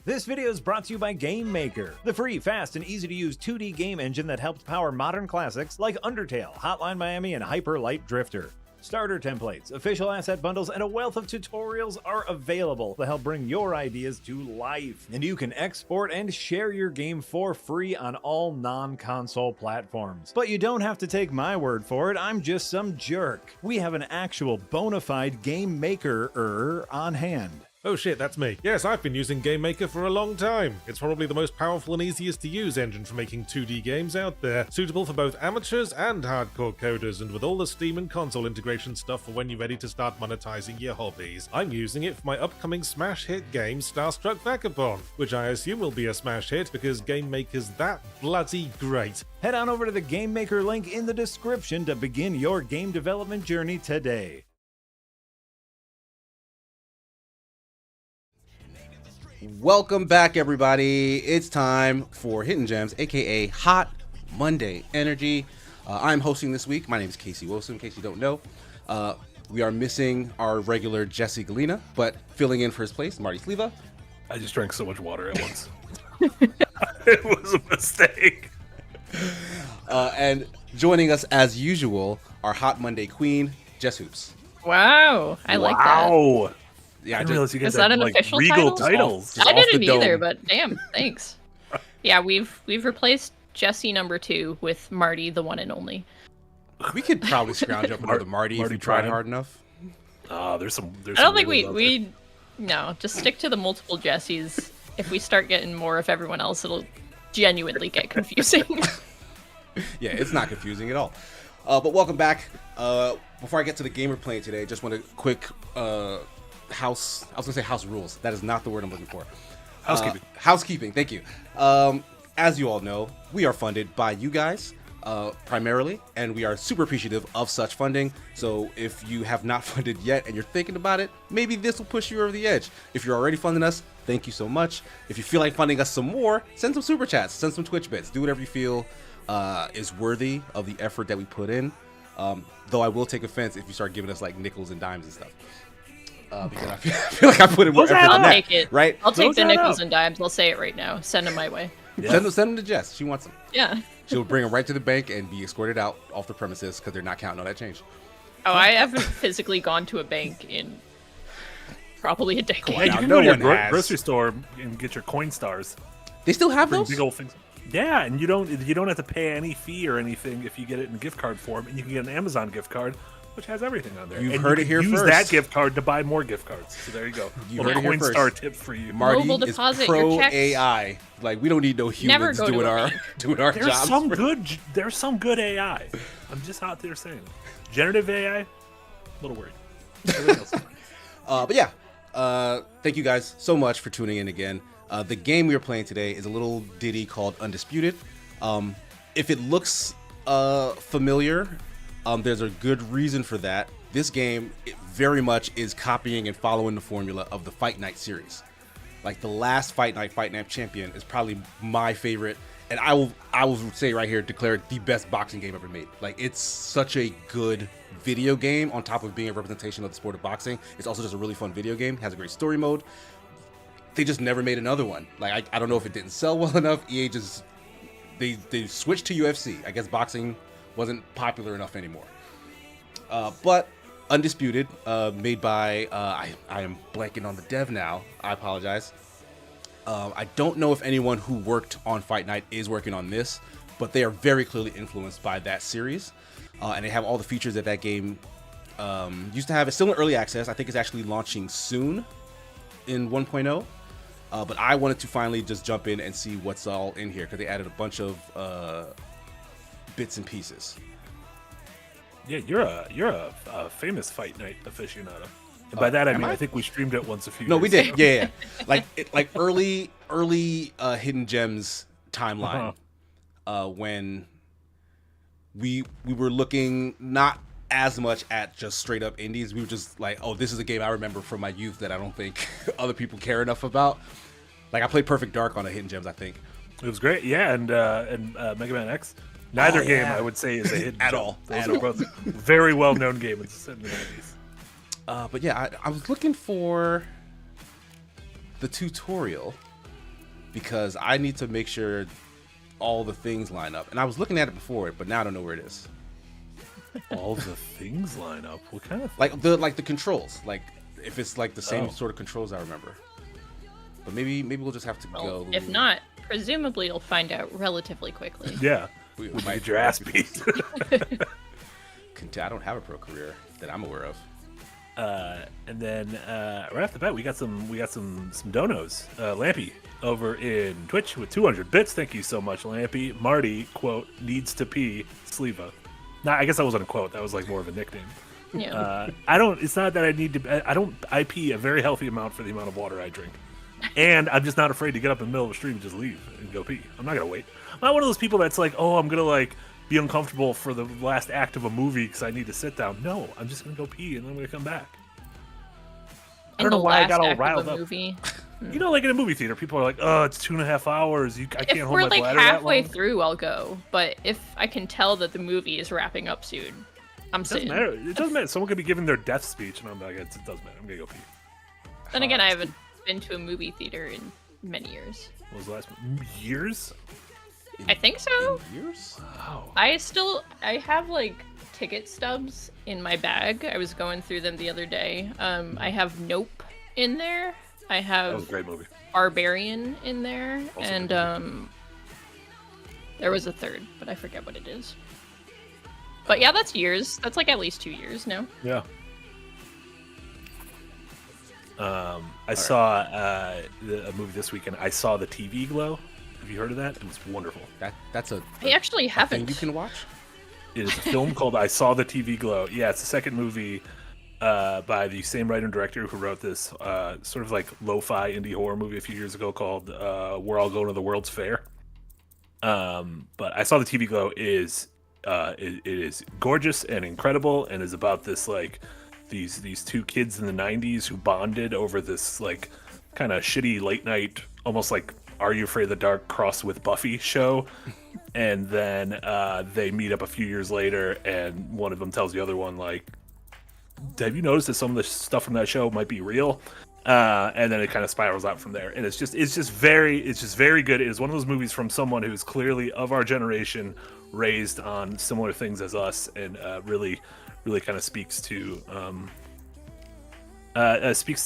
This video is brought to you by Game Maker, the free, fast, and easy-to-use 2D game engine that helped power modern classics like Undertale, Hotline Miami, and Hyper Light Drifter. Starter templates, official asset bundles, and a wealth of tutorials are available to help bring your ideas to life. And you can export and share your game for free on all non-console platforms. But you don't have to take my word for it, I'm just some jerk. We have an actual bona fide Game Maker on hand. Oh shit, that's me. Yes, I've been using Game Maker for a long time. It's probably the most powerful and easiest to use engine for making 2D games out there, suitable for both amateurs and hardcore coders, and with all the Steam and console integration stuff for when you're ready to start monetizing your hobbies. I'm using it for my upcoming smash hit game Starstruck Vagabond, which I assume will be a smash hit because Game Maker's that bloody great. Head on over to the Game Maker link in the description to begin your game development journey today. Welcome back, everybody. It's time for Hidden Gems, aka Hot Monday Energy. I'm hosting this week. My name is Casey Wilson, in case you don't know. We are missing our regular Jesse Galena, but filling in for his place, Marty Sleva. I just drank so much water at once. It was a mistake. And joining us as usual, our Hot Monday Queen, Jess Hoops. Wow, I like that. Wow. Yeah, I didn't realize you guys Is that had, an like, official regal title? titles. Just I off didn't the either, dome. but damn, thanks. Yeah, we've replaced Jesse number 2 with Marty, the one and only. We could probably scrounge up another Marty if we tried Prime. hard enough. There's some. I don't think we no, just stick to the multiple Jessies. If we start getting more of everyone else, it'll genuinely get confusing. Yeah, it's not confusing at all. But welcome back. Before I get to the game we're playing today, just want a quick house. I was gonna say house rules. That is not the word I'm looking for. Housekeeping. Housekeeping. Thank you. As you all know, we are funded by you guys primarily, and we are super appreciative of such funding. So if you have not funded yet and you're thinking about it, maybe this will push you over the edge. If you're already funding us, thank you so much. If you feel like funding us some more, send some super chats, send some Twitch bits, do whatever you feel is worthy of the effort that we put in. Though I will take offense if you start giving us like nickels and dimes and stuff. Because I feel like I put in more effort I'll than take that, it. right? I'll take Those the add nickels up. and dimes. I'll say it right now. Send them my way. Yeah. Send them to Jess. She wants them. Yeah. She'll bring them right to the bank and be escorted out off the premises because they're not counting on that change. Oh, I haven't physically gone to a bank in probably a decade. Yeah, you Now, can no go to your one has. grocery store and get your coin stars. They still have Bring those? big old things. Yeah, and you don't have to pay any fee or anything if you get it in gift card form, and you can get an Amazon gift card, which has everything on there. You've and heard you it can here use first. that gift card to buy more gift cards. So there you go. You Little heard it here coin first. star tip for you. Marty Mobile is deposit your pro checks. AI. Like we don't need no Never humans go to doing a our bank. doing our There's jobs. some good AI. I'm just out there saying, generative AI, a little worried. Everything else is fine. But yeah, thank you guys so much for tuning in again. The game we are playing today is a little ditty called Undisputed. If it looks familiar, there's a good reason for that. This game very much is copying and following the formula of the Fight Night series. Like the last Fight Night champion is probably my favorite, and I will say right here, declare it the best boxing game ever made. Like it's such a good video game on top of being a representation of the sport of boxing. It's also just a really fun video game. It has a great story mode. They just never made another one. Like I don't know if it didn't sell well enough. EA just they switched to UFC. I guess boxing wasn't popular enough anymore. But Undisputed, made by I am blanking on the dev now. I apologize. I don't know if anyone who worked on Fight Night is working on this, but they are very clearly influenced by that series, and they have all the features that game used to have. It's still in early access. I think it's actually launching soon in 1.0. But I wanted to finally just jump in and see what's all in here because they added a bunch of bits and pieces. Yeah, you're a famous Fight Night aficionado. And by that I mean I? I think we streamed it once a few. No, years we did. ago. Yeah. like early Hidden Gems timeline, when we were looking not as much at just straight up indies. We were just like, oh, this is a game I remember from my youth that I don't think other people care enough about. Like I played Perfect Dark on a Hidden Gems, I think. It was great. Yeah, and Mega Man X. Neither Oh, game yeah. I would say is a hidden At gem. all. Those At are all. both very well known games in the 90s. But yeah, I was looking for the tutorial because I need to make sure all the things line up. And I was looking at it before, but now I don't know where it is. All the things line up. What kind of Like the controls, like if it's like the same sort of controls I remember. But maybe we'll just have to go. If not, presumably you'll find out relatively quickly. Yeah. We Would might get your ass beat. I don't have a pro career that I'm aware of. And then right off the bat, we got some donos. Lampy over in Twitch with 200 bits. Thank you so much, Lampy. Marty, quote, needs to pee, Sleva. Nah, I guess that wasn't a quote. That was like more of a nickname. Yeah. It's not that I need to, I pee a very healthy amount for the amount of water I drink. And I'm just not afraid to get up in the middle of the stream and just leave and go pee. I'm not going to wait. I'm not one of those people that's like, oh, I'm going to like be uncomfortable for the last act of a movie because I need to sit down. No, I'm just going to go pee and then I'm going to come back. I don't know why I got all riled up. Movie. You know, like in a movie theater, people are like, "Oh, it's 2.5 hours. I can't If hold we're my like bladder that halfway long." through, I'll go. But if I can tell that the movie is wrapping up soon, I'm It doesn't sitting. matter. It doesn't matter. Someone could be giving their death speech, and I'm like, it doesn't matter. I'm gonna go pee. Then again, I haven't been to a movie theater in many years. What was the last years? I think so. Years? Wow. I have like ticket stubs in my bag. I was going through them the other day. I have Nope in there. I That was a have great movie. Barbarian in there, Also and good there was a third, but I forget what it is. But yeah, that's years. That's like at least 2 years, no? Yeah. I saw a movie this weekend. I saw The TV Glow. Have you heard of that? It was wonderful. That's a I actually thing haven't. you can watch. It is a film called I Saw the TV Glow. Yeah, it's the second movie by the same writer and director who wrote this sort of like lo-fi indie horror movie a few years ago called We're All Going to the World's Fair. But I Saw the TV Glow is it is gorgeous and incredible and is about this like these two kids in the 90s who bonded over this like kind of shitty late night, almost like Are You Afraid of the Dark cross with Buffy show. And then they meet up a few years later, and one of them tells the other one, like, have you noticed that some of the stuff from that show might be real? And then it kind of spirals out from there. And it's just very good. It is one of those movies from someone who's clearly of our generation, raised on similar things as us, and really kind of speaks to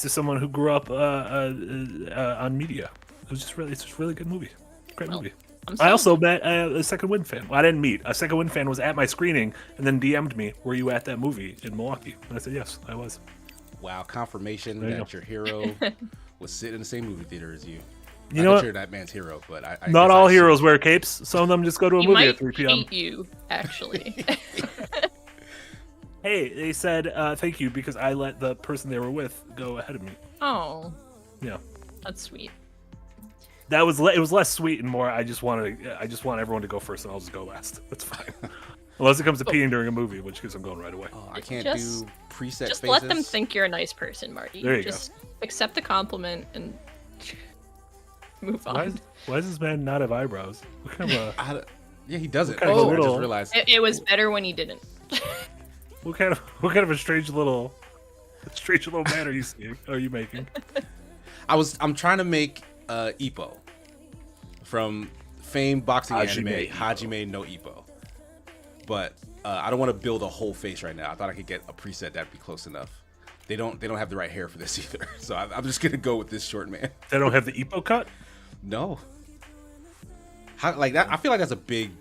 someone who grew up on media. It's just a really good movie. Great movie. I also met a Second Wind fan. Well, I didn't meet. A Second Wind fan was at my screening and then DM'd me, "Were you at that movie in Milwaukee?" And I said, "Yes, I was." Wow, confirmation There you that go. your hero was sitting in the same movie theater as you. You know what? You're that man's hero, but I Not guess all I heroes wear capes. Some of them just go to a He movie might at 3 p.m. hate you, actually. Hey, they said thank you because I let the person they were with go ahead of me. Oh, Yeah. that's sweet. That was it was less sweet and more. I just want everyone to go first, and I'll just go last. That's fine, unless it comes to peeing during a movie, in which case I'm going right away. Oh, I can't Just- do preset Just faces. let them think you're a nice person, Marty. There you Just accept the compliment and move on. Why does this man not have eyebrows? What kind of Yeah, he doesn't. kind of Oh, I little- just realized. It was better when he didn't. what kind of a strange little man are you making? I'm trying to make Ippo from famed boxing Hajime anime Ippo. Hajime no Ippo, but I don't want to build a whole face right now. I thought I could get a preset that'd be close enough. They don't have the right hair for this either, so I'm just gonna go with this short man. They don't have the Ippo cut. No, how like that? I feel like that's a big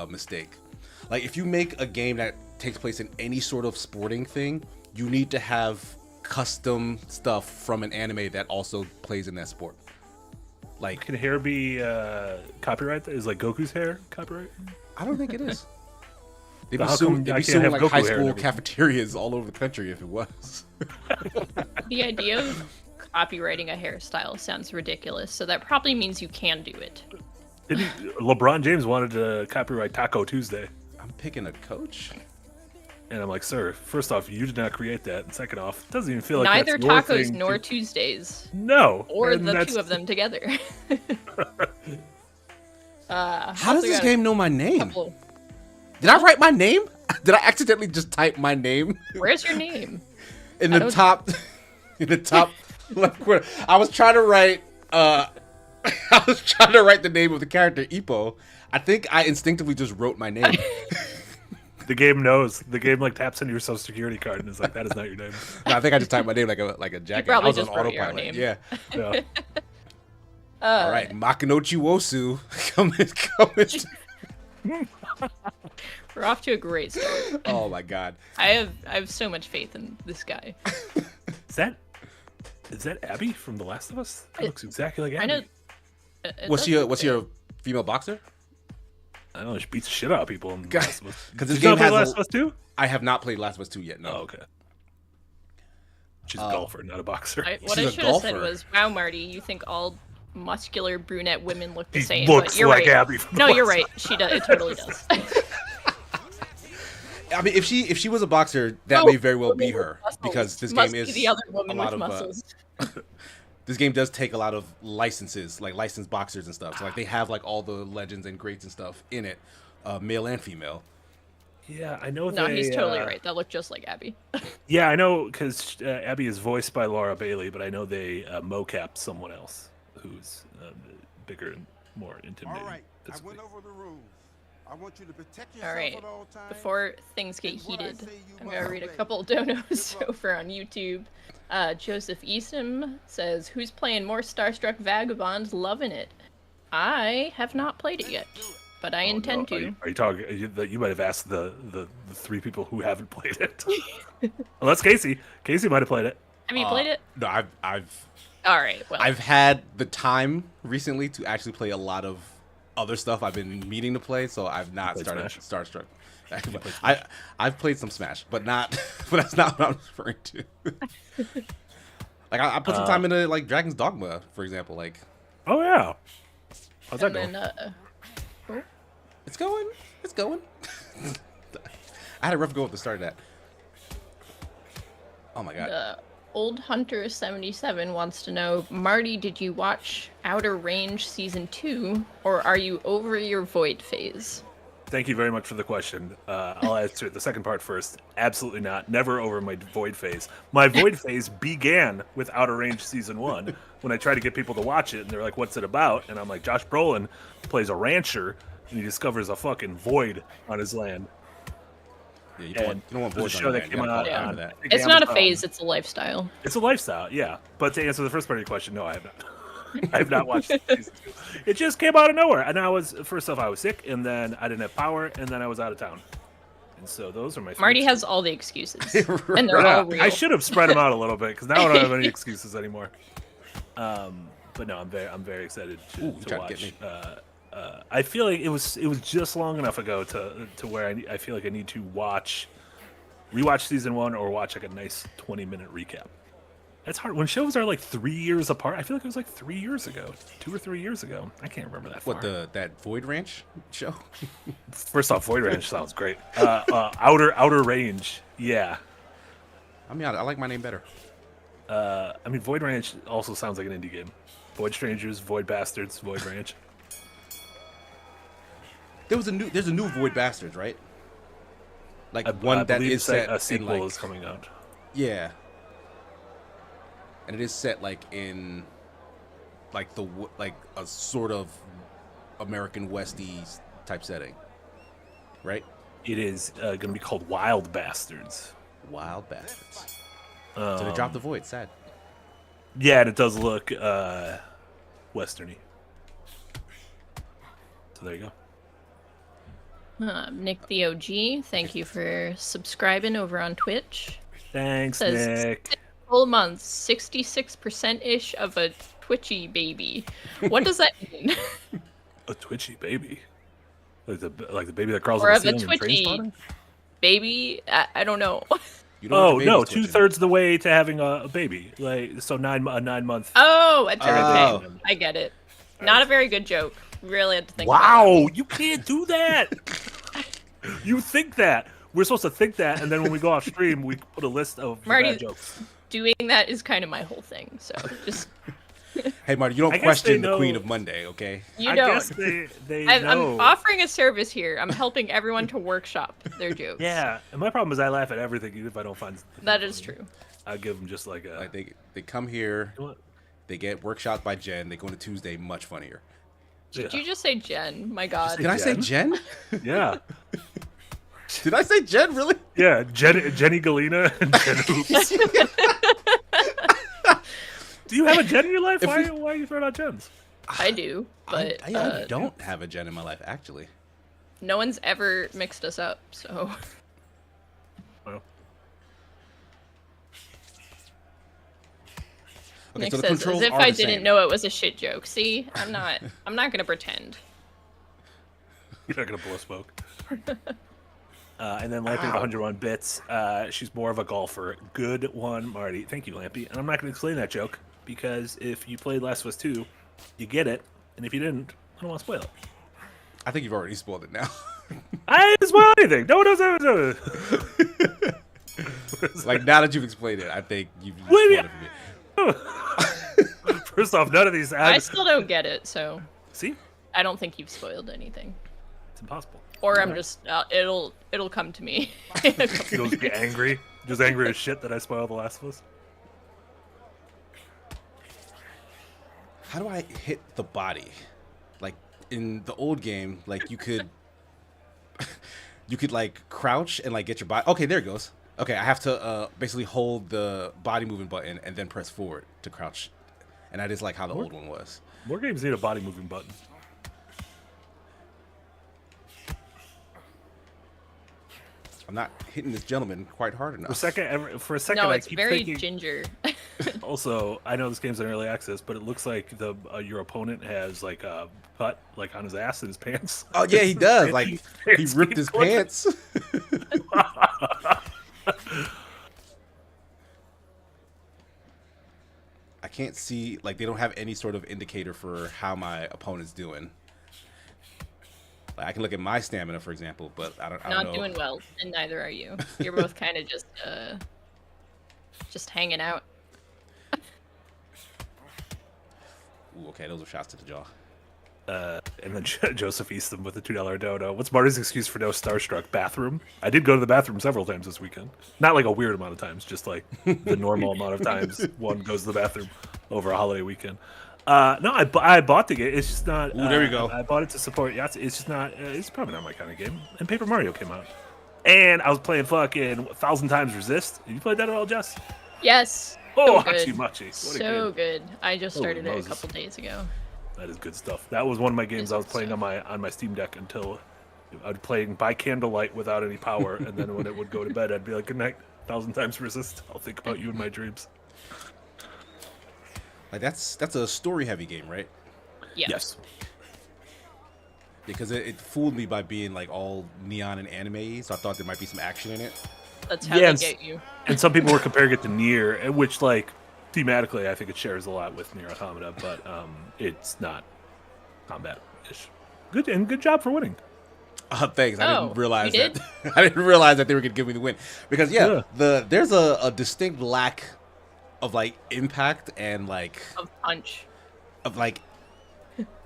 mistake. Like if you make a game that takes place in any sort of sporting thing, you need to have custom stuff from an anime that also plays in that sport. Like Can hair be copyright? Is like Goku's hair copyright? I don't think it is. They'd But be how suing, come they'd I be can't suing have like Goku high hair and school everything? cafeterias all over the country if it was. The idea of copywriting a hairstyle sounds ridiculous, so that probably means you can do it. LeBron James wanted to copyright Taco Tuesday. I'm picking a coach. And I'm like, sir, first off, you did not create that. And second off, it doesn't even feel like Neither that's your tacos thing nor to- Tuesdays, No. or and the that's- two of them together. How does this game know my name? Couple- Did I write my name? Did I accidentally just type my name Where's your name? in I the don't- top in the top left corner? I was trying to write I was trying to write the name of the character, Ippo. I think I instinctively just wrote my name. The game knows. The game like taps into your social security card and is like, that is not your name. No, I think I just typed my name like a jacket. probably I was just on wrote your autopilot. name. Yeah. Yeah. All right, Makinochi Wosu coming. We're off to a great start. Oh my god. I have so much faith in this guy. Is that Abby from The Last of Us? That looks exactly like Abby. I know. Was she a female boxer? I don't know. She beats the shit out of people in The God, Last of Us. 'cause this Did you game not play has Last of Us 2? I have not played Last of Us 2 yet. No. Oh, okay. She's a golfer, not a boxer. What She's I a should have said golfer. was, "Wow, Marty, you think all muscular brunette women look the She same?" looks But you're like right. Abby from No, The you're Last right. She does. It totally does. I mean, if she was a boxer, that No, may very well be women with her muscles. because this Must game be is the other a woman lot with of muscles. this game does take a lot of licenses, like licensed boxers and stuff. So like they have like all the legends and greats and stuff in it, male and female. Yeah, I know. No, they, he's totally right. That looked just like Abby. Yeah, I know because Abby is voiced by Laura Bailey, but I know they mocap someone else who's bigger and more intimidating. All right, I physically. went over the rules. I want you to protect All yourself right. at all times. Before things get And what I heated, say you I'm must gonna read a obey. couple donos Good luck. over on YouTube. Joseph Eastham says, "Who's playing more Starstruck Vagabond? Loving it. I have not played it yet, but I intend to." Are you talking? You might have asked the three people who haven't played it. Well, that's Casey. Casey might have played it. Have you played it? No, I've All right. Well, I've had the time recently to actually play a lot of other stuff I've been meaning to play, so I've not Played started Smash? Starstruck. I've played some Smash, but not. But that's not what I'm referring to. Like I put some time into like Dragon's Dogma, for example. Like Oh yeah. How's that and going? then it's going. I had a rough go at the start of that. Oh my god. Old Hunter 77 wants to know, Marty, did you watch Outer Range season 2, or are you over your void phase? Thank you very much for the question. I'll answer the second part first. Absolutely not. Never over my void phase. My void phase began with Outer Range season 1 when I tried to get people to watch it, and they're like, "What's it about?" And I'm like, "Josh Brolin plays a rancher, and he discovers a fucking void on his land." Yeah, you And don't want there's a boys show on that that. came out. Yeah. on that. I think It's not a Amazon. phase, it's a lifestyle. It's a lifestyle, yeah. But to answer the first part of your question, no, I have not. I have not watched season 2. It just came out of nowhere, and I was first off I was sick, and then I didn't have power, and then I was out of town, and so those are my. Marty favorites. has all the excuses, and they're Yeah, all real. I should have spread them out a little bit because now I don't have any excuses anymore. But no, I'm very excited to you tried to watch. get me. I feel like it was just long enough ago to where I feel like I need to rewatch season 1 or watch like a nice 20-minute recap. It's hard when shows are like 3 years apart. I feel like it was like 3 years ago, 2 or 3 years ago. I can't remember that far. What that Void Ranch show? First off, Void Range sounds great. Outer Range, yeah. I mean, I like my name better. I mean, Void Ranch also sounds like an indie game. Void Strangers, Void Bastards, Void Ranch. There's a new Void Bastards, right? Like I one that believe is set a sequel in like is coming out. yeah, and it is set like in like like a sort of American Westie type setting, right? It is going to be called Wild Bastards. Wild Bastards. So they dropped the Void. Sad. Yeah, and it does look westerny. So there you go. Nick the OG, thank you for subscribing over on Twitch. Thanks, Says Nick. Full months, 66%-ish of a twitchy baby. What does that mean? A twitchy baby, like the baby that crawls Or on of the a ceiling and train twitchy spotting? baby? I don't know. You don't want the No, babies twitching. 2/3 of the way to having a baby. Like so, a 9 month. Oh, okay. Oh. I get it. Not a very good joke. Really had to think about Wow, you can't do that. You think that. We're supposed to think that, and then when we go off stream, we put a list of Marty- bad jokes. it. Doing that is kind of my whole thing. So just, Hey, Marty, you I don't guess question they the Queen know- of Monday, okay? you I don't. guess they I'm know. offering a service here. I'm helping everyone to workshop their jokes. Yeah, and my problem is I laugh at everything, even if I don't find. That is true. I give them just like a. Like they come here, You know what? They get workshopped by Jen. They go into Tuesday much funnier. Did you just say Jen? My God. Did I say Jen? Yeah. Did I say Jen? Really? Yeah, Jenny Galena and Jen Hoops. Do you have a Jen in your life? Why are you throwing out Jens? I do, but I don't have a Jen in my life, actually. no one's ever mixed us up, so. Well, Okay, Nick so the says, controls as if are I the didn't same. know it was a shit joke. See, I'm not gonna pretend. you're not gonna blow smoke. And then Lampy with 101 bits. She's more of a golfer. Good one, Marty. Thank you, Lampy. And I'm not going to explain that joke because if you played Last of Us 2, you get it. And if you didn't, I don't want to spoil it. I think you've already spoiled it now. I didn't spoil anything. No one knows ever. Like, now that you've explained it, I think you've Wait, spoiled it for me. First off, none of these I ads. still don't get it, so See? I don't think you've spoiled anything. It's impossible. Or I'm just it'll come to me. You'll just be angry. Just angry as shit that I spoiled The Last of Us. How do I hit the body? Like, in the old game, like, you could like crouch and like get your body. Okay, there it goes. Okay, I have to basically hold the body movement button and then press forward to crouch. And that is like how the old one was. More games need a body moving button. I'm not hitting this gentleman quite hard enough. For a second, No, I it's keep very thinking. ginger. Also, I know this game's in early access, but it looks like the your opponent has like a putt like on his ass in his pants. Oh yeah, he does. Like, he Pants ripped his going- pants. I can't see, like, they don't have any sort of indicator for how my opponent's doing. Like, I can look at my stamina, for example, but I don't Not know. doing well, and neither are you. You're both kind of just hanging out. Ooh, okay, those are shots to the jaw. And then Joseph Eastham with a $2 dono. What's Marty's excuse for no starstruck? Bathroom. I did go to the bathroom several times this weekend. Not like a weird amount of times, just like the normal amount of times one goes to the bathroom over a holiday weekend. No, I bought the game. It's just not. Ooh, there we go. I bought it to support Yahtzee. It's just not. It's probably not my kind of game. And Paper Mario came out, and I was playing fucking 1,000 times Resist. Have you played that at all, Jess? Yes. Oh, so good. hachi machi. What a So game. good. I just Holy started it a Moses. couple days ago. That is good stuff. That was one of my games I was playing on my Steam Deck until I'd be playing by candlelight without any power, and then when it would go to bed, I'd be like, "Good night, 1,000 times Resist. I'll think about you in my dreams." Like, that's a story-heavy game, right? Yeah. Yes. Because it fooled me by being, like, all neon and anime, so I thought there might be some action in it. That's how Yeah, they get you. And some people were comparing it to Nier, which, like, thematically, I think it shares a lot with Nier Automata, but it's not combat-ish. Good job for winning. Thanks. I Oh, didn't realize you did? that. I didn't realize that they were gonna give me the win because Yeah. there's a distinct lack of like impact and like Of punch. of like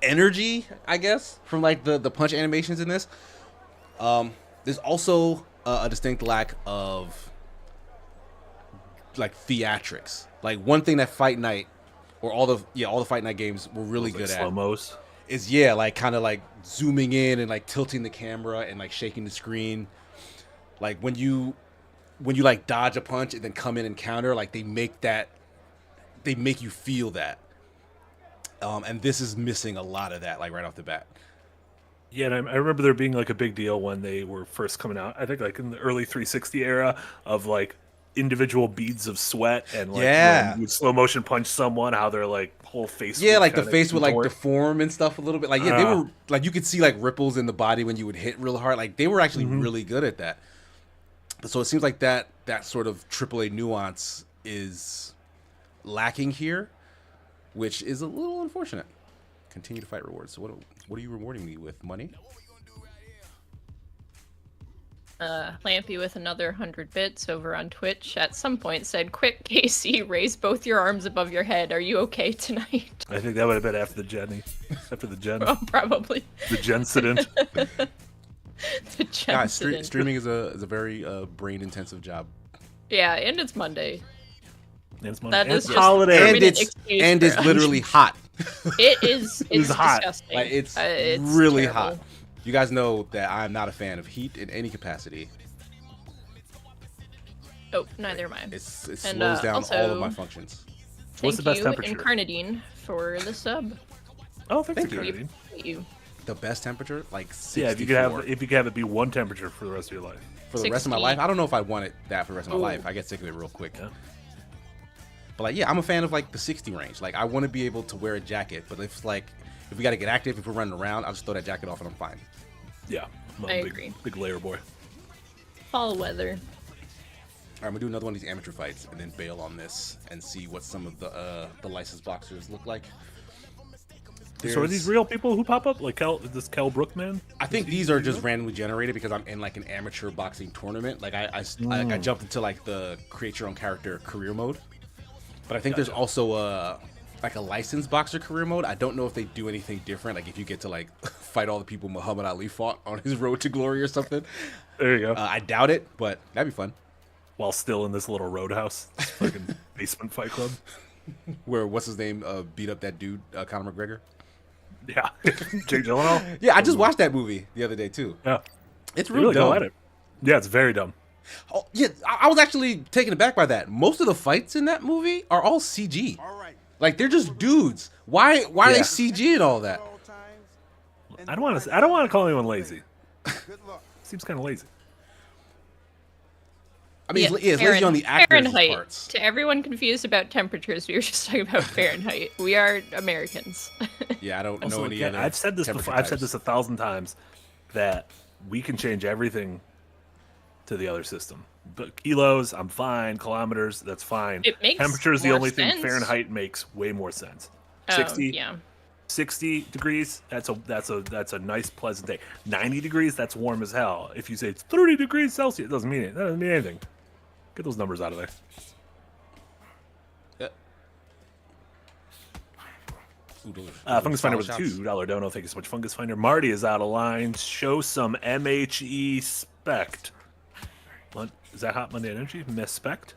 energy, I guess, from like the punch animations in this. There's also a distinct lack of like theatrics. Like, one thing that Fight Night or all the Fight Night games were really Like good at slow-mos. is like kind of like zooming in and like tilting the camera and like shaking the screen. Like when you like dodge a punch and then come in and counter, like they make you feel that. And this is missing a lot of that, like right off the bat. Yeah, and I remember there being like a big deal when they were first coming out. I think like in the early 360 era of like individual beads of sweat and like when you would slow motion punch someone, how their like whole face. Yeah, would like the kinda face would like contort. deform and stuff a little bit. Like, yeah, they were like, you could see like ripples in the body when you would hit real hard. Like, they were actually really good at that. So it seems like that sort of AAA nuance is lacking here, which is a little unfortunate. Continue to fight rewards. So what are you rewarding me with? Money? Lampy with another 100 bits over on Twitch at some point said, "Quick, Casey, raise both your arms above your head. Are you okay tonight?" I think that would have been after the Gen. After the Gen. Well, probably. The Gencident. The Guys, Jensen. streaming is a very brain intensive job. Yeah, and it's Monday. And it's Monday. That And is it's just holiday. And permanent it's excuse for literally hot. It is. It's hot. disgusting. Like, it's it's really terrible. hot. You guys know that I'm not a fan of heat in any capacity. Oh, neither am I. It slows And, down also, all of my functions. What's the best Thank temperature? you, Incarnadine, for the sub. Oh, thanks Thank for you. crediting. Thank you. The best temperature, like 64. Yeah, if you could have it be one temperature for the rest of your life. For the rest of my 60. life, I don't know if I want it that for the rest of my Ooh. life. I get sick of it real quick. Yeah. But like, yeah, I'm a fan of like the 60 range. Like, I want to be able to wear a jacket, but if we got to get active, if we're running around, I'll just throw that jacket off and I'm fine. Yeah, I'm a I big, agree. big layer boy. Fall weather. All right, I'm gonna do another one of these amateur fights and then bail on this and see what some of the licensed boxers look like. So are these real people who pop up? Like this Kel Brook man? I think these are just randomly generated because I'm in like an amateur boxing tournament. Like I jumped into like the create your own character career mode, but I think there's also like a licensed boxer career mode. I don't know if they do anything different. Like if you get to like fight all the people Muhammad Ali fought on his road to glory or something. There you go. I doubt it, but that'd be fun. While still in this little roadhouse, this fucking basement fight club. Where what's his name beat up that dude Conor McGregor. Yeah, Jake Gyllenhaal. Yeah, I just watched that movie the other day too. Yeah, It's you really really go dumb. at it. Yeah, it's very dumb. Oh, yeah, I was actually taken aback by that. Most of the fights in that movie are all CG. All right. Like they're just dudes. Why are they Yeah. CG and all that? All times. I don't want to call anyone lazy. Good luck. Seems kind of lazy. I mean, it's lazy on the actors' Fahrenheit. parts. To everyone confused about temperatures, we were just talking about Fahrenheit. We are Americans. Yeah, I don't know Also, any again, other. I've said this temperature before. I've said types. this 1,000 times that we can change everything to the other system. But kilos, I'm fine. Kilometers, that's fine. It makes Temperature is the more only thing. sense. Fahrenheit makes way more sense. Oh, 60, yeah. 60 degrees. That's a nice, pleasant day. 90 degrees. That's warm as hell. If you say it's 30 degrees Celsius, it doesn't mean it. That doesn't mean anything. Get those numbers out of there. Ooh, those Fungus Finder solid with a shots. $2 dono. Thank you so much, Fungus Finder. Marty is out of line. Show some MHE spect. Is that Hot Monday Energy? Mispect?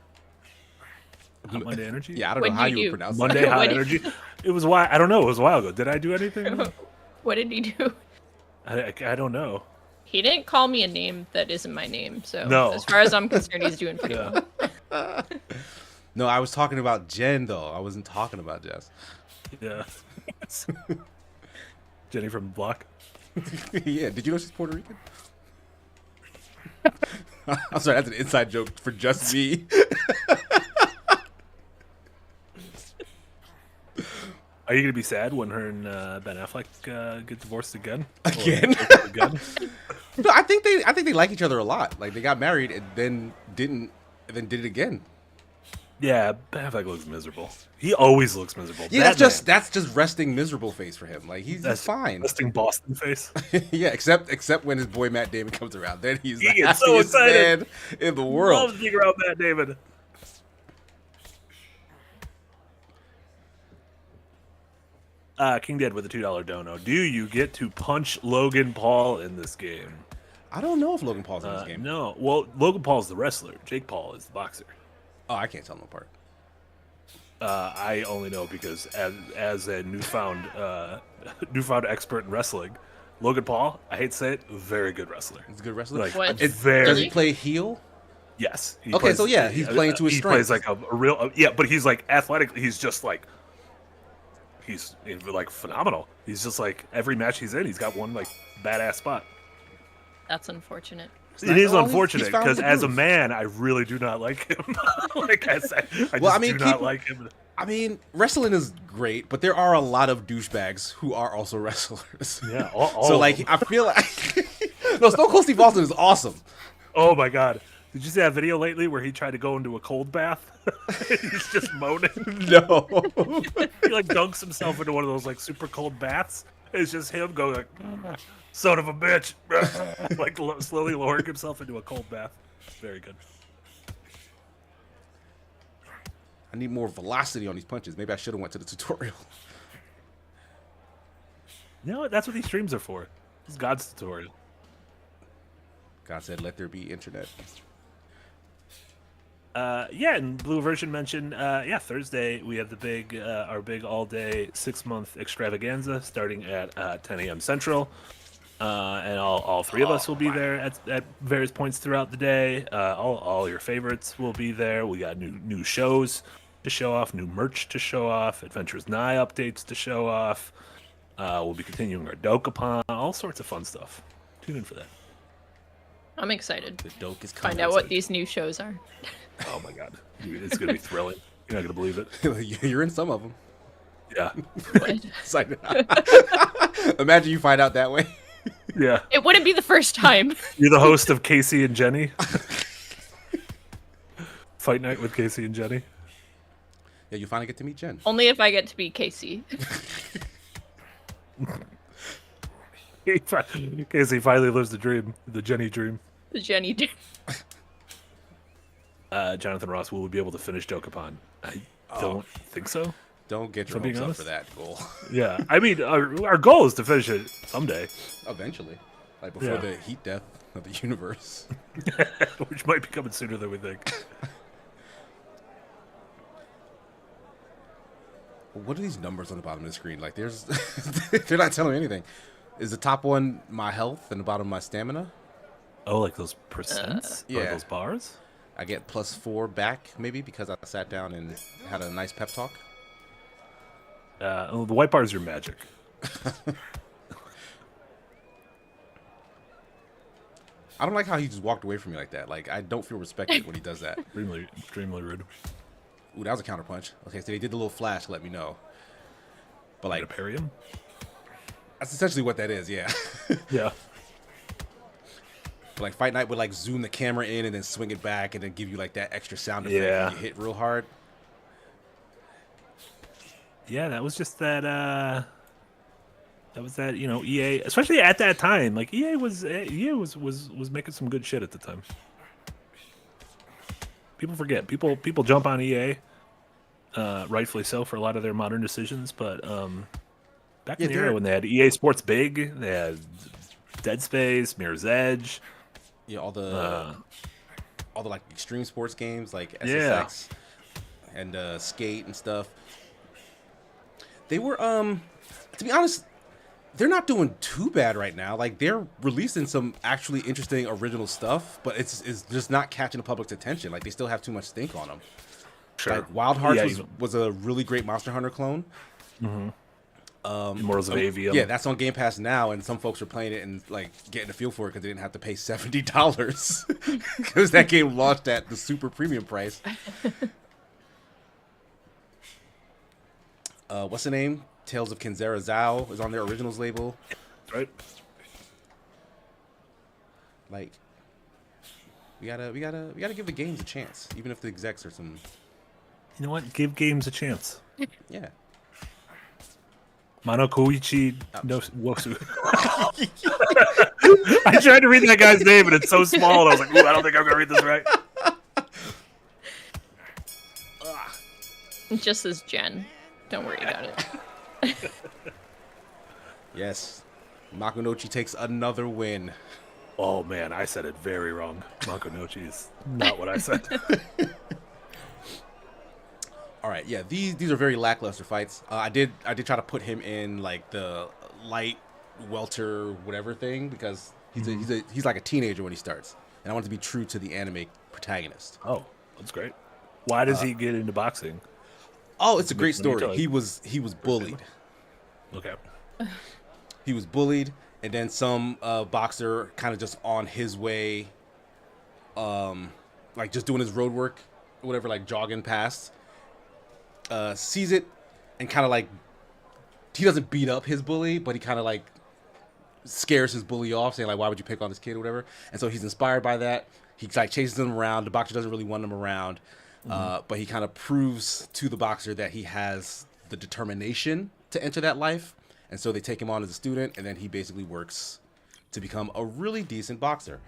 Hot Monday Energy? Yeah, I don't know What'd how you you do? would pronounce Monday that. Hot What did- Energy. It was why I don't know. It was a while ago. Did I do anything? What did he do? I don't know. He didn't call me a name that isn't my name, so No. as far as I'm concerned, he's doing pretty Yeah. well. No, I was talking about Jen though. I wasn't talking about Jess. Yeah. Jenny from the block. Yeah, did you know she's Puerto Rican? I'm sorry, that's an inside joke for just me. Are you gonna be sad when her and Ben Affleck get divorced again? Again? Or again? No, I think they like each other a lot. Like they got married and then didn't, and then did it again. Yeah, Ben Affleck looks miserable. He always looks miserable. Yeah, That that's just resting miserable face for him. Like he's That's fine. resting Boston face. Yeah, except when his boy Matt Damon comes around, then he's the He gets so happiest excited. man in the world. Loves being around Matt David. King Dead with a $2 dono. Do you get to punch Logan Paul in this game? I don't know if Logan Paul's in this game. No. Well, Logan Paul's the wrestler. Jake Paul is the boxer. Oh, I can't tell them apart. I only know because as a newfound expert in wrestling, Logan Paul, I hate to say it, very good wrestler. He's a good wrestler. Like, What? Does very. he play heel? Yes. He Okay, so yeah, he's playing to his He plays strengths. like a real. Yeah, but he's like athletically. He's just like. He's like phenomenal. He's just like every match he's in, he's got one like badass spot. That's unfortunate. It is Well, unfortunate he's found because the as a groove. man, I really do not like him. Like I said, I Well, just I mean, do not people- like him. I mean, wrestling is great, but there are a lot of douchebags who are also wrestlers. Yeah, all So of like, them. I feel like no, Stone Cold Steve Austin is awesome. Oh my god. Did you see that video lately where he tried to go into a cold bath? He's just moaning. No, He like dunks himself into one of those like super cold baths. It's just him going like, son of a bitch, like slowly lowering himself into a cold bath. Very good. I need more velocity on these punches. Maybe I should have went to the tutorial. You know what? That's what these streams are for. This is God's tutorial. God said, "Let there be internet." Yeah, and Blue Version mentioned, Thursday we have the big, our big all-day 6-month extravaganza starting at 10 a.m. Central, and all three of us will be there at various points throughout the day. All your favorites will be there. We got new shows to show off, new merch to show off, Adventures Nigh updates to show off. We'll be continuing our Dokapon, all sorts of fun stuff. Tune in for that. I'm excited. The doke is Find coming. out what these new shows are. Oh my god, dude, it's gonna be thrilling. You're not gonna believe it. You're in some of them. Yeah, It's like, imagine you find out that way. yeah. It wouldn't be the first time. You're the host of Casey and Jenny. Fight night with Casey and Jenny. Yeah, you finally get to meet Jen. Only if I get to be Casey. Casey finally lives the dream, the Jenny dream. The Jenny. Jonathan Ross, will we be able to finish Dokapon? I don't think so. Don't get your If I'm being hopes up honest. for that goal. Yeah, I mean, our goal is to finish it someday, Eventually, like before Yeah. the heat death of the universe. which might be coming sooner than we think. What are these numbers on the bottom of the screen? Like, there's, they're not telling me anything. Is the top one my health and the bottom my stamina? Oh, like those percents? Or yeah. those bars? I get +4 back, maybe, because I sat down and had a nice pep talk. The white bar is your magic. I don't like how he just walked away from me like that. Like, I don't feel respected when he does that. Extremely rude. Ooh, that was a counterpunch. Okay, so they did the little flash to let me know. But, Like, like, to parry him? that's essentially what that is, yeah. Yeah. But, like, Fight Night would, like, zoom the camera in and then swing it back and then give you, like, that extra sound effect Yeah. when you hit real hard. Yeah, that was just that. That was that. You know, EA, especially at that time, like EA was making some good shit at the time. People forget. People jump on EA, rightfully so for a lot of their modern decisions. But back in the era when they had EA Sports Big, they had Dead Space, Mirror's Edge. Yeah, all the like extreme sports games like Yeah. SSX and Skate and stuff. They were to be honest, they're not doing too bad right now. Like, they're releasing some actually interesting original stuff, but it's just not catching the public's attention. Like, they still have too much stink on them. Sure. Like, Wild Hearts Yeah, was a really great Monster Hunter clone. Immortals of Avium. Yeah, that's on Game Pass now, and some folks are playing it and like getting a feel for it because they didn't have to pay $70 because that game launched at the super premium price. What's the name? Tales of Kenzera Zao is on their originals label. Right. Like, we gotta give the games a chance, even if the execs are some. You know what? Give games a chance. Yeah. Mano Koichi no Wosu. I tried to read that guy's name and it's so small, and I was like, "Ooh, I don't think I'm gonna read this right." It just says Jen. Don't worry about it. Yes. Makunochi takes another win. Oh man, I said it very wrong. Makonochi is not what I said. All right, yeah, these are very lackluster fights. I did try to put him in like the light welter whatever thing because he's like a teenager when he starts, and I want to be true to the anime protagonist. Oh, that's great. Why does he get into boxing? Oh, it's a great Let me tell story. you. He was bullied. Okay. He was bullied, and then some boxer kind of just on his way, like just doing his road work, or whatever, like jogging past, sees it, and kind of like he doesn't beat up his bully, but he kind of like scares his bully off, saying like, "Why would you pick on this kid?" or whatever. And so he's inspired by that. He like chases him around. The boxer doesn't really want him around, but he kind of proves to the boxer that he has the determination to enter that life. And so they take him on as a student, and then he basically works to become a really decent boxer.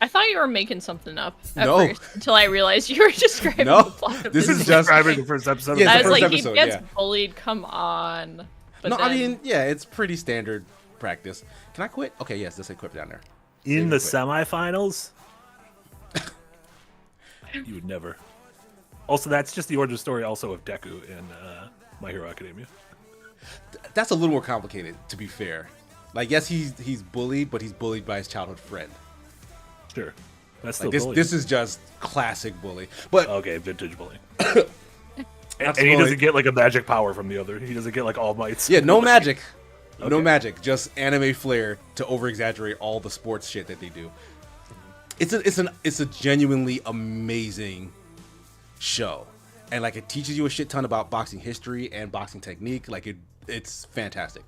I thought you were making something up at No. first until I realized you were describing No, the plot of this this is game. just Describing the first episode. Yeah, I it's was the like, first he episode, gets yeah. bullied. Come on. But no, then, I mean, yeah, it's pretty standard practice. Can I quit? Okay, yes, let's say quit down there. In the Quit. semifinals, You would never. Also, that's just the origin story also of Deku in My Hero Academia. That's a little more complicated, to be fair. Like, yes, he's bullied, but he's bullied by his childhood friend. Sure. That's still Like this, bullying. this is just classic bully. But Okay, vintage bullying. And he doesn't get like a magic power from the other. He doesn't get like All Mights. yeah, no magic. No Okay. magic, just anime flair to over exaggerate all the sports shit that they do. It's a genuinely amazing show, and like it teaches you a shit ton about boxing history and boxing technique. Like it's fantastic.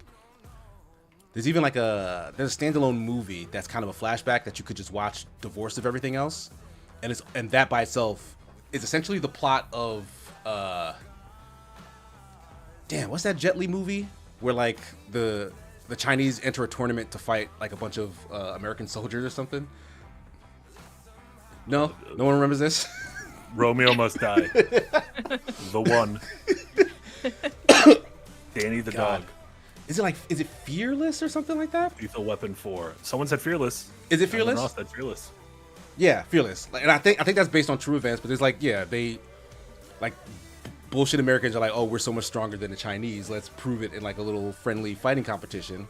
There's even like there's a standalone movie that's kind of a flashback that you could just watch divorced of everything else, and that by itself is essentially the plot of damn, what's that Jet Li movie where like the Chinese enter a tournament to fight like a bunch of American soldiers or something? No one remembers this. Romeo Must Die. The one. Danny the God. dog. Is it Fearless or something like that? Lethal Weapon 4. Someone said Fearless. Is it Alan Fearless? Ross said Fearless. Yeah, Fearless. Like, and I think that's based on true events, but there's like, yeah, they like bullshit Americans are like, oh, we're so much stronger than the Chinese. Let's prove it in like a little friendly fighting competition.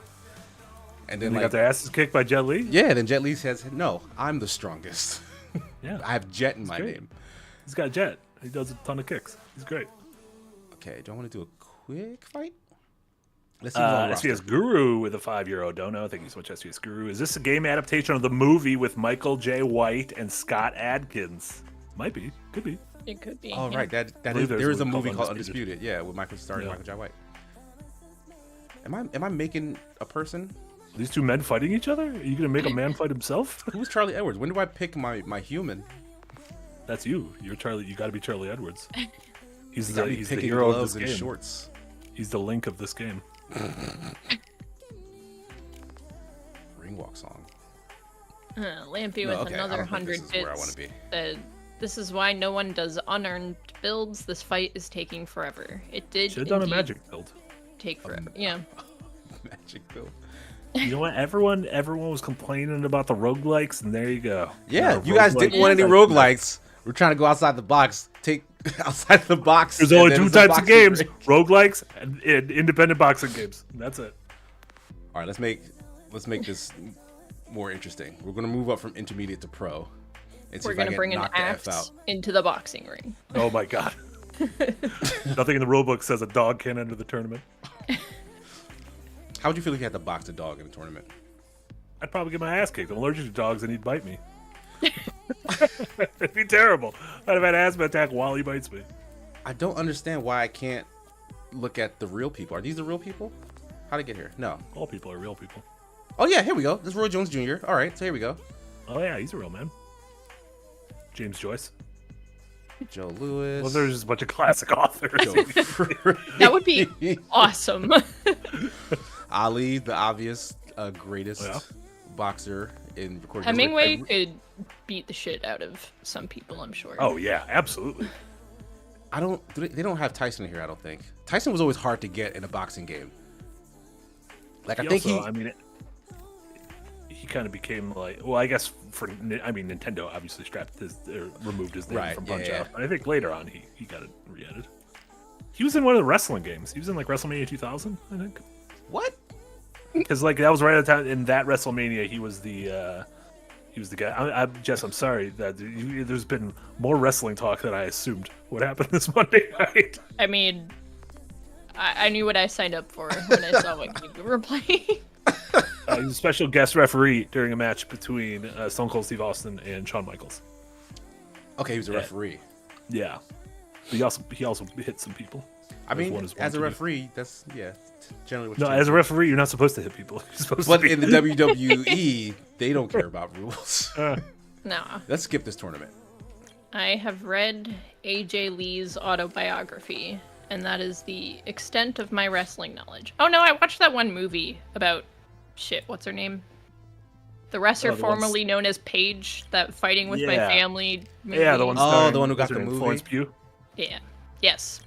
And then And they like, got their asses kicked by Jet Li? yeah, then Jet Li says, no, I'm the strongest. Yeah. I have Jet in my great. name. He's got Jet. He does a ton of kicks. He's great. Okay, do I want to do a quick fight? Let's see who's on the roster. SBS Guru with a €5. Don't know. Thank you so much, SBS Guru. Is this a game adaptation of the movie with Michael J. White and Scott Adkins? Might be. Could be. It could be. Oh, yeah. right. That believe is, there's there is a one called movie called Undisputed. Undisputed. Yeah, with Michael starring Yeah. Michael J. White. Am I making a person? Are these two men fighting each other? Are you going to make a man fight himself? Who's Charlie Edwards? When do I pick my human? That's you. You're Charlie. You got to be Charlie Edwards. He's You the, got me he's the picking hero of gloves this and game. shorts. He's the Link of this game. Ring walk song. Lampy No, with okay, I another don't think 100 this is where I wanna bits be. said, "This is why no one does unearned builds. This fight is taking forever. It did Should have done a indeed magic build. take forever." Yeah. Magic Bill. You know what? Everyone was complaining about the roguelikes, and there you go. Yeah, Now, you guys roguelike- didn't want any roguelikes. We're trying to go outside the box. Take outside the box. There's and only then two it's a types of boxing games: ring. roguelikes and independent boxing games. That's it. All right, let's make this more interesting. We're gonna move up from intermediate to pro. And see We're if I gonna can bring an knock the F axe out. into the boxing ring. Oh my god. Nothing in the rulebook says a dog can't enter the tournament. How would you feel if you had to box a dog in a tournament? I'd probably get my ass kicked. I'm allergic to dogs, and he'd bite me. It'd be terrible. I'd have had an asthma attack while he bites me. I don't understand why I can't look at the real people. Are these the real people? How'd I get here? No. All people are real people. Oh yeah, here we go. This is Roy Jones Jr. All right, so here we go. Oh yeah, he's a real man. James Joyce. Joe Lewis. Well, there's just a bunch of classic authors. That would be awesome. Ali, the obvious greatest Yeah. boxer in recording. Hemingway could beat the shit out of some people, I'm sure. Oh yeah, absolutely. They don't have Tyson here, I don't think. Tyson was always hard to get in a boxing game. Like I think he kind of became like, well, I guess Nintendo obviously removed his name Right, from yeah, Punch yeah. Out. I think later on he got it re-added. He was in one of the wrestling games. He was in like WrestleMania 2000, I think. what? Because like that was right at the time in that WrestleMania. He was the guy. Jess, I'm sorry that there's been more wrestling talk than I assumed would happen this Monday night. I mean, I knew what I signed up for when I saw what game we were playing. He was a special guest referee during a match between Stone Cold Steve Austin and Shawn Michaels. Okay, he was a referee. Yeah, he also hit some people. I As mean, one is wont as a to do. referee, that's generally what No, you as do. a referee, you're not supposed to hit people. You're supposed But to be. in the WWE, they don't care about rules. No, Let's skip this tournament. I have read AJ Lee's autobiography, and that is the extent of my wrestling knowledge. Oh no, I watched that one movie about what's her name? The wrestler Oh, the one formerly known as Paige, that Fighting with My Yeah. Family movie. Yeah, the one. Oh, starring- the one who got what's her the name, movie? Florence Pugh. Yeah. Yes.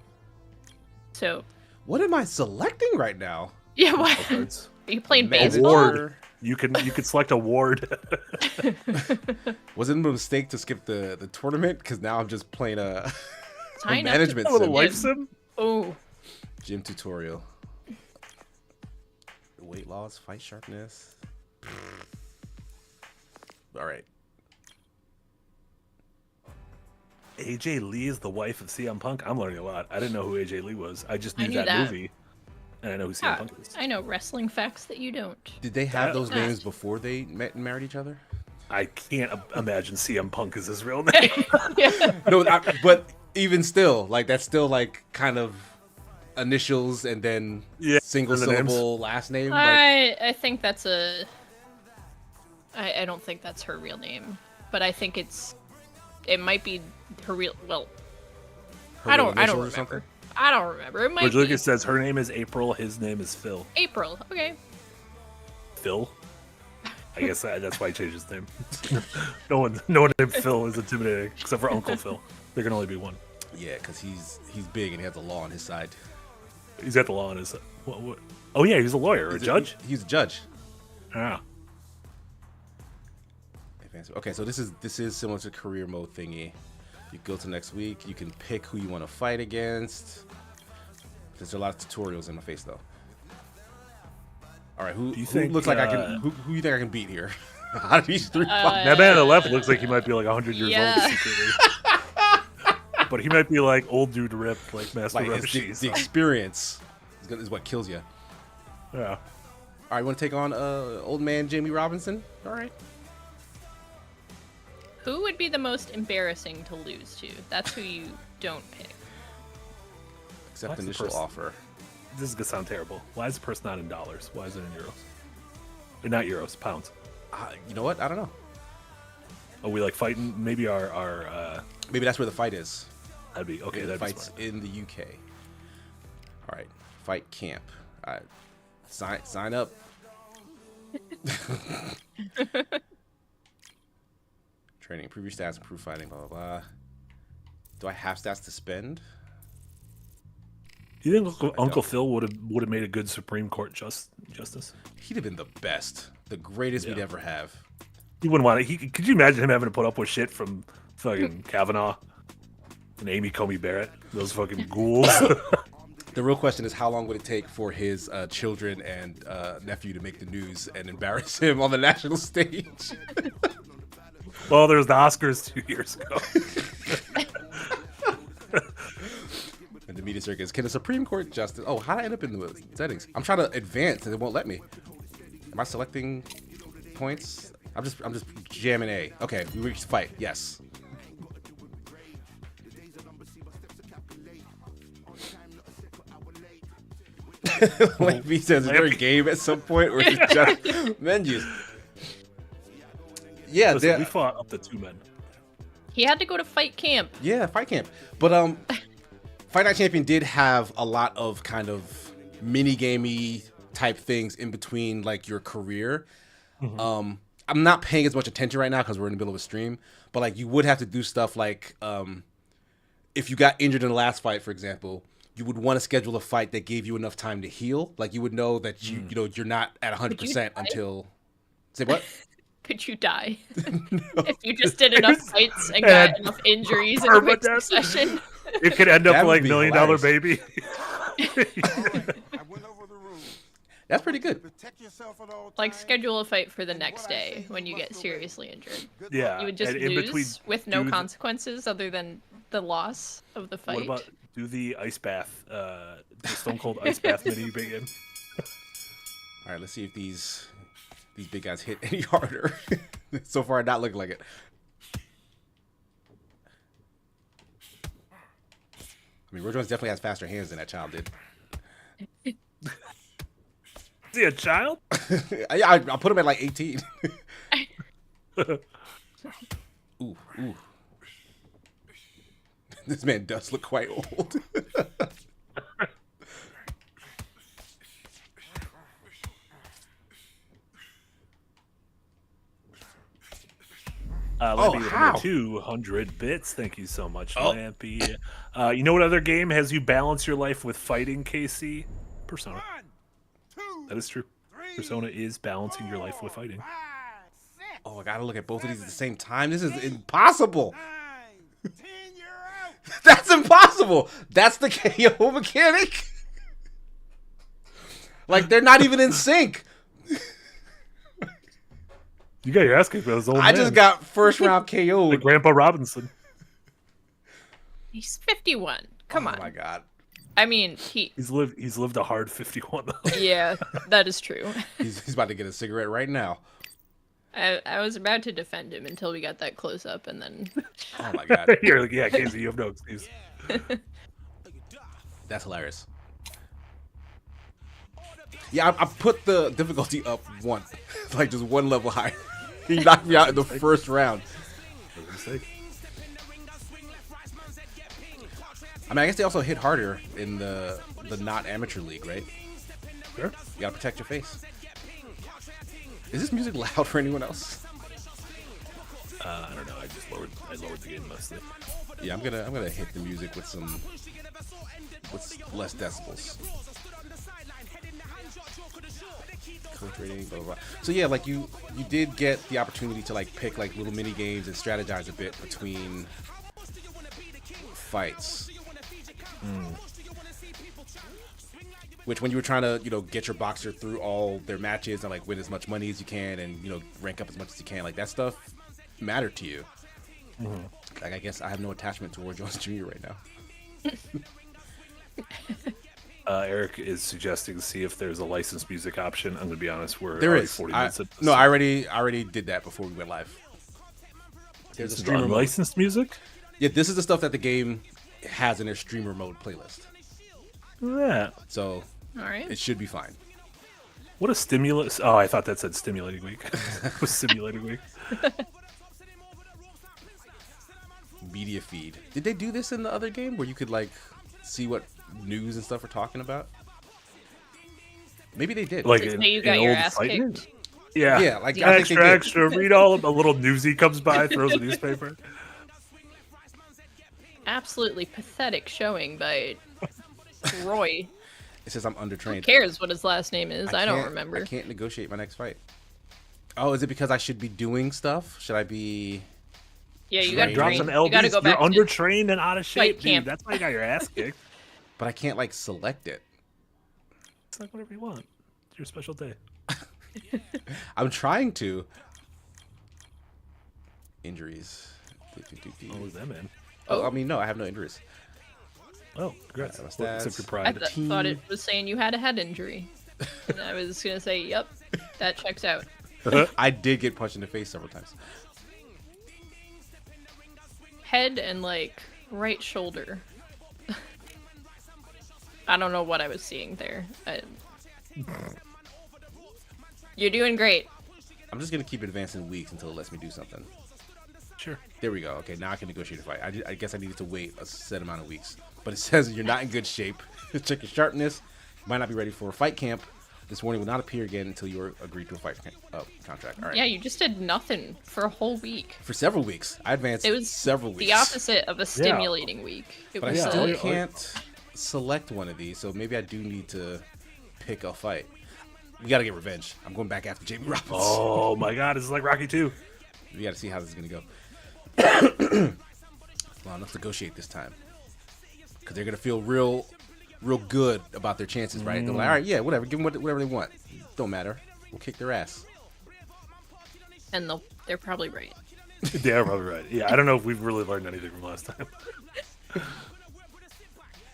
So, What am I selecting right now? yeah, what? Cards. Are you playing Manager. baseball? Award. You could select a ward. Was it a mistake to skip the tournament? Because now I'm just playing a Try not to- management A little sim. life sim. Oh, Gym tutorial. Weight loss, fight sharpness. All right. AJ Lee is the wife of CM Punk. I'm learning a lot. I didn't know who AJ Lee was. I just I knew knew that, that. movie, and I know who CM ah, Punk is. I know wrestling facts that you don't. Did they have those Ah. names before they met and married each other? I can't imagine CM Punk is his real name. No, but even still, like that's still like kind of initials and then Yeah, single and the names. syllable last name. Like, I think that's a. I don't think that's her real name, but I think it might be her real. Well, her I real don't initials or remember. something? I don't remember. It might George be Lucas says her name is April. His name is Phil. April. Okay. Phil. I guess that's why he changed his name. no one named Phil is intimidating except for Uncle Phil. There can only be one. Yeah, because he's big and he has the law on his side. He's got the law on his side. What? Oh yeah, he's a lawyer or a judge. He's a judge. Ah. Okay, so this is similar to career mode thingy. You go to next week. You can pick who you want to fight against. There's a lot of tutorials in my face though. All right, who think, looks like I can? Who you think I can beat here? Out of these three? That man on the left looks like he might be like 100 years Yeah. old secretly. But he might be like old dude ripped, like Master Like it's Roshi. the experience is what kills you. Yeah. All right, want to take on old man Jamie Robinson? All right. Who would be the most embarrassing to lose to? That's who you don't pick. Accept What's the initial person? offer. This is gonna sound terrible. Why is the person not in dollars? Why is it in euros? Or not euros, pounds. You know what? I don't know. Are we like fighting? Maybe our Maybe that's where the fight is. that'd be okay. Maybe the That'd be fight's smart. in the UK. All right, fight camp. All right, sign up. Training, improve your stats, improve fighting, blah blah blah. Do I have stats to spend? Do you think Uncle Phil would have made a good Supreme Court justice? He'd have been the best, the greatest we'd Yeah. ever have. He wouldn't want it. Could you imagine him having to put up with shit from fucking Kavanaugh and Amy Coney Barrett? Those fucking ghouls. The real question is, how long would it take for his children and nephew to make the news and embarrass him on the national stage? Well, there's the Oscars 2 years ago. And the media circus. Can a Supreme Court justice? Oh, how did I end up in the settings? I'm trying to advance and it won't let me. Am I selecting points? I'm just jamming A. Okay, we reached fight. Yes. Like V says, is there a game at some point where it's just menus? Yeah, Listen, we fought up to 2 men. He had to go to fight camp. yeah, fight camp. But Fight Night Champion did have a lot of kind of mini gamey type things in between like your career. I'm not paying as much attention right now because we're in the middle of a stream, but like you would have to do stuff like if you got injured in the last fight, for example, you would want to schedule a fight that gave you enough time to heal. Like you would know that you know you're not at 100% die? until say what? Could you die if you just did enough fights and got enough injuries in a quick Permadeath. succession? It could end That up would like be $1 Million hilarious. Baby. I went over the rules. That's pretty good. Protect yourself at all Like times. schedule a fight for the next day when you get seriously injured. Good Yeah. luck. You would just and in lose between with no do the- consequences other than the loss of the fight. What about do the ice bath, the Stone Cold ice bath mini begin? All right, let's see if these big guys hit any harder. So far, not looking like it. I mean, Roy Jones definitely has faster hands than that child did. Is he a child? I'll put him at like 18. Ooh. This man does look quite old. Lampy with how? 200 bits. Thank you so much, Oh. Lampy. You know what other game has you balance your life with fighting, KC? Persona. 1, 2, That is true. 3, Persona is balancing your life with fighting. 5, 6. Oh, I gotta look at both of these at the same time. This is impossible. 9, 10, you're out. That's impossible. That's the KO mechanic. Like, they're not even in sync. You got your ass kicked by this old I man. just got first round like KO'd. Grandpa Robinson. He's 51. Come on. Oh my god. I mean, He's lived a hard 51 though. yeah, that is true. He's about to get a cigarette right now. I was about to defend him until we got that close up, and then Oh my god. You're like, yeah, Casey, you have no excuse. That's hilarious. Yeah, I put the difficulty up one, like just one level higher. He knocked me out in the first round. That was a mistake. I mean, I guess they also hit harder in the not amateur league, right? Sure. You gotta protect your face. Is this music loud for anyone else? I don't know. I lowered the game mostly. Yeah, I'm gonna hit the music with less decibels. Coach rating, blah, blah, blah. So yeah, like you did get the opportunity to like pick like little mini games and strategize a bit between fights. Which, when you were trying to, get your boxer through all their matches and like win as much money as you can and rank up as much as you can, like that stuff mattered to you. Like, I guess I have no attachment to War Jones Jr. right now. Eric is suggesting to see if there's a licensed music option. I'm gonna be honest, we're There already is. 40 minutes. No, I already did that before we went live. There's a Is it streamer mode. unlicensed music. Yeah, this is the stuff that the game has in their streamer mode playlist. Yeah. So all right. it should be fine. What a stimulus! Oh, I thought that said stimulating week. It was simulating week. Media feed. Did they do this in the other game where you could like see what news and stuff are talking about? Maybe they did. Like Did you got your ass kicked? Yeah. Yeah, like, I think they did. extra. Read all of a little newsie comes by, throws a newspaper. Absolutely pathetic showing by Roy. It says I'm Who undertrained. cares what his last name is? I don't can't- remember. I can't negotiate my next fight. Oh, is it because I should be doing stuff? Should I be? Yeah, you Train. got Drop train. some You LBs. got to go back. You're to- undertrained and out of shape, Fight dude. camp. That's why you got your ass kicked. But I can't like select it. It's like whatever you want. It's your special day. I'm trying to. Injuries. What was that, man? Oh, I mean, no, I have no injuries. Oh, congrats. What's Well, that? except your I pride. thought it was saying you had a head injury. And I was gonna say, yep, that checks out. I did get punched in the face several times. Head and like right shoulder. I don't know what I was seeing there. You're doing great. I'm just gonna keep advancing weeks until it lets me do something. Sure. There we go. Okay, now I can negotiate a fight. I guess I needed to wait a set amount of weeks. But it says you're not in good shape. Check your sharpness. You might not be ready for a fight camp. This warning will not appear again until you are agreed to a fight contract. All right. Yeah, you just did nothing for a whole week. For several weeks. I advanced It was several weeks. the opposite of a stimulating week. It But I was still Yeah. can't select one of these, so maybe I do need to pick a fight. We gotta get revenge. I'm going back after Jamie Robbins. Oh my God, this is like Rocky 2. We gotta see how this is gonna go. Well, let's negotiate this time. Because they're gonna feel real good about their chances, right? They're like, all right, yeah, whatever. Give them whatever they want. Don't matter. We'll kick their ass. and they're probably right. Yeah, probably right. Yeah, I don't know if we've really learned anything from last time.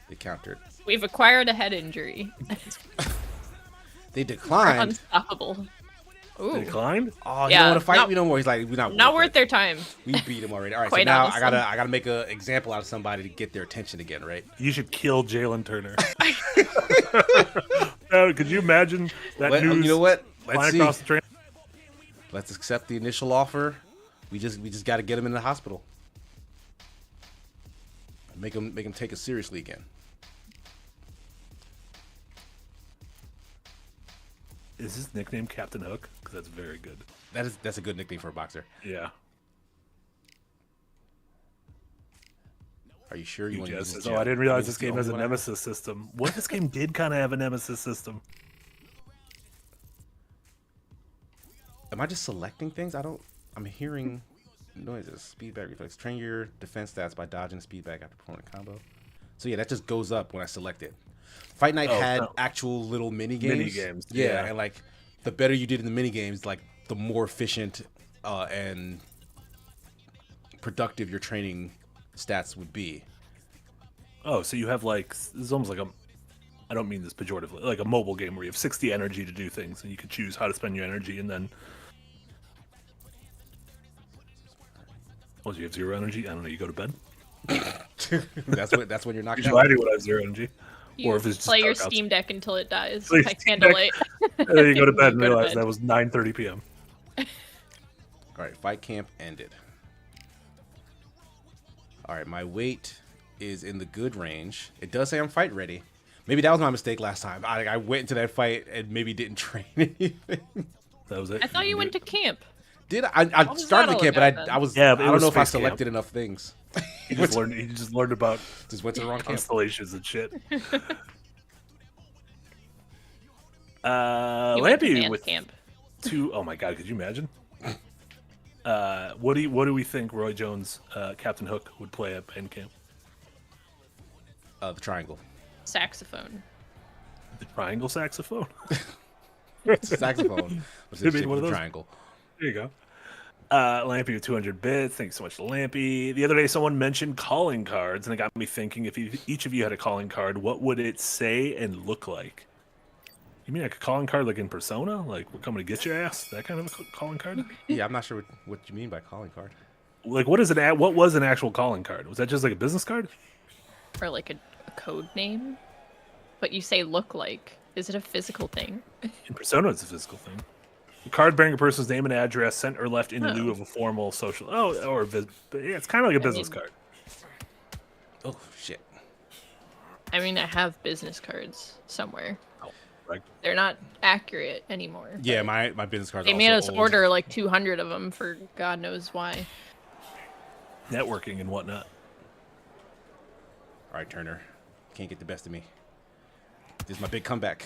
They countered. We've acquired a head injury. They We're declined. unstoppable. They Ooh, declined? Oh, you Yeah, don't want to fight not- me no more. He's like, we're not. not worth worth it. their time. We beat him already. All right, so Quite now honestly. I gotta make an example out of somebody to get their attention again, right? You should kill Jalen Turner. Could you imagine that Well, news you know what? flying Let's see. across the train? Let's accept the initial offer. We just got to get him in the hospital. Make him take us seriously again. Is his nickname Captain Hook? Because that's very good. That's a good nickname for a boxer. Yeah. Are you sure you want to use Jess this? says, oh, I didn't realize this the game has a only one I have? nemesis system. What if this game did kind of have a nemesis system? Am I just selecting things? I don't. I'm hearing noises. Speed back reflex. Train your defense stats by dodging speed back after performing a combo. So yeah, that just goes up when I select it. Fight Night had actual little mini games. Mini games, Yeah, yeah. and like the better you did in the mini games, like the more efficient and productive your training stats would be. Oh, so you have like, this is almost like I don't mean this pejoratively, like a mobile game where you have 60 energy to do things and you can choose how to spend your energy, and then do you have 0 energy? I don't know, you go to bed? That's when you're knocked Usually out. I do when I have 0 energy. You Or if it's just play your dark Steam Deck until it dies Play by Steam candlelight. And then you go to bed and You go to realize bed. that was 9:30 p.m. All right, fight camp ended. All right, my weight is in the good range. It does say I'm fight ready. Maybe that was my mistake last time. I went into that fight and maybe didn't train anything. That was it. I thought you went to camp. Did I was started that the all camp, about but then? I was. Yeah, I but it don't was know if I space camp. selected enough things. He just learned about Just went to the wrong camp. constellations and shit. You went to Lampy man's with camp. 2. Oh my god, could you imagine? What do we think Roy Jones, Captain Hook, would play at band camp? The triangle. Saxophone. The triangle saxophone. It's a saxophone. But Could it's be shaped one of like a those. triangle. There you go. Lampy with 200 bits. Thanks so much to Lampy. The other day, someone mentioned calling cards, and it got me thinking: if each of you had a calling card, what would it say and look like? You mean like a calling card, like in Persona, like "We're coming to get your ass"? That kind of a calling card? Yeah, I'm not sure what you mean by calling card. Like, what was an actual calling card? Was that just like a business card? Or like a code name. But you say look like. Is it a physical thing? In Persona, it's a physical thing. The card bearing a person's name and address sent or left in lieu of a formal social. But yeah, it's kind of like a business card. Oh shit. I mean, I have business cards somewhere. Like, They're not accurate anymore. Yeah, my business cards. They are made also us old. order like 200 of them for God knows why. networking and whatnot. All right, Turner, can't get the best of me. This is my big comeback.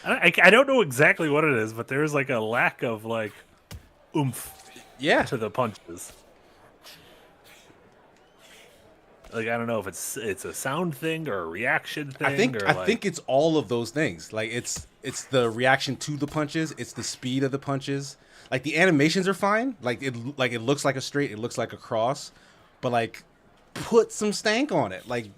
I don't know exactly what it is, but there's like a lack of like oomph Yeah. to the punches. Like, I don't know if it's a sound thing or a reaction thing. I think it's all of those things. Like it's the reaction to the punches, it's the speed of the punches. Like the animations are fine. Like it looks like a straight, it looks like a cross, but like put some stank on it. Like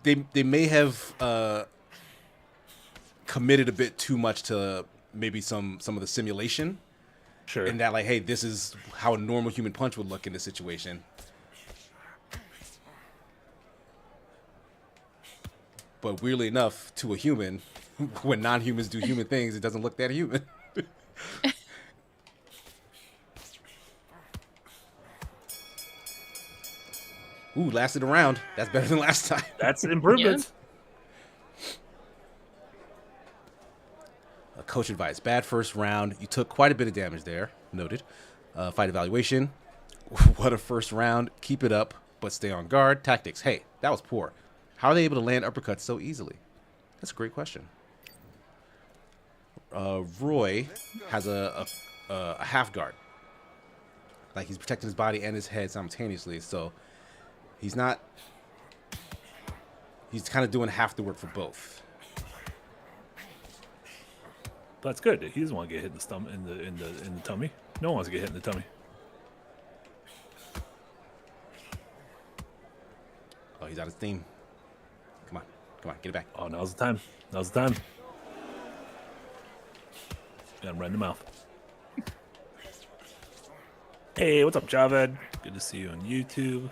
they may have committed a bit too much to maybe some of the simulation. Sure. And that, like, hey, this is how a normal human punch would look in this situation. But weirdly enough, to a human, when non-humans do human things, it doesn't look that human. Ooh, lasted a round. That's better than last time. That's an improvement. Coach advice: bad first round. You took quite a bit of damage there. Noted. Fight evaluation. What a first round. Keep it up, but stay on guard. Tactics: hey, that was poor. How are they able to land uppercuts so easily? That's a great question. Roy has a half guard. Like, he's protecting his body and his head simultaneously, so he's kind of doing half the work for both. That's good. He doesn't want to get hit in the stomach, in the tummy. No one wants to get hit in the tummy. Oh, he's out of steam. Come on, get it back. Oh, now's the time. Now's the time. Got him right in the mouth. Hey, what's up, Javed? Good to see you on YouTube.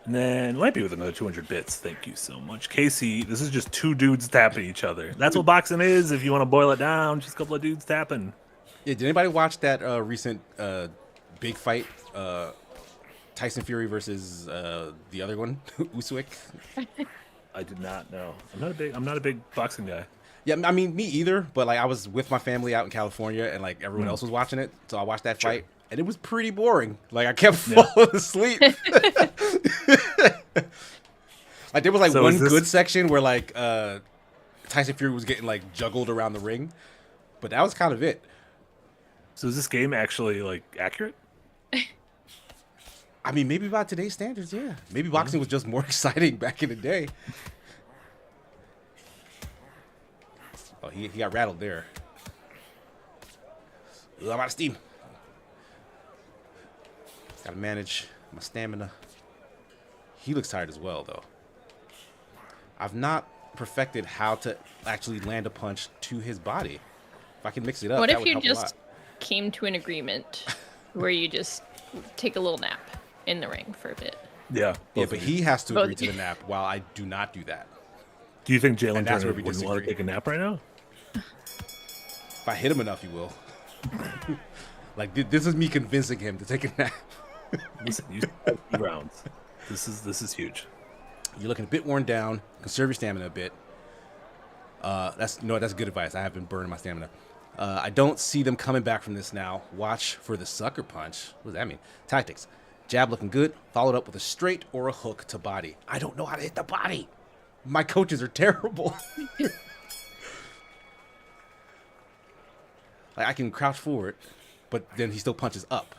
And then Lampy with another 200 bits. Thank you so much. Casey, this is just two dudes tapping each other. That's what boxing is. If you want to boil it down, just a couple of dudes tapping. Yeah, did anybody watch that recent big fight Tyson Fury versus the other one, Usyk. I did not know. I'm not a big boxing guy. Yeah, I mean, me either. But like, I was with my family out in California, and like everyone else was watching it, so I watched that fight, and it was pretty boring. Like I kept falling asleep. Like there was like one good section where like Tyson Fury was getting like juggled around the ring, but that was kind of it. So is this game actually like accurate? I mean, maybe by today's standards, yeah. Maybe boxing was just more exciting back in the day. Oh, he got rattled there. Ooh, I'm out of steam. Gotta manage my stamina. He looks tired as well, though. I've not perfected how to actually land a punch to his body. If I can mix it up, What that if would you help just a lot. came to an agreement where you just take a little nap in the ring for a bit? Yeah. Yeah, but he has to Both agree of to you. the nap while I do not do that. Do you think Jalen And that's Turner where we wouldn't want to disagree. take a nap right now? If I hit him enough, he will. Like, this is me convincing him to take a nap. Listen, you have 2 rounds. This is huge. You're looking a bit worn down. Conserve your stamina a bit. That's good advice. I have been burning my stamina. I don't see them coming back from this now. Watch for the sucker punch. What does that mean? Tactics. Jab looking good. Followed up with a straight or a hook to body. I don't know how to hit the body. My coaches are terrible. Like I can crouch forward, but then he still punches up.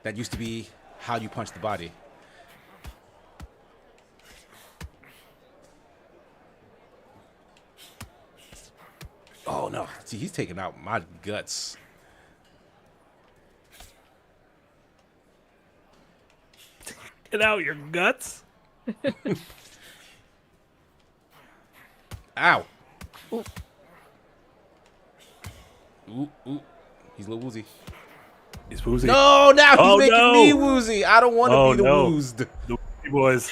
That used to be how you punch the body. Oh no! See, he's taking out my guts. Get out your guts. Ow! Ooh, he's a little woozy. He's woozy. No, now he's Oh, making no. me woozy. I don't want to Oh, be the no. woozed. The boys.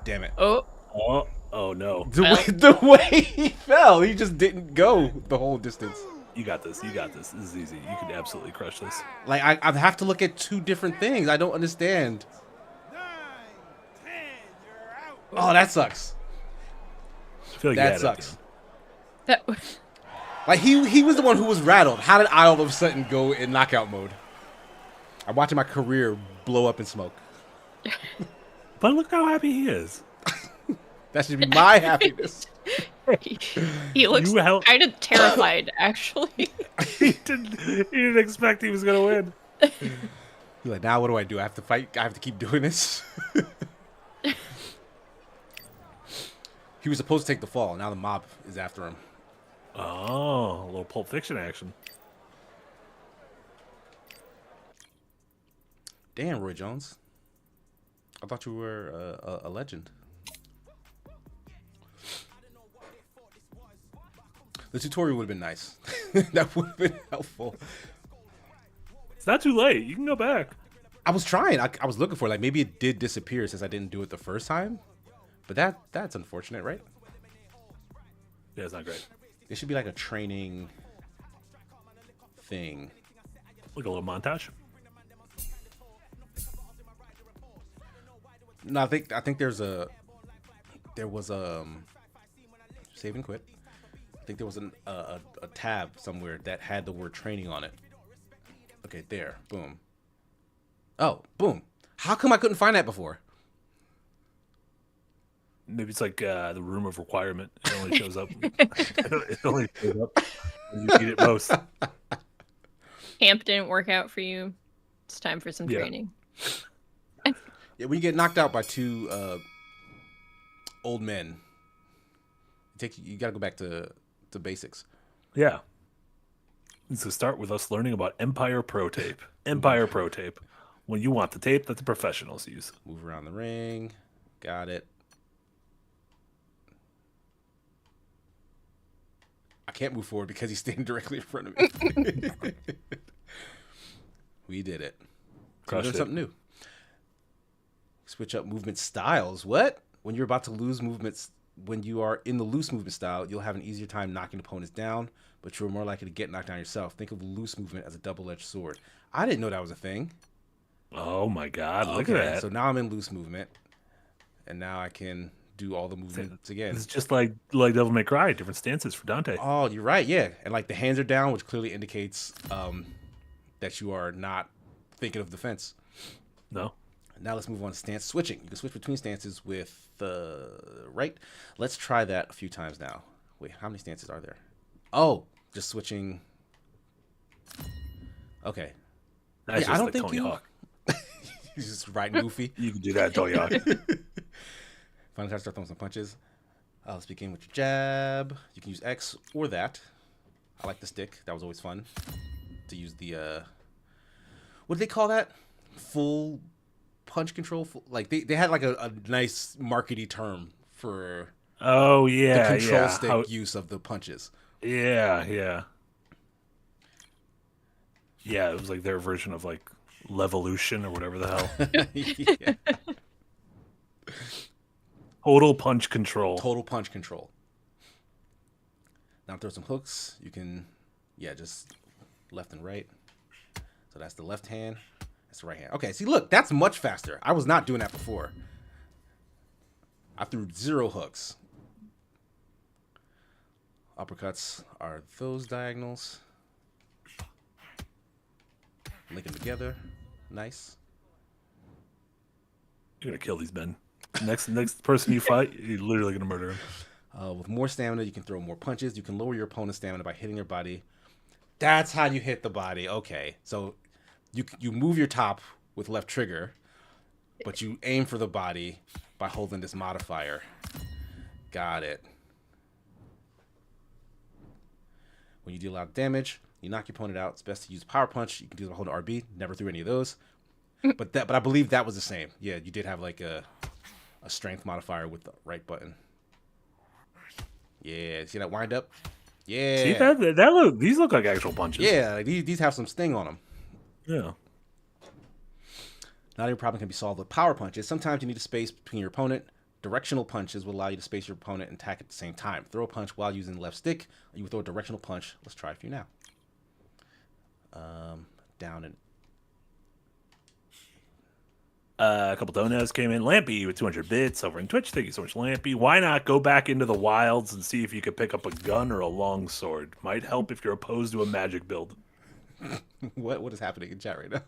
Damn it! Oh, Oh no. The way he fell, he just didn't go the whole distance. You got this. You got this. This is easy. You can absolutely crush this. Like I have to look at 2 different things. I don't understand. 9, 10, you're out. Oh, that sucks. I feel like you That had it, sucks. that Like he was the one who was rattled. How did I all of a sudden go in knockout mode? I'm watching my career blow up in smoke. But look how happy he is. That should be my happiness. he looks You help- kind of terrified, actually. He didn't expect he was gonna win. You're like, now what do? I have to fight? I have to keep doing this? He was supposed to take the fall. Now the mob is after him. Oh, a little Pulp Fiction action. Damn, Roy Jones. I thought you were a legend. The tutorial would have been nice. That would have been helpful. It's not too late. You can go back. I was trying. I was looking for it. Like maybe it did disappear since I didn't do it the first time. But that's unfortunate, right? Yeah, it's not great. It should be like a training thing. Like a little montage. No, I think there was save and quit. I think there was a tab somewhere that had the word training on it. Okay, there. Boom. Oh, boom. How come I couldn't find that before? Maybe it's like the room of requirement. It only shows up. It only shows up when you need it most. Camp didn't work out for you. It's time for some Yeah. training. Yeah, when you get knocked out by 2 old men, you gotta go back to basics. Yeah. So start with us learning about Empire Pro Tape. Empire Pro Tape. When you want the tape that the professionals use. Move around the ring. Got it. I can't move forward because he's standing directly in front of me. We did it. Crushed Learned it. something new. Switch up movement styles. What? When you're about to lose movements, when you are in the loose movement style, you'll have an easier time knocking opponents down, but you're more likely to get knocked down yourself. Think of loose movement as a double-edged sword. I didn't know that was a thing. Oh my God! Look Okay, at that. so now I'm in loose movement, and now I can do all the movements again. It's just like Devil May Cry, different stances for Dante. Oh, you're right. Yeah, and like the hands are down, which clearly indicates that you are not thinking of defense. No. Now let's move on to stance switching. You can switch between stances with the right. Let's try that a few times now. Wait, how many stances are there? Oh, just switching. Okay. That's Yeah, just I don't like think Tony you- Hawk. He's just riding goofy. You can do that, Tony Hawk. Finally, start throwing some punches. Let's begin with your jab. You can use X or that. I like the stick. That was always fun to use the. What do they call that? Full punch control. Like they had like a nice markety term for Oh the yeah, control yeah. stick use of the punches. Yeah, yeah. Yeah, it was like their version of like Levolution or whatever the hell. Yeah. Total punch control. Total punch control. Now throw some hooks. You can, just left and right. So that's the left hand. That's the right hand. Okay, see, look, that's much faster. I was not doing that before. I threw 0 hooks. Uppercuts are those diagonals. Link them together. Nice. You're gonna kill these men. Next person you fight, you're literally gonna murder him. With more stamina, you can throw more punches. You can lower your opponent's stamina by hitting their body. That's how you hit the body. Okay, so you move your top with left trigger, but you aim for the body by holding this modifier. Got it. When you deal a lot of damage, you knock your opponent out. It's best to use power punch. You can do it by holding RB. Never threw any of those. But I believe that was the same. Yeah, you did have like a strength modifier with the right button. Yeah, see that wind up? Yeah. See that these look like actual punches. Yeah, like these have some sting on them. Yeah. Not every problem can be solved with power punches. Sometimes you need a space between your opponent. Directional punches will allow you to space your opponent and attack at the same time. Throw a punch while using the left stick. You will throw a directional punch. Let's try a few now. Down and A couple donuts came in. Lampy with 200 bits over in Twitch. Thank you so much, Lampy. Why not go back into the wilds and see if you could pick up a gun or a long sword? Might help if you're opposed to a magic build. what is happening in chat right now?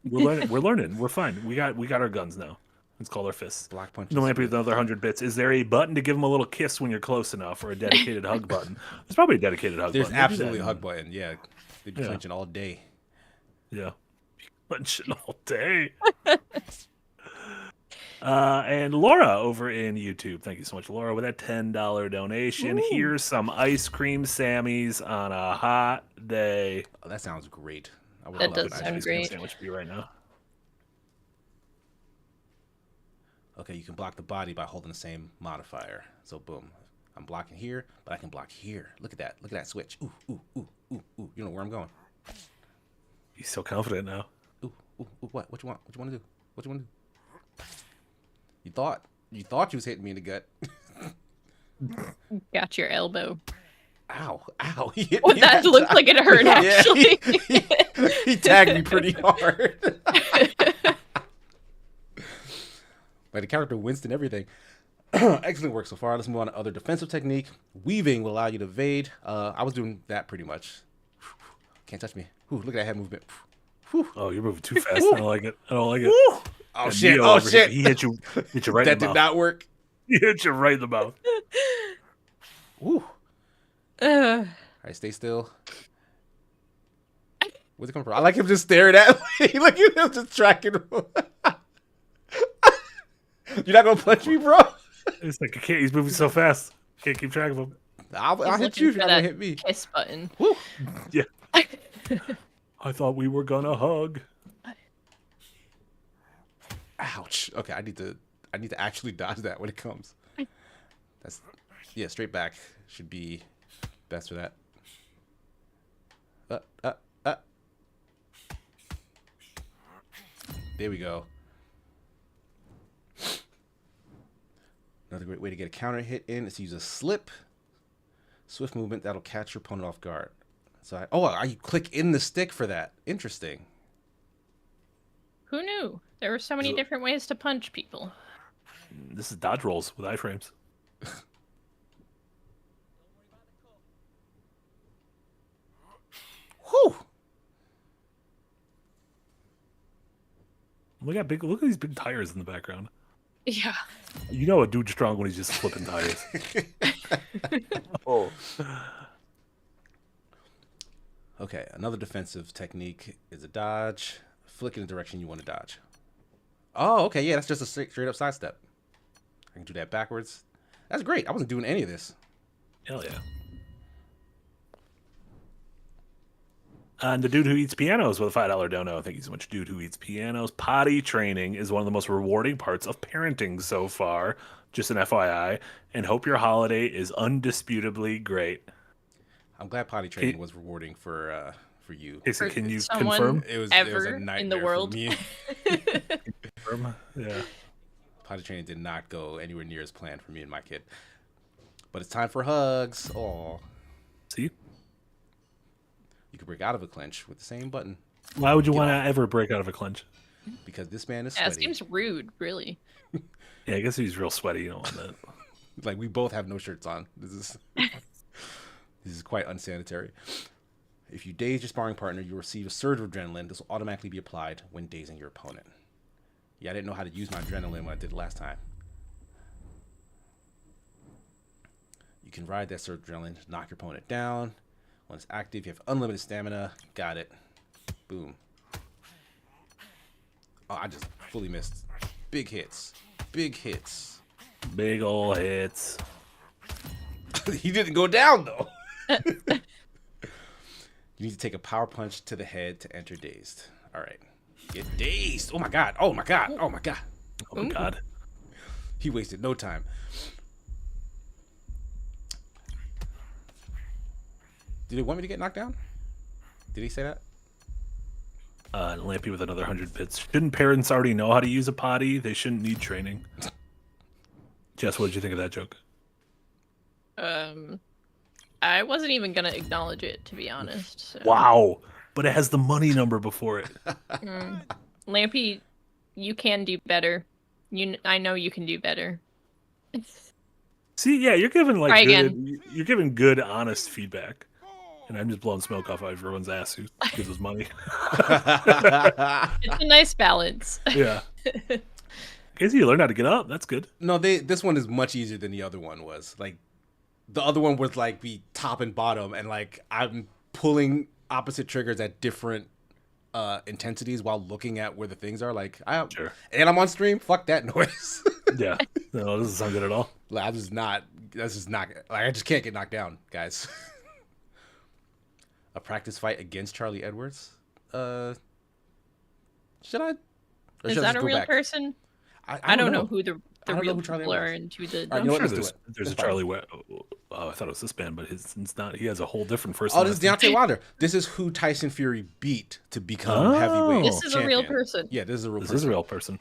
We're learning. We're fine. We got our guns now. Let's call our fists. Block punches. No, Lampy with another 100 bits. Is there a button to give him a little kiss when you're close enough, or a dedicated hug button? There's probably a dedicated hug There's button. They do absolutely a that. hug button. Yeah, they'd be Yeah. clenching all day. Yeah. Punching all day. And Laura over in YouTube. Thank you so much, Laura, with that $10 donation. Ooh. Here's some ice cream Sammies on a hot day. Oh, that sounds great. I would That love does an ice sound cream great. Sandwich for you right now. Okay, you can block the body by holding the same modifier. So boom, I'm blocking here, but I can block here. Look at that. Look at that switch. Ooh, ooh, ooh, ooh, ooh. You know where I'm going. He's so confident now. Ooh, ooh, ooh. What? What you want? What you want to do? What you want to do? You thought you was hitting me in the gut. Got your elbow. Ow, ow. He hit Oh, me that looked time. like it hurt, Yeah, actually. he tagged me pretty hard. Like the character winced and everything. Excellent work so far. Let's move on to other defensive technique. Weaving will allow you to evade. I was doing that pretty much. Can't touch me. Ooh, look at that head movement. Oh, you're moving too fast. I don't like it. I don't like it. Oh And shit! Neo Oh over here, shit! He hit you right That in the did mouth. not work. He hit you right in the mouth. Ooh. Uh, All right, stay still. Where's it coming from? I like him just staring at me. Look at him just tracking him. You're not gonna punch me, bro? It's like I can't. He's moving so fast. Can't keep track of him. I'll he's hit you if looking you're for not gonna that hit me. kiss button. Woo. Yeah. I thought we were gonna hug. Ouch. Okay, I need to actually dodge that when it comes. That's straight back should be best for that. There we go. Another great way to get a counter hit in is to use a slip. Swift movement that'll catch your opponent off guard. So I click in the stick for that. Interesting. Who knew? There were so many different ways to punch people. This is dodge rolls with iframes. Whew. Look at these big tires in the background. Yeah. You know a dude's strong when he's just flipping tires. Oh. Okay, another defensive technique is a dodge. Flick in the direction you want to dodge. Oh, okay, yeah, that's just a straight up sidestep. I can do that backwards. That's great. I wasn't doing any of this. Hell yeah. And the dude who eats pianos with a $5 dono. Thank you so much, dude who eats pianos. Potty training is one of the most rewarding parts of parenting so far. Just an FYI. And hope your holiday is undisputably great. I'm glad potty training was rewarding for you. Casey, can you someone confirm? It was ever a nightmare in the world. for me. Confirm? Yeah. Potty training did not go anywhere near as planned for me and my kid. But it's time for hugs. Oh, See? you can break out of a clinch with the same button Why would you want to ever break out of a clinch? because this man is Yeah, it sweaty. seems rude, really. Yeah, I guess he's real sweaty. You don't want that. Like we both have no shirts on. This is quite unsanitary. If you daze your sparring partner, you receive a surge of adrenaline. This will automatically be applied when dazing your opponent. Yeah, I didn't know how to use my adrenaline when I did it last time. You can ride that surge of adrenaline to knock your opponent down. When it's active, you have unlimited stamina. Got it. Boom. Oh, I just fully missed. Big hits. Big hits. Big ol' hits. He didn't go down, though. You need to take a power punch to the head to enter dazed. All right. Get dazed. Oh, my God. Oh, my God. Oh, my God. Oh, my God. He wasted no time. Did he want me to get knocked down? Did he say that? And Lampy with another 100 bits. Shouldn't parents already know how to use a potty? They shouldn't need training. Jess, what did you think of that joke? I wasn't even gonna acknowledge it, to be honest. So. Wow. But it has the money number before it. Lampy, you can do better. I know you can do better. See, yeah, you're giving Try you're giving good, honest feedback. And I'm just blowing smoke off everyone's ass who gives us money. It's a nice balance. Yeah. Casey, you learned how to get up. That's good. No, this one is much easier than the other one was. Like, the other one was like be top and bottom, and like I'm pulling opposite triggers at different intensities while looking at where the things are. Like, Sure. And I'm on stream. Fuck that noise. Yeah. No, this doesn't sound good at all. Like, that's just not. Like, I just can't get knocked down, guys. A practice fight against Charlie Edwards. Should I? Or Is should I that just a go real back? person? I don't know who the I don't know real who Charlie people are Edwards is. into the. All right, I'm you know what, sure let's do there's it. a Charlie. Oh, I thought it was this band, but it's not. He has a whole different first. Oh, and this is last name. Deontay Wilder. This is who Tyson Fury beat to become heavyweight. This is a real champion. person. Yeah, this is a real This person. is a real person.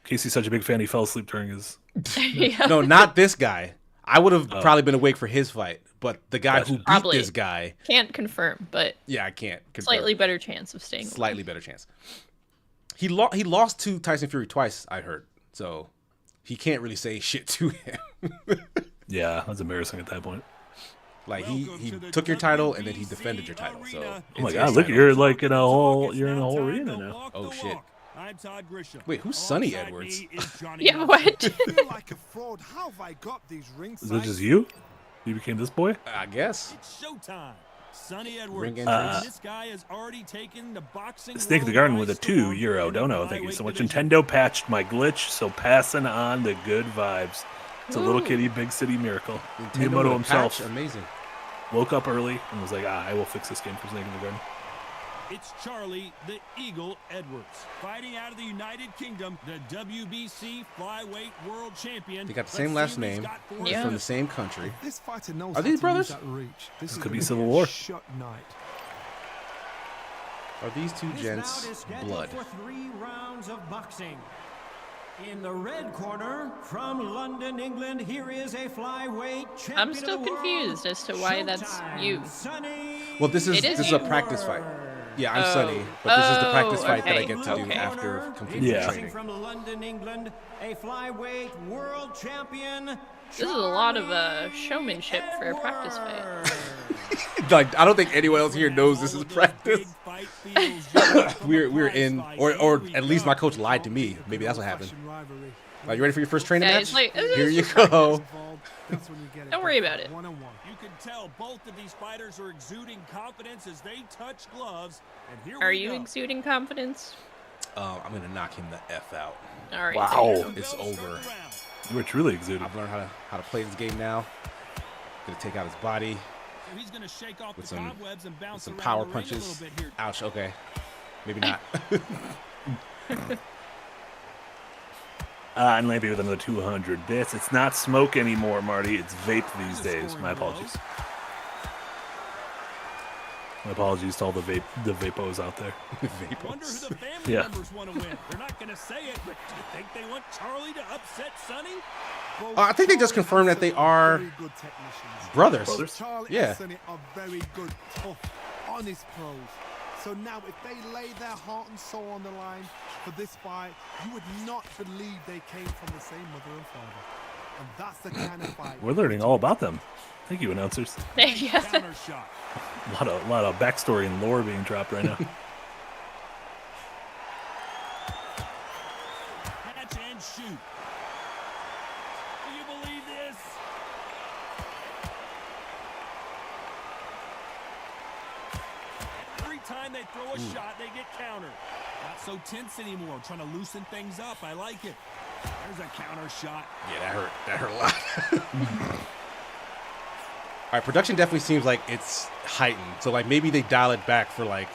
Casey's such a big fan, he fell asleep during his. Yeah. No, not this guy. I would have probably been awake for his fight, but the guy Gotcha. who beat Probably. this guy, Can't confirm, but yeah, I can't. confirm. slightly better chance of staying. Slightly better chance. He lost to Tyson Fury twice, I heard. So he can't really say shit to him. Yeah, that's embarrassing at that point. Like he took your title and then he defended your title. So Oh my it's God! his Look, title. you're like in a whole arena now. Oh, shit. I'm Todd Grisham. Wait, who's Sonny Alongside Edwards? me is Johnny Yeah, Knoxville. what? I feel like a fraud. How have I got these ring Is it just you? You became this boy? I guess. It's showtime. Sonny Ring Edwards. entrance. This guy has already taken the boxing. Snake of the Garden with a €2 dono. Thank you so much. Nintendo patched my glitch, so passing on the good vibes. It's a little kitty, big city miracle. Nintendo with Miyamoto a himself patch? Amazing. woke up early and was like, I will fix this game for Snake of the Garden. It's Charlie the Eagle Edwards, fighting out of the United Kingdom, the WBC Flyweight World Champion. They got the same last name. Yeah. He's from the same country. This fighter knows Are how these to brothers? use that reach. This could is be gonna Civil a War. shot night. Are these two This gents bout is scheduled blood? for 3 rounds of boxing. In the red corner, from London, England, here is a flyweight champion I'm still of the world, confused as to why that's Showtime, you. Sonny Well, this is It is a you. practice fight. Yeah, I'm Sunny, but this is the practice Oh, fight that I okay. get to do Okay. after completing Yeah. training. From London, England, a flyweight world champion. This is a lot of showmanship for a practice fight. Like, I don't think anyone else here knows this is practice. we're in, or at least my coach lied to me. Maybe that's what happened. Are you ready for your first training Yeah, match? it's like, Here you go. Don't worry about it. You can tell both of these fighters are exuding confidence as they touch gloves. And here Are we you go. exuding confidence? I'm gonna knock him the F out. All right. Wow. It's over. You were truly exuding. I've learned how to play this game now. Gonna take out his body So he's gonna shake off with the some cobwebs and bounce around power the ring a little punches. bit here. Ouch. Okay. Maybe not. And Lampy with another 200 bits. It's not smoke anymore, Marty. It's vape these days. My apologies. My apologies to all the vapos out there. Wonder who the family Yeah. members want to win. They're not gonna say it, but do you think they want Charlie to upset Sonny? I think they just confirmed that they are brothers. Charlie Yeah. and Sonny are very good, tough, honest pros. So now, if they lay their heart and soul on the line for this fight, you would not believe they came from the same mother and father. And that's the kind of fight. We're learning all about them. Thank you, announcers. Yeah. Counter shot. A lot of backstory and lore being dropped right now. Catch and shoot. Do you believe this? Every time they throw a shot, they get countered. Not so tense anymore, trying to loosen things up. I like it. There's a counter shot. Yeah, that hurt. That hurt a lot. All right, production definitely seems like it's heightened. So like maybe they dial it back for like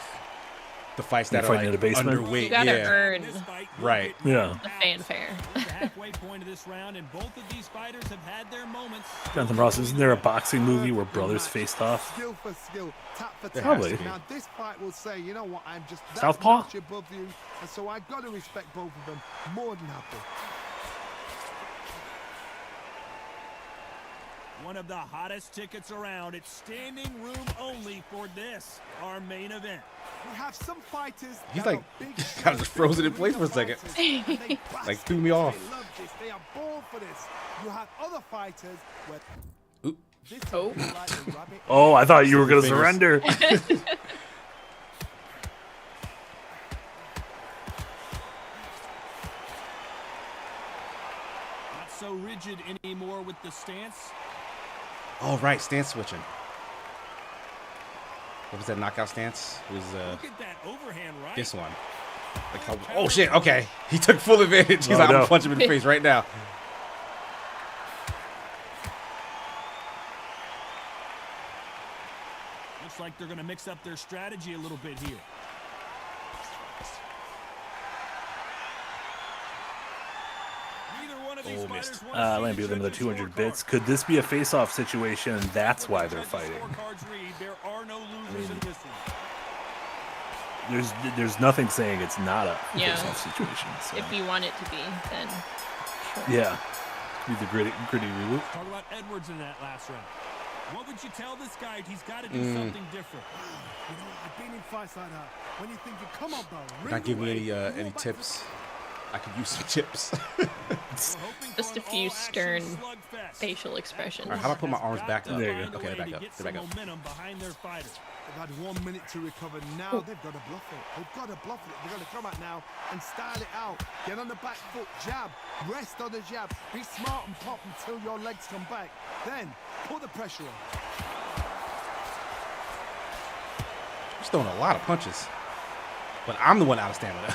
the fights that You're are fighting like in a basement? underweight. You gotta Yeah, earn This fight, right. Yeah. the fanfare. We're at the halfway point of this round, and both of these fighters have had their moments. Jonathan Ross, isn't there a boxing movie where brothers faced off? Skill for skill, tap for There tap. has to be. Now this fight will say, you know what, I'm just that Southpaw? much above you, and so I got to respect both of them more than happy. One of the hottest tickets around. It's standing room only for this, our main event. We have some fighters. He's that like are big kind of just frozen in place for a second. fighters, and they Like, threw me bastard. off. They love this. They are born for this. You have other fighters where Oop. this Oh. is like the rabbit. Oh, I thought you were going to Fingers. surrender. Not so rigid anymore with the stance. All right, stance switching. What was that knockout stance? It was Look at that overhand right. this one. Like how, oh shit! Okay, he took full advantage. He's Oh, like, I'm no. gonna punch him in the face right now. Looks like they're going to mix up their strategy a little bit here. Neither one of these Oh, fighters missed. wanna see Lampy the with another judges' 200 bits. scorecards. Could this be a face-off situation, and that's why they're Judges' fighting? scorecards read, there are no losers in this one. There's nothing saying it's not a Yeah. face-off situation. So. If you want it to be, then sure. Yeah. Be the gritty reboot. Talk about Edwards in that last round. What would you tell this guy? He's got to do something different. You know, I've been in fights like that. When you think you come on, bro, You're not giving me any tips. I could use some tips. Just a few stern facial expressions. All right, how about I put my arms back up? There you go. Okay, they're back up. They're back up. Momentum behind their fighter. They've had 1 minute to recover. Now they've got to bluff it. They've got to bluff it. They've got to come out now and style it out. Get on the back foot, jab. Rest on the jab. Be smart and pop until your legs come back. Then put the pressure on. He's throwing a lot of punches, but I'm the one out of stamina.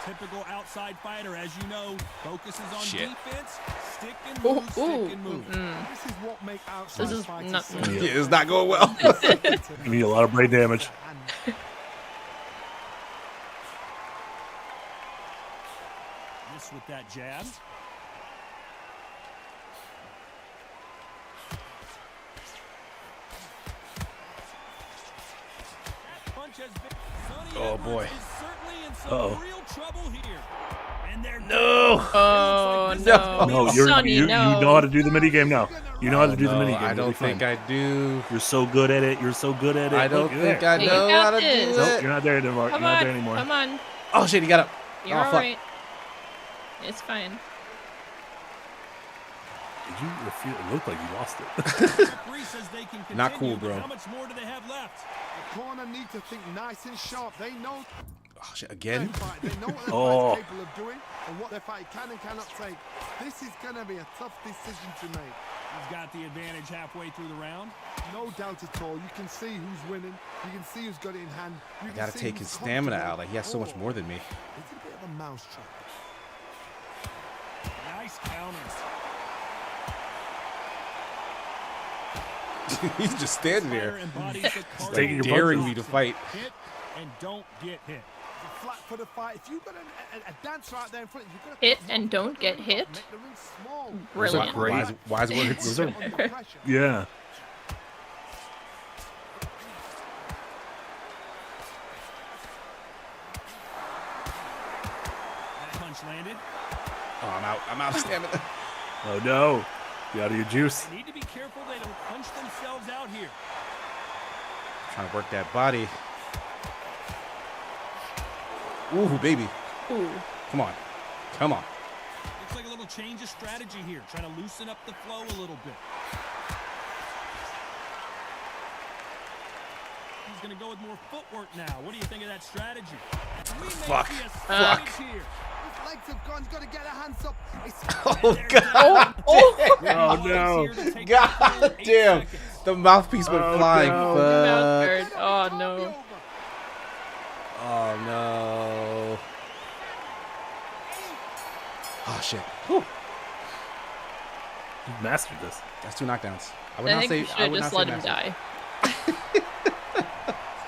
Typical outside fighter, as you know, focuses on Shit. defense. Stick and Ooh, move, stick ooh, and move. This is what make outside This is fighters not- so Yeah, it's not going well. Give me a lot of brain damage. Miss with that jab. That punch has been. Sonny Oh, Edwards boy. is certainly in some Uh-oh. real trouble here. And they're No. Oh It looks like this no! No, you Sonny, you no. know how to do the mini game now. You're gonna You know how to do the No, mini game. I don't think I do. You're so good at it. You're so good at it. I don't Look, you're think there. I Hey, you know got how to this. do Nope, it. you're not there anymore. Come You're not on, there anymore. come on. Oh shit, he got up. You're Oh, all fuck. right. It's fine. Did you? It looked like you lost it. Referee says they can Not continue, cool, but bro. How much more do they have left? The corner need to think nice and sharp. They know Oh shit, their again? fight. They know what their Oh. fight's capable of doing and what their fight can and cannot take. This is going to be a tough decision to make. He's got the advantage halfway through the round. No doubt at all. You can see who's winning. You can see who's got it in hand. You I gotta take his stamina out. Like he has so much more than me. It's a bit of a mousetrap. Nice counters. He's just standing Fire there, embodies the cardinal taking your daring punches. me to fight. Hit and don't get hit. A flat for the fight. If you've got a dancer out there in front, you've got to Hit and don't get hit. make the ring small. Brilliant. Wise, wise words. Those are- Under pressure. Yeah. That punch landed. Oh, I'm out of stamina. Oh no. You out of your juice. They need to be careful they don't punch themselves out here. Trying to work that body. Ooh, baby. Ooh. Come on. Come on. Looks like a little change of strategy here, trying to loosen up the flow a little bit. He's going to go with more footwork now. What do you think of that strategy? We may Fuck. see a Fuck. switch here. His legs have gone. He's got to get their hands up. It's Oh, God. Oh no. God damn. The mouthpiece went Oh, flying. no. Fuck. Mouth guard. Oh no. Oh, no. Oh, shit. Whew. You mastered this. That's 2 knockdowns. I would I not think say. you should I have would just not let say him master.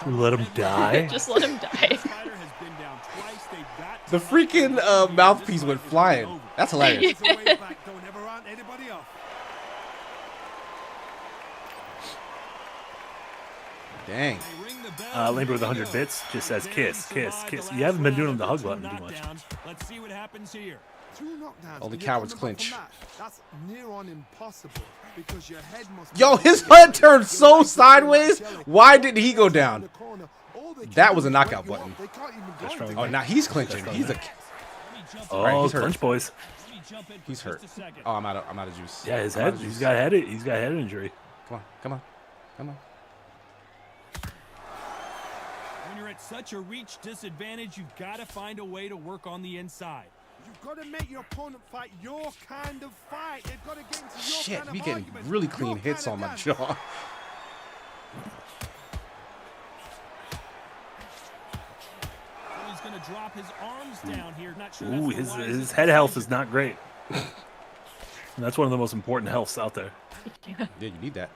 die. Let him die. Just let him die. Fighter has been down twice. They've got The to freaking knock him out. mouthpiece This went fight is flying. over. That's hilarious. It's a way back. Don't ever run anybody off. Dang. They ring the bell. Lamber with Here we 100 go. bits just says They kiss, kiss, survived kiss. the You haven't been last doing the round hug with button too 2 much. knockdowns. Let's see what happens here. 2 knockdowns. Only and you're cowards coming back clinch. from that. That's near on impossible because your head must. Yo, be- his head turned so sideways. Why didn't he go down? That was a knockout button. They can't even go That's into right. Oh, now he's clinching. He's a. Oh, right, he's hurt. punch boys. Let me jump in for He's hurt. just a second. Oh, I'm out of juice. Yeah, his I'm out head. of He's juice. got head. He's got head injury. Come on, come on, come on. When you're at such a reach disadvantage, you've got to find a way to work on the inside. You've got to make your opponent fight your kind of fight. They've got to get into your Shit, kind of we getting argument, really your clean kind hits of on my dance. jaw. He's going to drop his arms down here. Not sure Ooh, that's the his wisest head health decision. is not great. And that's one of the most important healths out there. Yeah, you need that.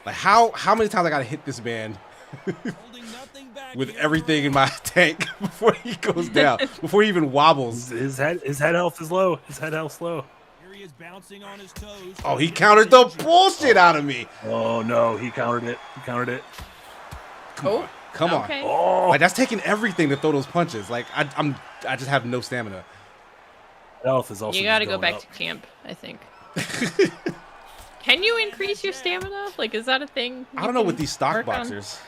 Like how many times I gotta hit this man Holding nothing back with here everything for in my tank before he goes down, before he even wobbles. His head health is low. His head health's low. Here he is bouncing on his toes. Oh, he countered the bullshit out of me. Oh no, he countered it. He countered it. Oh. Come on. Okay. Oh, Like that's taking everything to throw those punches. Like I just have no stamina. health is also. You just gotta go going back up. to camp, I think. Can you increase your stamina? Like, is that a thing? I you don't know can with these stock work on? boxers.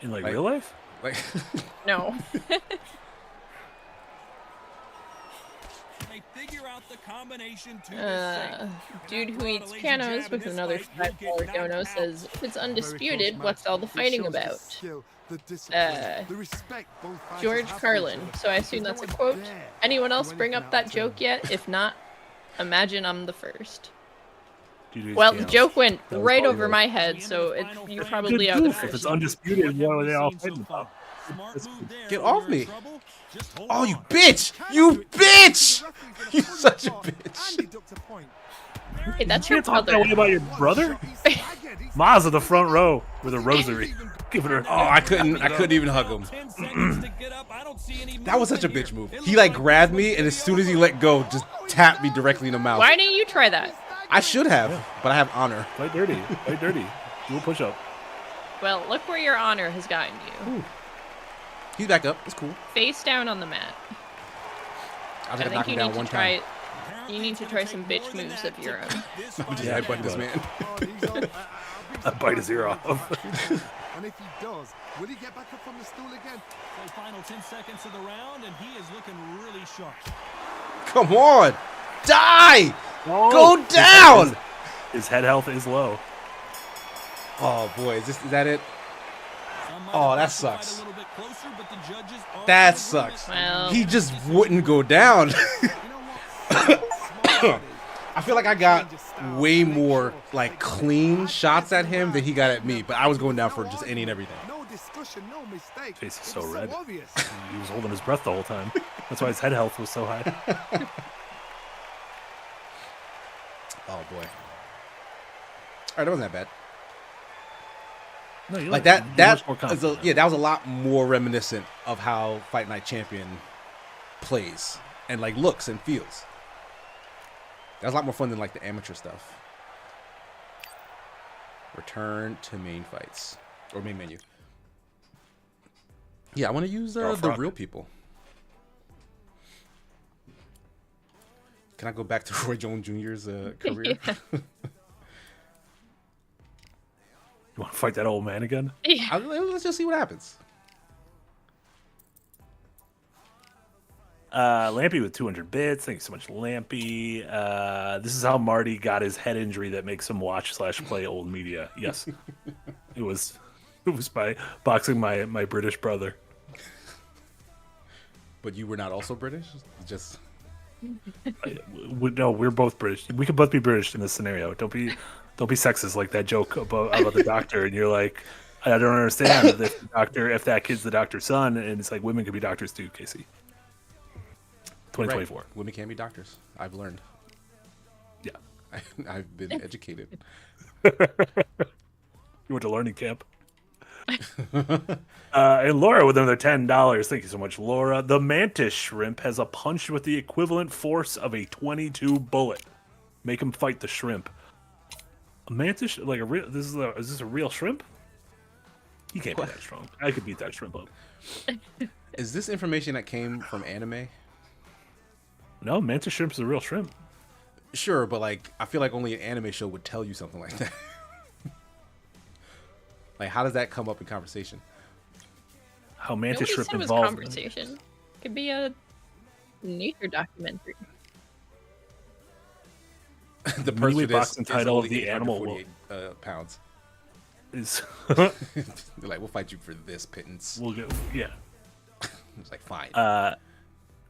in like Like- real life. Like No. They figure out the combination to this thing. Dude who eats pianos with another $5 dono says, if it's undisputed, what's all the fighting about? George Carlin. So I assume that's a quote. Anyone else bring up that joke yet? If not, imagine I'm the first. Dude, who eats Well, the pianos. joke went That was right probably over right. my head, so you're Good probably out the goof. If first. it's undisputed, what are they all fighting about? Get off me. Oh, you bitch! You bitch! You such a bitch. Hey, that's You your can't talk that brother. way about your brother. Ma's in the front row with a rosary, giving her. Oh, I couldn't even hug him. That was such a bitch move. He like grabbed me and as soon as he let go, just tapped me directly in the mouth. Why didn't you try that? I should have, but I have honor. Fight dirty. Fight dirty. Do a push up. Well, look where your honor has gotten you. He's back up. It's cool. Face down on the mat. I I just gotta knock think him you down need one to try time. You need to try some bitch moves of your own. I'm just headbutting this man. A bite his ear off. And if he does, will he get back up from the stool again? So final 10 seconds of the round, and he is looking really sharp. Come on! Die! Oh, Go down! His head health is low. Oh boy, is that it? Some might Oh, have that pushed the fight sucks. A little bit closer, but the judges are That in sucks. agreement. Well, He just wouldn't go down. You know what? Smart I feel like I got way more like clean shots at him than he got at me, but I was going down for just any and everything. No discussion, no mistake. Face is It so was red. obvious. He was holding his breath the whole time. That's why his head health was so high. Oh boy. All right, that wasn't that bad. No, you're Like you're that much more is confident. yeah, that was a lot more reminiscent of how Fight Night Champion plays and like looks and feels. That was a lot more fun than like the amateur stuff. Return to main fights or main menu. Yeah, I want to use Oh, the fuck. real people. Can I go back to Roy Jones Jr.'s career? You want to fight that old man again? yeah. Let's just see what happens. Lampy with 200 bits. Thank you so much, Lampy. This is how Marty got his head injury that makes him watch/play old media. Yes, it was by boxing my British brother. But you were not also British? Just No, we're both British. We could both be British in this scenario. Don't be sexist like that joke about the doctor. And you're like, I don't understand if that kid's the doctor's son, and it's like women could be doctors too, Casey. 2024. right. Women can be doctors. I've learned. Yeah. I've been educated. You went to learning camp. And Laura with another $10. Thank you so much, Laura. The mantis shrimp has a punch with the equivalent force of a 22 bullet. Make him fight the shrimp. A mantis, like a real? Is this a real shrimp? He can't be that strong. I could beat that shrimp up. Is this information that came from anime? No, mantis shrimp's a real shrimp. Sure, but like I feel like only an anime show would tell you something like that. Like, how does that come up in conversation? How mantis Nobody shrimp said it was involved? conversation. Could be a nature documentary. The Mini purse weight for this boxing is title of only the animal 848 pounds. Is They're like, we'll fight you for this pittance. we'll go? Yeah. It's like, fine.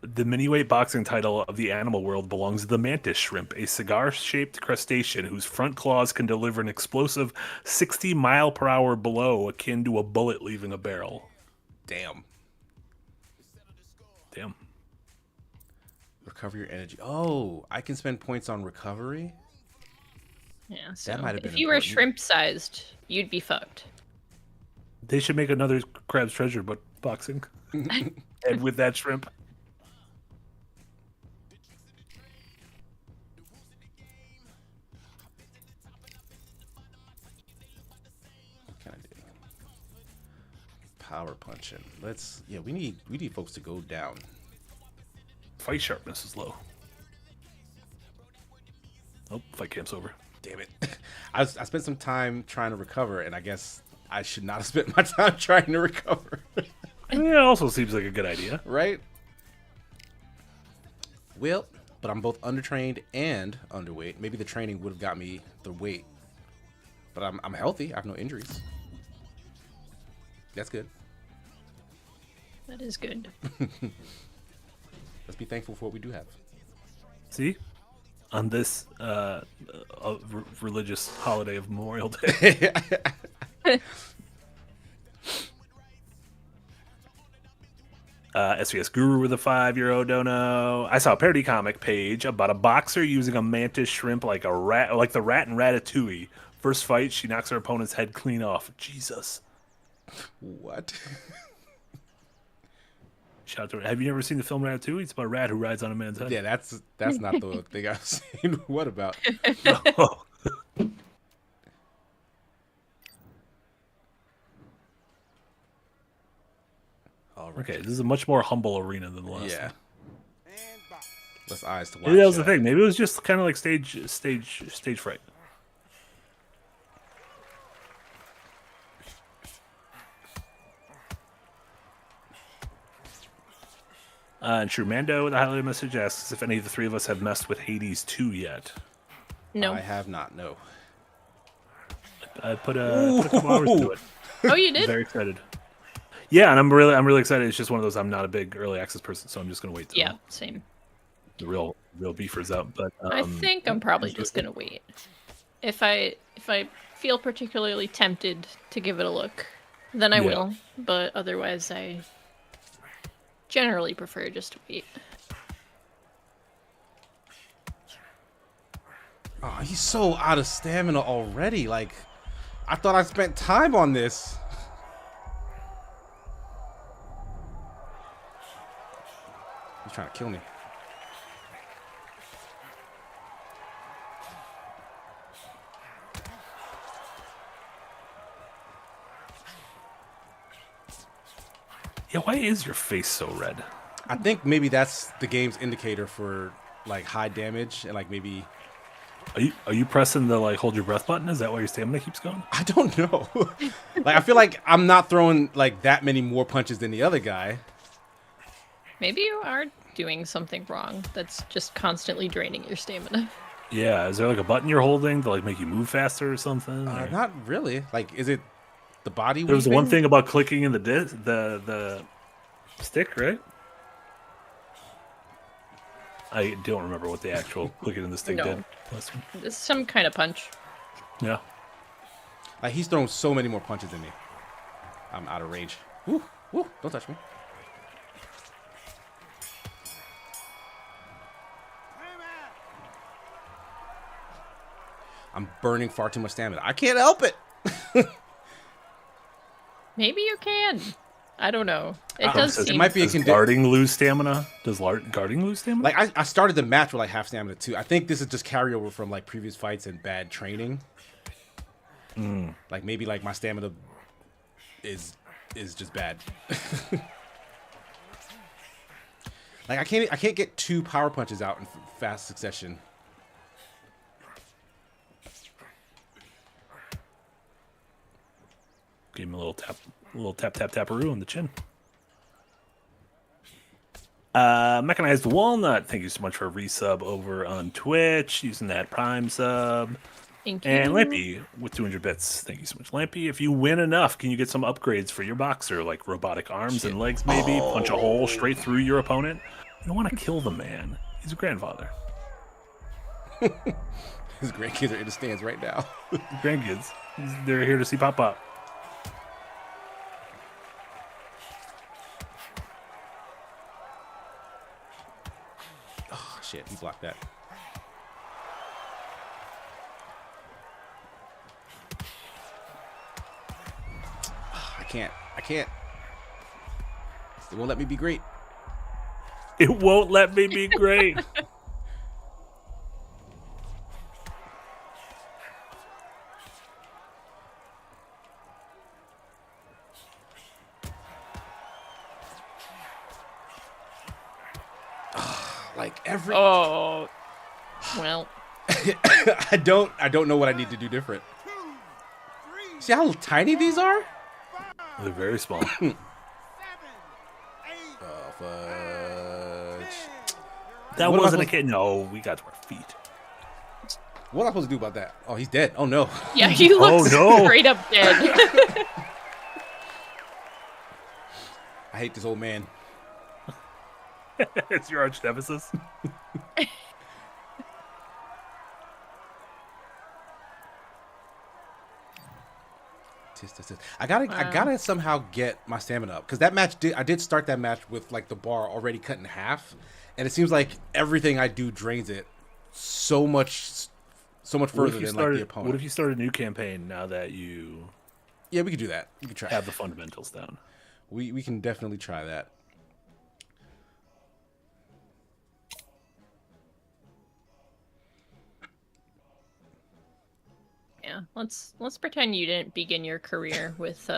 The mini-weight boxing title of the animal world belongs to the mantis shrimp, a cigar-shaped crustacean whose front claws can deliver an explosive 60-mile-per-hour blow akin to a bullet leaving a barrel. Damn. Damn. Recover your energy. Oh, I can spend points on recovery? Yeah, so might have if been you were important. shrimp-sized, you'd be fucked. They should make another Crab's Treasure, but boxing. And with that shrimp. What can I do? Power punching. We need folks to go down. Fight sharpness is low. Oh, fight camp's over. Damn it. I spent some time trying to recover, and I guess I should not have spent my time trying to recover. Yeah, it also seems like a good idea. Right? Well, but I'm both undertrained and underweight. Maybe the training would have got me the weight. But I'm healthy. I have no injuries. That's good. That is good. Let's be thankful for what we do have. See? On this religious holiday of Memorial Day. SVS Guru with a €5 dono. I saw a parody comic page about a boxer using a mantis shrimp like a rat, like the rat in Ratatouille. First fight, she knocks her opponent's head clean off. Jesus. What? Shout out to her. Have you never seen the film Ratatouille? It's about a rat who rides on a man's head. Yeah, that's not the thing I've seen. What about? Oh. All right. Okay, this is a much more humble arena than the last Yeah. one. less eyes to watch. Maybe that was the thing. Maybe it was just kind of like stage fright. And Trumando with a highlight message asks if any of the three of us have messed with Hades 2 yet. No. I have not. No. I put a couple hours to it. Oh, you did? Very excited. Yeah, and I'm really excited. It's just one of those. I'm not a big early access person, so I'm just gonna wait till Yeah, same. the real beefers out. But I think I'm probably just gonna wait. If I feel particularly tempted to give it a look, then I will. But otherwise, I generally prefer just to wait. Oh, he's so out of stamina already. Like, I thought I spent time on this. He's trying to kill me. Yeah, why is your face so red? I think maybe that's the game's indicator for like high damage and like maybe. Are you pressing the like hold your breath button? Is that why your stamina keeps going? I don't know. Like I feel like I'm not throwing like that many more punches than the other guy. Maybe you are doing something wrong that's just constantly draining your stamina. Yeah, is there like a button you're holding to like make you move faster or something? Or... Not really. Like, is it the body? There was weeping? one thing about clicking in the stick, right? I don't remember what the actual clicking in the stick did. It's some kind of punch. Yeah. Like he's thrown so many more punches than me. I'm out of range. Woo, woo! Don't touch me. I'm burning far too much stamina. I can't help it. Maybe you can. I don't know. It does seem... It might be a Does guarding lose stamina? Does guarding lose stamina? Like I started the match with like half stamina too. I think this is just carryover from like previous fights and bad training. Like maybe like my stamina is just bad. Like I can't get 2 power punches out in fast succession. Give him a little taparoo on the chin. Mechanized Walnut, thank you so much for a resub over on Twitch, using that Prime sub. Thank you. And Lampy with 200 bits, thank you so much. Lampy, if you win enough, can you get some upgrades for your boxer, like robotic arms and legs maybe? Punch a hole straight through your opponent? You don't want to kill the man. He's a grandfather. His grandkids are in the stands right now. Grandkids. They're here to see Pop-Pop. Shit, he blocked that. I can't. It won't let me be great. It won't let me be great. Like every. Oh, well. I don't know what I need to do different. See how tiny these are? They're very small. Oh, fudge. That What am I wasn't a supposed- kid. No, we got to our feet. What am I supposed to do about that? Oh, he's dead. Oh no. Yeah, he looks no. straight up dead. I hate this old man. It's your arch nemesis. I gotta somehow get my stamina up because that match I did start that match with like the bar already cut in half, and it seems like everything I do drains it so much further than like the opponent. What if you start a new campaign now that you? Yeah, we could do that. We could try. Have the fundamentals down. We can definitely try that. Yeah, let's pretend you didn't begin your career with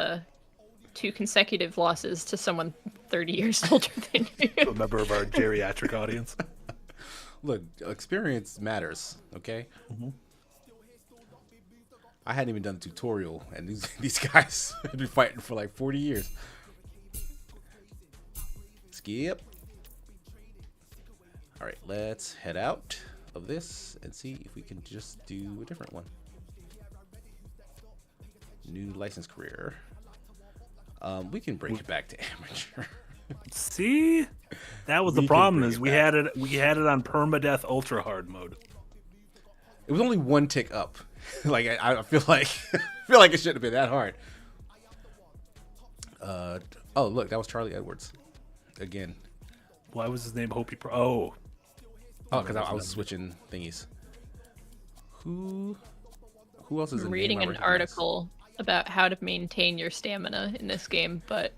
2 consecutive losses to someone 30 years older than you. A member of our geriatric audience. Look, experience matters, okay? I hadn't even done the tutorial, and these guys have been fighting for like 40 years. Skip. All right, let's head out of this and see if we can just do a different one. New license career. We can break it back to amateur. See, that was the We can problem. bring Is it we back. had it on permadeath ultra hard mode. It was only one tick up. Like I feel like feel like it shouldn't have been that hard. Oh look, that was Charlie Edwards again. Why was his name Hopi Pro? Oh, because I was switching thingies. Who else is I'm a reading name I an recognize? article about how to maintain your stamina in this game, but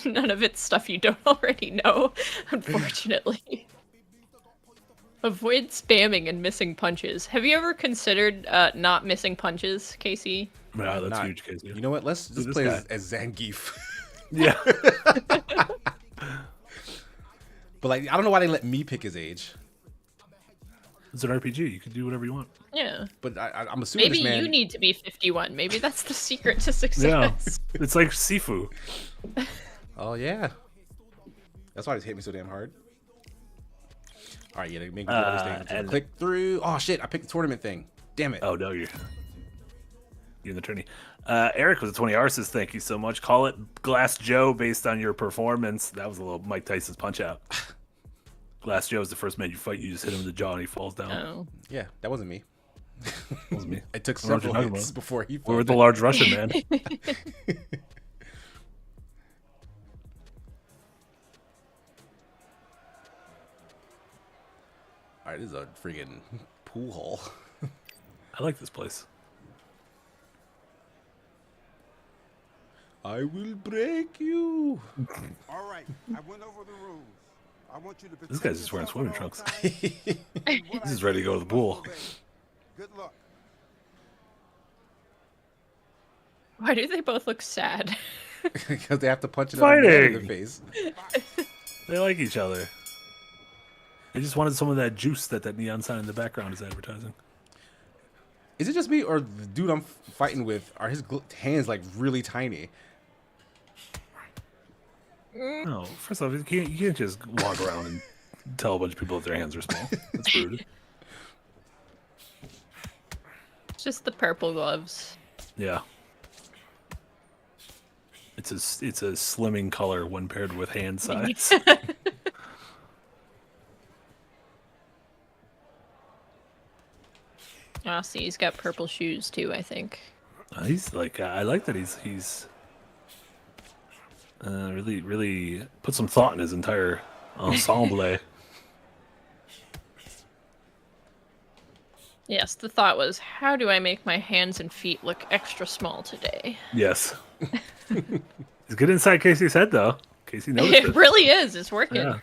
none of it's stuff you don't already know, unfortunately. Avoid spamming and missing punches. Have you ever considered not missing punches, Casey? Yeah, that's Not- huge, Casey. You know what? Let's just this play guy? as Zangief. Yeah. But like, I don't know why they let me pick his age. It's an RPG. You can do whatever you want. Yeah. But I'm assuming Maybe this man. you need to be 51. Maybe that's the secret to success. It's like Sifu. Oh yeah. That's why it hit me so damn hard. All right, yeah, they make me do all these things. and- Click through. Oh shit! I picked the tournament thing. Damn it. Oh no, you're an attorney. Eric with a 20 says thank you so much. Call it Glass Joe based on your performance. That was a little Mike Tyson's punch out. Glass Joe is the first man you fight. You just hit him in the jaw and he falls down. Oh. Yeah, that wasn't me. That wasn't me. It took I don't know what several you're talking hits about. before he. We're fell the down. large Russian man. All right, this is a friggin' pool hall. I like this place. I will break you. All right, I went over the rules. I want you to This guy's just wearing swimming trunks. trunks. He's just ready to go to the pool. Good luck. Why do they both look sad? Because they have to punch it in the Fighting. face. They like each other. They just wanted some of that juice that neon sign in the background is advertising. Is it just me, or the dude I'm fighting with, are his hands like really tiny? No, first off, you can't just walk around and tell a bunch of people that their hands are small. That's rude. It's just the purple gloves. Yeah. It's a slimming color when paired with hand size. Oh, see, he's got purple shoes too, I think. He's like, I like that he's really put some thought in his entire ensemble. Yes, the thought was, how do I make my hands and feet look extra small today? Yes. He's good inside Casey's head though. Casey knows It really is. It's working. Yeah.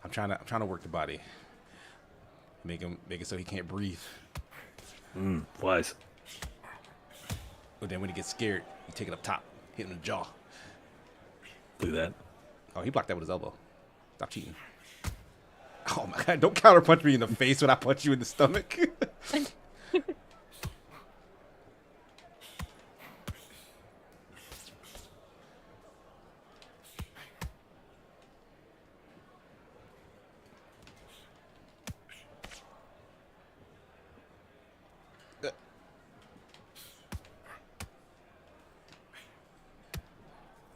I'm trying to work the body, make it so he can't breathe. Wise. But then when he gets scared, you take it up top, hit him in the jaw. Do that. Oh, he blocked that with his elbow. Stop cheating. Oh my god! Don't counter punch me in the face when I punch you in the stomach.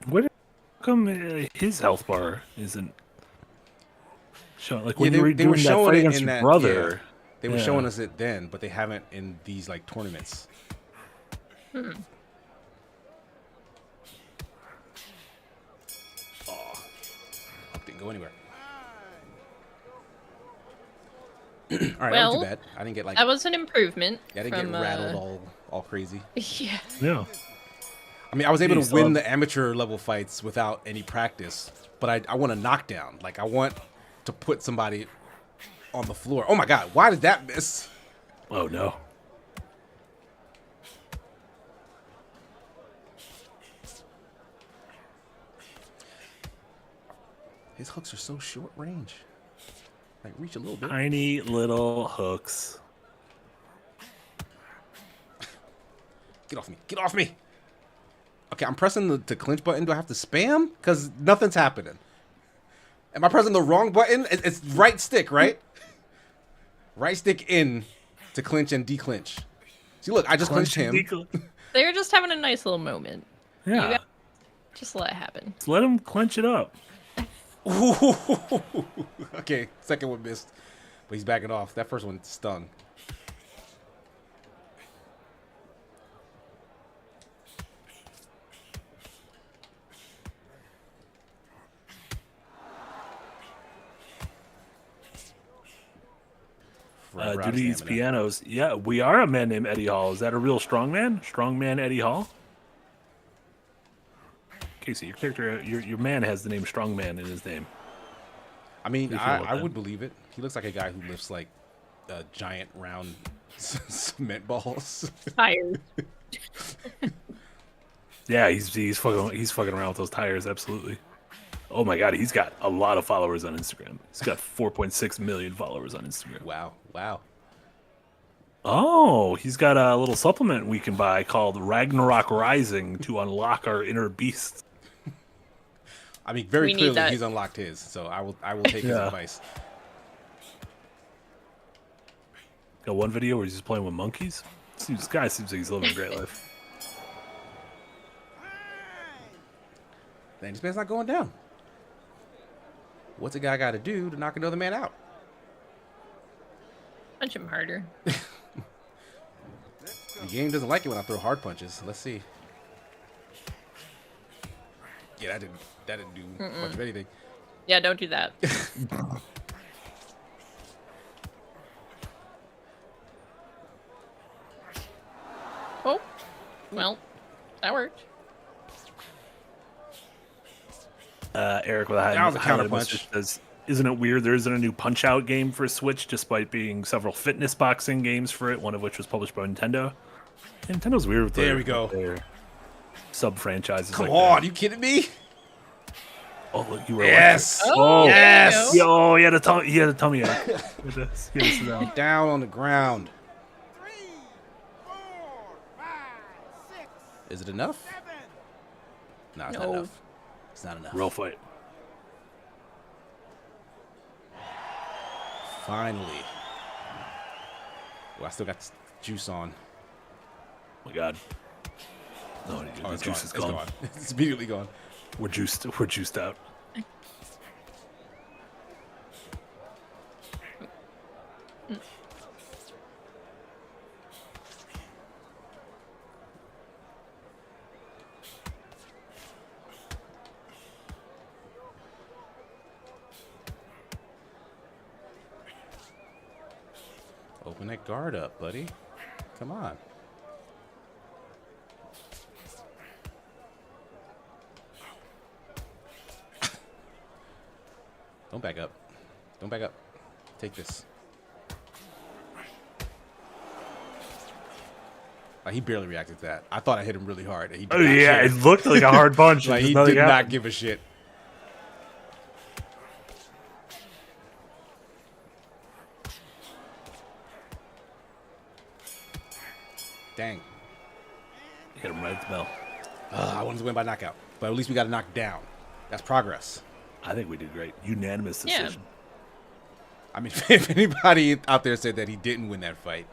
What? How come his health bar isn't showing? Like when Yeah, you were they were doing that showing fight it against in your that. brother. Yeah. They were Yeah. showing us it then, but they haven't in these like tournaments. Oh, didn't go anywhere. All right, that Well, wasn't too bad. I didn't get like That was an improvement. I didn't from, get rattled all crazy. Yeah. Yeah. I mean, I was able You to still win have- the amateur level fights without any practice, but I want a knockdown. Like I want to put somebody on the floor. Oh my god, why did that miss? Oh no. His hooks are so short range. Like reach a little bit. Tiny little hooks. Get off me! Get off me! Okay, I'm pressing the clinch button. Do I have to spam? Because nothing's happening. Am I pressing the wrong button? It's right stick, right? Right stick in to clinch and declinch. See, look, I just clinched him. They're just having a nice little moment. Yeah. Just let it happen. Just let him clench it up. Okay, second one missed. But he's backing off. That first one stung. Duty's pianos. Yeah, we are a man named Eddie Hall. Is that a real strongman? Strongman Eddie Hall? Casey, your character, your man has the name Strongman in his name. I mean, I would believe it. He looks like a guy who lifts like giant round cement balls. Tired. Yeah, he's fucking around with those tires. Absolutely. Oh my God, he's got a lot of followers on Instagram. He's got 4.6 million followers on Instagram. Wow. Oh, he's got a little supplement we can buy called Ragnarok Rising to unlock our inner beasts. I mean, very clearly he's unlocked his, so I will take his advice. Got one video where he's just playing with monkeys. This guy seems like he's living a great life. Dang, this man's not going down. What's a guy got to do to knock another man out? Punch him harder. The game doesn't like it when I throw hard punches. Let's see. Yeah, that didn't do much of anything. Yeah, don't do that. Oh, well, that worked. Eric with a that was a counter punch. Says, isn't it weird there isn't a new Punch-Out game for Switch, despite being several fitness boxing games for it, one of which was published by Nintendo? Yeah, Nintendo's weird with their sub-franchises. Come like on, that. You kidding me? Oh, look, you were yes. Oh, yes. Yo, he had a tummy ache. Get down on the ground. 3, 4, 5, 6. Is it enough? 7. No, it's not enough. It's not enough. Real fight. Finally. Well, I still got juice on. Oh my God. No, the juice is gone. It's gone. It's immediately gone. We're juiced out. Open that guard up, buddy. Come on. Don't back up. Don't back up. Take this. He barely reacted to that. I thought I hit him really hard. And he did not care. It looked like a hard punch. Like he did not give a shit. Dang. Hit him right at the bell. I wanted to win by knockout, but at least we got to knock down. That's progress. I think we did great. Unanimous decision. I mean, if anybody out there said that he didn't win that fight,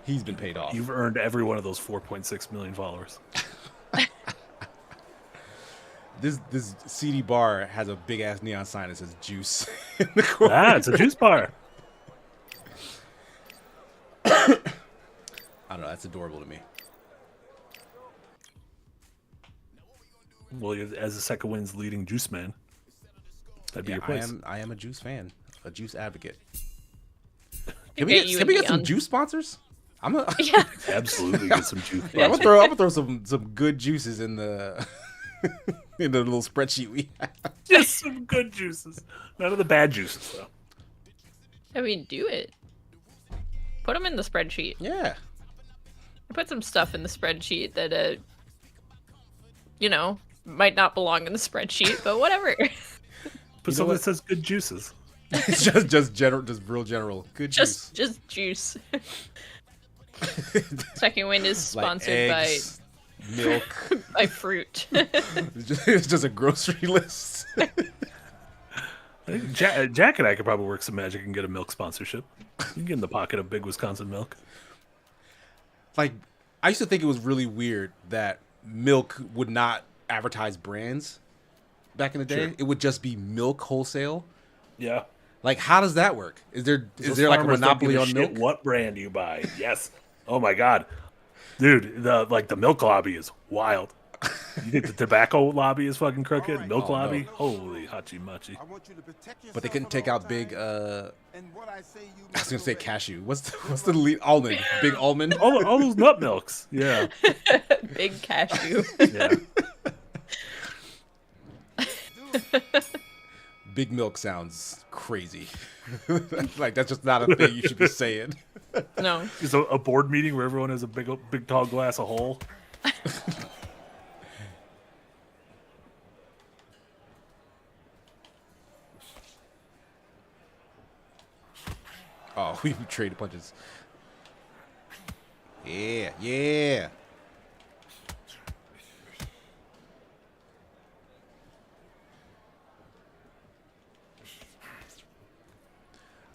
he's been paid off. You've earned every one of those 4.6 million followers. This CD bar has a big ass neon sign that says juice in the corner. Ah, it's a juice bar. I don't know. That's adorable to me. Well, as the second wind's leading juice man, that'd be your place. I am a juice fan, a juice advocate. Can we get some juice sponsors? Yeah. Absolutely get some juice. Yeah, I'm gonna throw some good juices in the in the little spreadsheet we have. Just some good juices. None of the bad juices, though. I mean, do it. Put them in the spreadsheet. Yeah. Put some stuff in the spreadsheet that, might not belong in the spreadsheet, but whatever. Put something that says good juices. It's just general, just real general. Good juice. Just juice. Second Wind is Like sponsored eggs, milk. by fruit. It's just a grocery list. Jack and I could probably work some magic and get a milk sponsorship. You can get in the pocket of Big Wisconsin Milk. Like, I used to think it was really weird that milk would not advertise brands back in the day. Sure. It would just be milk wholesale. Yeah. Like, how does that work? Is there Those like a farmers don't give monopoly a on shit milk? What brand you buy? Yes. Oh my god, dude, the milk lobby is wild. You think the tobacco lobby is fucking crooked? Milk Oh, lobby? no. Holy hachi machi. I want you to protect yourself But they couldn't take at all out big. times. And what I say, you I was gonna must say obey. cashew. What's the lead? Almond. Big almond. All those nut milks. Yeah. Big cashew. Yeah. Big milk sounds crazy. Like, that's just not a thing you should be saying. No. Just a board meeting where everyone has a big tall glass of whole. Oh, we traded punches. Yeah, yeah.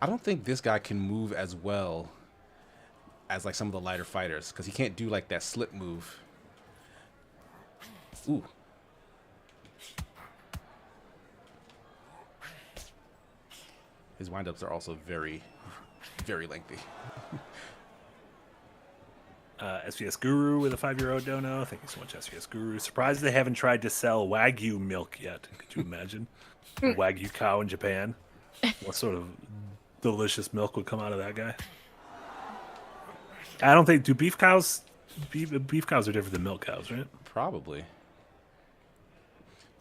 I don't think this guy can move as well as like some of the lighter fighters because he can't do like that slip move. Ooh. His windups are also very, very lengthy. SVS Guru with a 5-year-old dono. Thank you so much, SVS Guru. Surprised they haven't tried to sell Wagyu milk yet. Could you imagine? A Wagyu cow in Japan? What sort of delicious milk would come out of that guy? I don't think. Do beef cows? Beef cows are different than milk cows, right? Probably.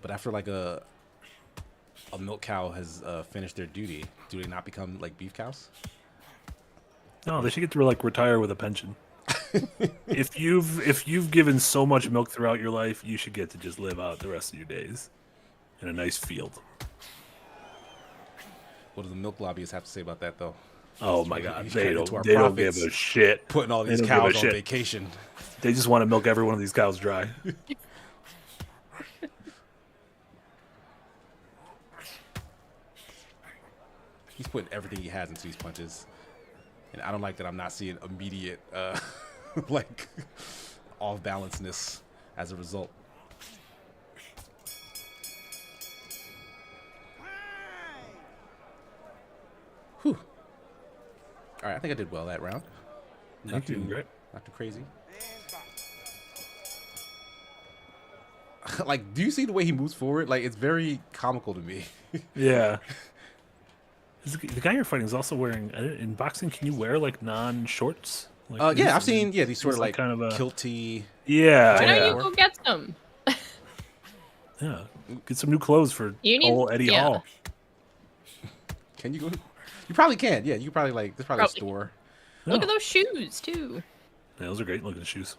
But after like a milk cow has finished their duty, do they not become like beef cows? No, they should get to like retire with a pension. If you've given so much milk throughout your life, you should get to just live out the rest of your days in a nice field. What do the milk lobbyists have to say about that, though? Oh my God, He's they cutting don't. into our They don't give profits, a shit. putting all They these don't give a cows on shit. vacation. They just want to milk every one of these cows dry. He's putting everything he has into these punches, and I don't like that I'm not seeing immediate, like, off-balanceness as a result. Whew. All right, I think I did well that round. You're doing great. Not too crazy. Like, do you see the way he moves forward? Like, it's very comical to me. Yeah. The guy you're fighting is also wearing. In boxing, can you wear like non-shorts? Like, Yeah, I've seen these sort of like like kind of a- kilty. Yeah. Why yeah. don't you go get some? Yeah. Get some new clothes for You need- old Eddie yeah. Hall. Can you go? You probably can. Yeah, you could probably like. There's probably Probably. a store. Look Yeah. at those shoes too. Yeah, those are great looking shoes.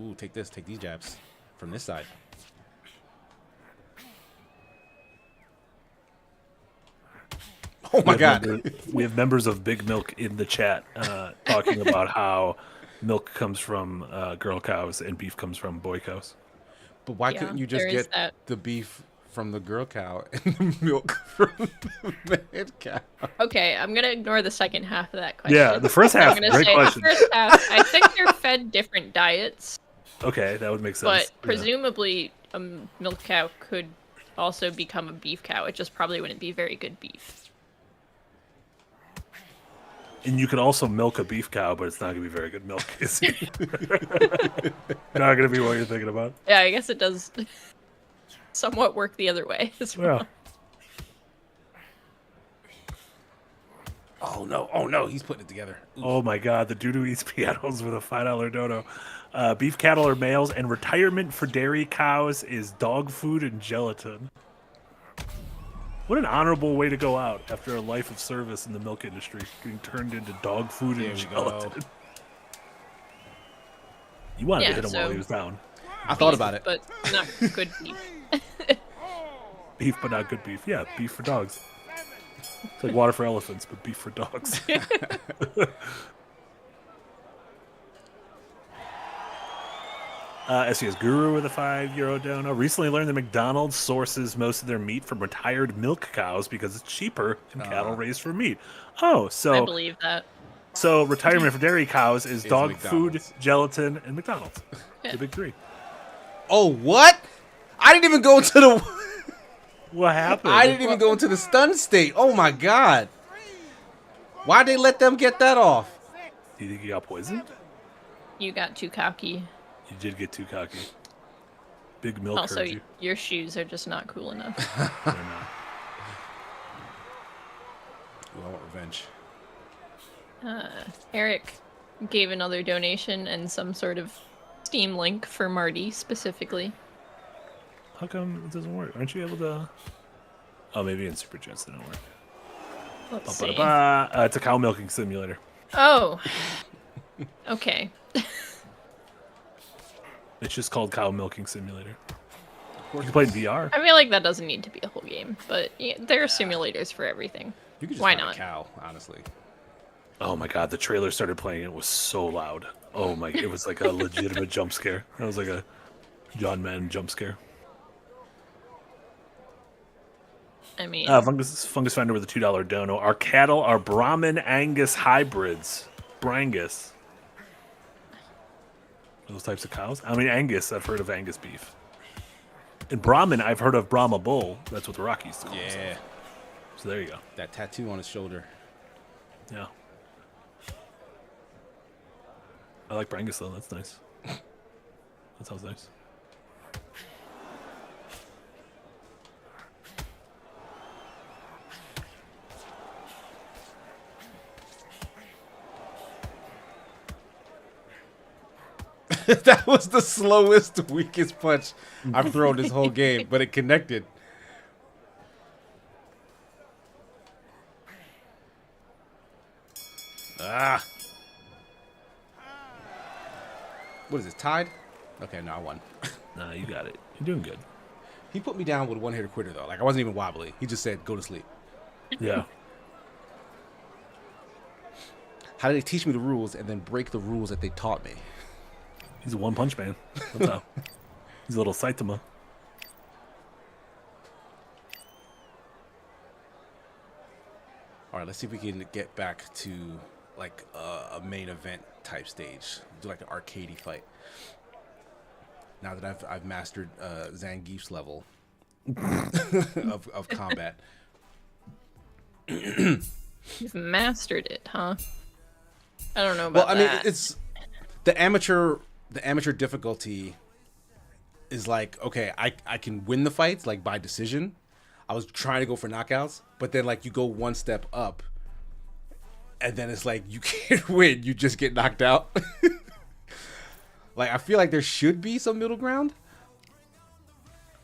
Ooh, take this. Take these jabs from this side. Oh my God! We have members of Big Milk in the chat talking about how milk comes from girl cows and beef comes from boy cows. But why Yeah, couldn't you just there is get that. the beef from the girl cow and the milk from the man cow? Okay, I'm gonna ignore the second half of that question. Yeah, the first half, I'm gonna great say question. the first half. I think they're fed different diets, Okay, that would make sense. but Yeah. presumably a milk cow could also become a beef cow. It just probably wouldn't be very good beef. And you could also milk a beef cow, but it's not going to be very good milk, is it? Not going to be what you're thinking about. Yeah, I guess it does somewhat work the other way as well. Yeah. Oh no! Oh no! He's putting it together. Ooh. Oh my God, the doo-doo eats pianos with a $5 dono. Beef cattle are males, and retirement for dairy cows is dog food and gelatin. What an honorable way to go out after a life of service in the milk industry, getting turned into dog food There and we go. gelatin. You wanted to Yeah, hit him while so- he was down. I thought about it. But not good beef. Beef, but not good beef. Yeah, beef for dogs. It's like water for elephants, but beef for dogs. SES Guru with a €5 dono. Recently learned that McDonald's sources most of their meat from retired milk cows because it's cheaper than cattle raised for meat. Oh, I so believe that. so retirement for dairy cows is dog McDonald's. food, gelatin, and McDonald's. The big three. Oh, what? I didn't even go into the. What happened? I didn't even go into the stun state. Oh my god. Why'd they let them get that off? Do you think you got poisoned? You got too cocky. You did get too cocky. Big milk Also, hurt you. your shoes are just not cool enough. They're not. Ooh, I want revenge. Eric gave another donation and some sort of Steam link for Marty specifically. How come it doesn't work? Aren't you able to? Oh, maybe in Super Chats it don't work. Let's see. It's a cow milking simulator. Oh. Okay. It's just called Cow Milking Simulator. You can play it in VR. I feel like that doesn't need to be a whole game, but yeah, there are simulators for everything. You could just Why find not? a cow, honestly. Oh my god, the trailer started playing. It was so loud. Oh my, it was like a legitimate jump scare. It was like a John Madden jump scare. I mean, Fungus Finder with a $2 dono. Our cattle are Brahmin Angus hybrids. Brangus. Those types of cows? I mean, Angus, I've heard of Angus beef. And Brahmin, I've heard of Brahma bull. That's what the Rockies call Yeah. themselves. So there you go. That tattoo on his shoulder. Yeah. I like Brangus, though. That's nice. That sounds nice. That was the slowest, weakest punch I've thrown this whole game, but it connected. Ah. What is this, tied? Okay, no, I won. Nah, you got it. You're doing good. He put me down with one hitter quitter, though. Like, I wasn't even wobbly. He just said, go to sleep. Yeah. How did they teach me the rules and then break the rules that they taught me? He's a one-punch man. That's how. He's a little Saitama. All right, let's see if we can get back to, like, a main event type stage. Do, like, an arcadey fight. Now that I've mastered Zangief's level of combat. you've mastered it, huh? I don't know Well, about I mean, that. it's the amateur difficulty is like, okay, I can win the fights like by decision. I was trying to go for knockouts, but then like you go one step up and then it's like you can't win, you just get knocked out. Like I feel like there should be some middle ground.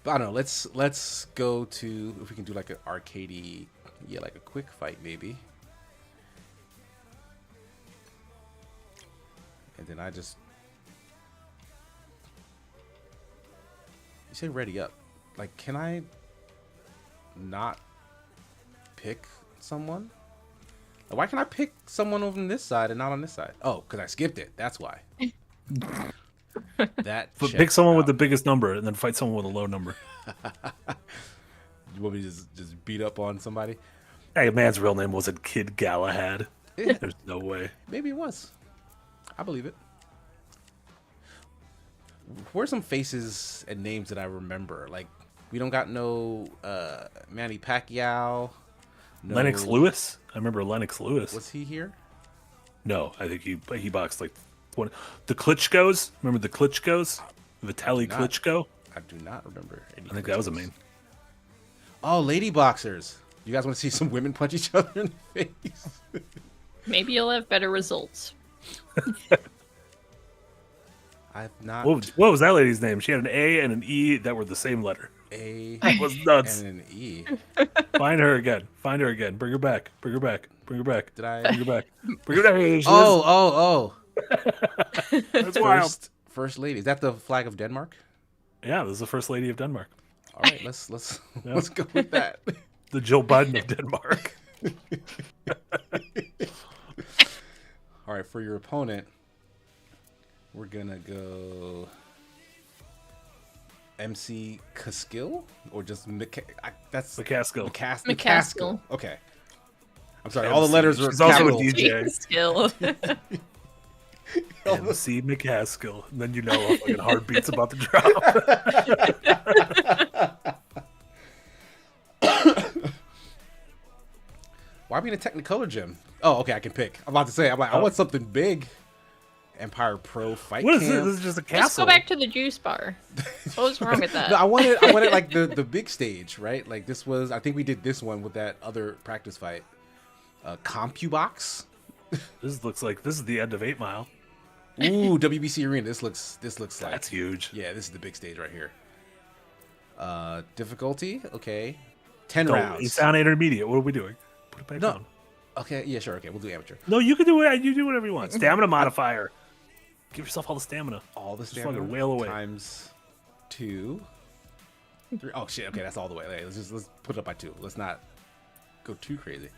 But I don't know, let's go to if we can do like an arcadey, yeah, like a quick fight maybe. And then I just... You say ready up. Like, can I not pick someone? Like, why can I pick someone over on this side and not on this side? Oh, because I skipped it. That's why. That But pick checks someone with out. the biggest number and then fight someone with a low number. You want me to just beat up on somebody? Hey, man's real name wasn't Kid Galahad. Yeah. There's no way. Maybe it was. I believe it. Where's some faces and names that I remember? Like, we don't got no Manny Pacquiao. No, Lennox Lewis? I remember Lennox Lewis. Was he here? No, I think he boxed like 20. The Klitschko's? Remember the Klitschko's? Vitaly not. Klitschko? I do not remember any. I think that was a main. Oh, lady boxers. You guys want to see some women punch each other in the face? Maybe you'll have better results. I've not. What was that lady's name? She had an A and an E that were the same letter. A That was nuts. and an E. Find her again. Find her again. Bring her back. Bring her back. Bring her back. Did I? Bring her back. Bring her back. There she is. Oh. That's wild. First lady. Is that the flag of Denmark? Yeah, this is the first lady of Denmark. All right, let's go with that. The Joe Biden of Denmark. All right, for your opponent, we're gonna go MC Caskill or just that's McCaskill. McCaskill. Okay. I'm sorry, all the letters are She's also a capital. DJ. Skill. MC McCaskill. And then you know a fucking heartbeat's about to drop. Why are we in a Technicolor gym? Oh, okay, I can pick. I'm about to say, I want something big. Empire Pro Fight What is Camp. this? This is just a castle. Just go back to the juice bar. What was wrong with that? No, I wanted like the big stage, right? Like this was, I think we did this one with that other practice fight. CompuBox. This looks like this is the end of 8 Mile. Ooh, WBC Arena. This looks like That's huge. Yeah, this is the big stage right here. Difficulty, okay. 10 No, rounds. it's on intermediate. What are we doing? Put it back No. down. Okay, yeah, sure. Okay, we'll do amateur. No, you can do it. You do whatever you want. Stamina modifier. Give yourself all the stamina. All the Just stamina fucking wail away. times 2. 3. Oh shit. Okay, that's all the way. Okay, let's put it up by 2. Let's not go too crazy.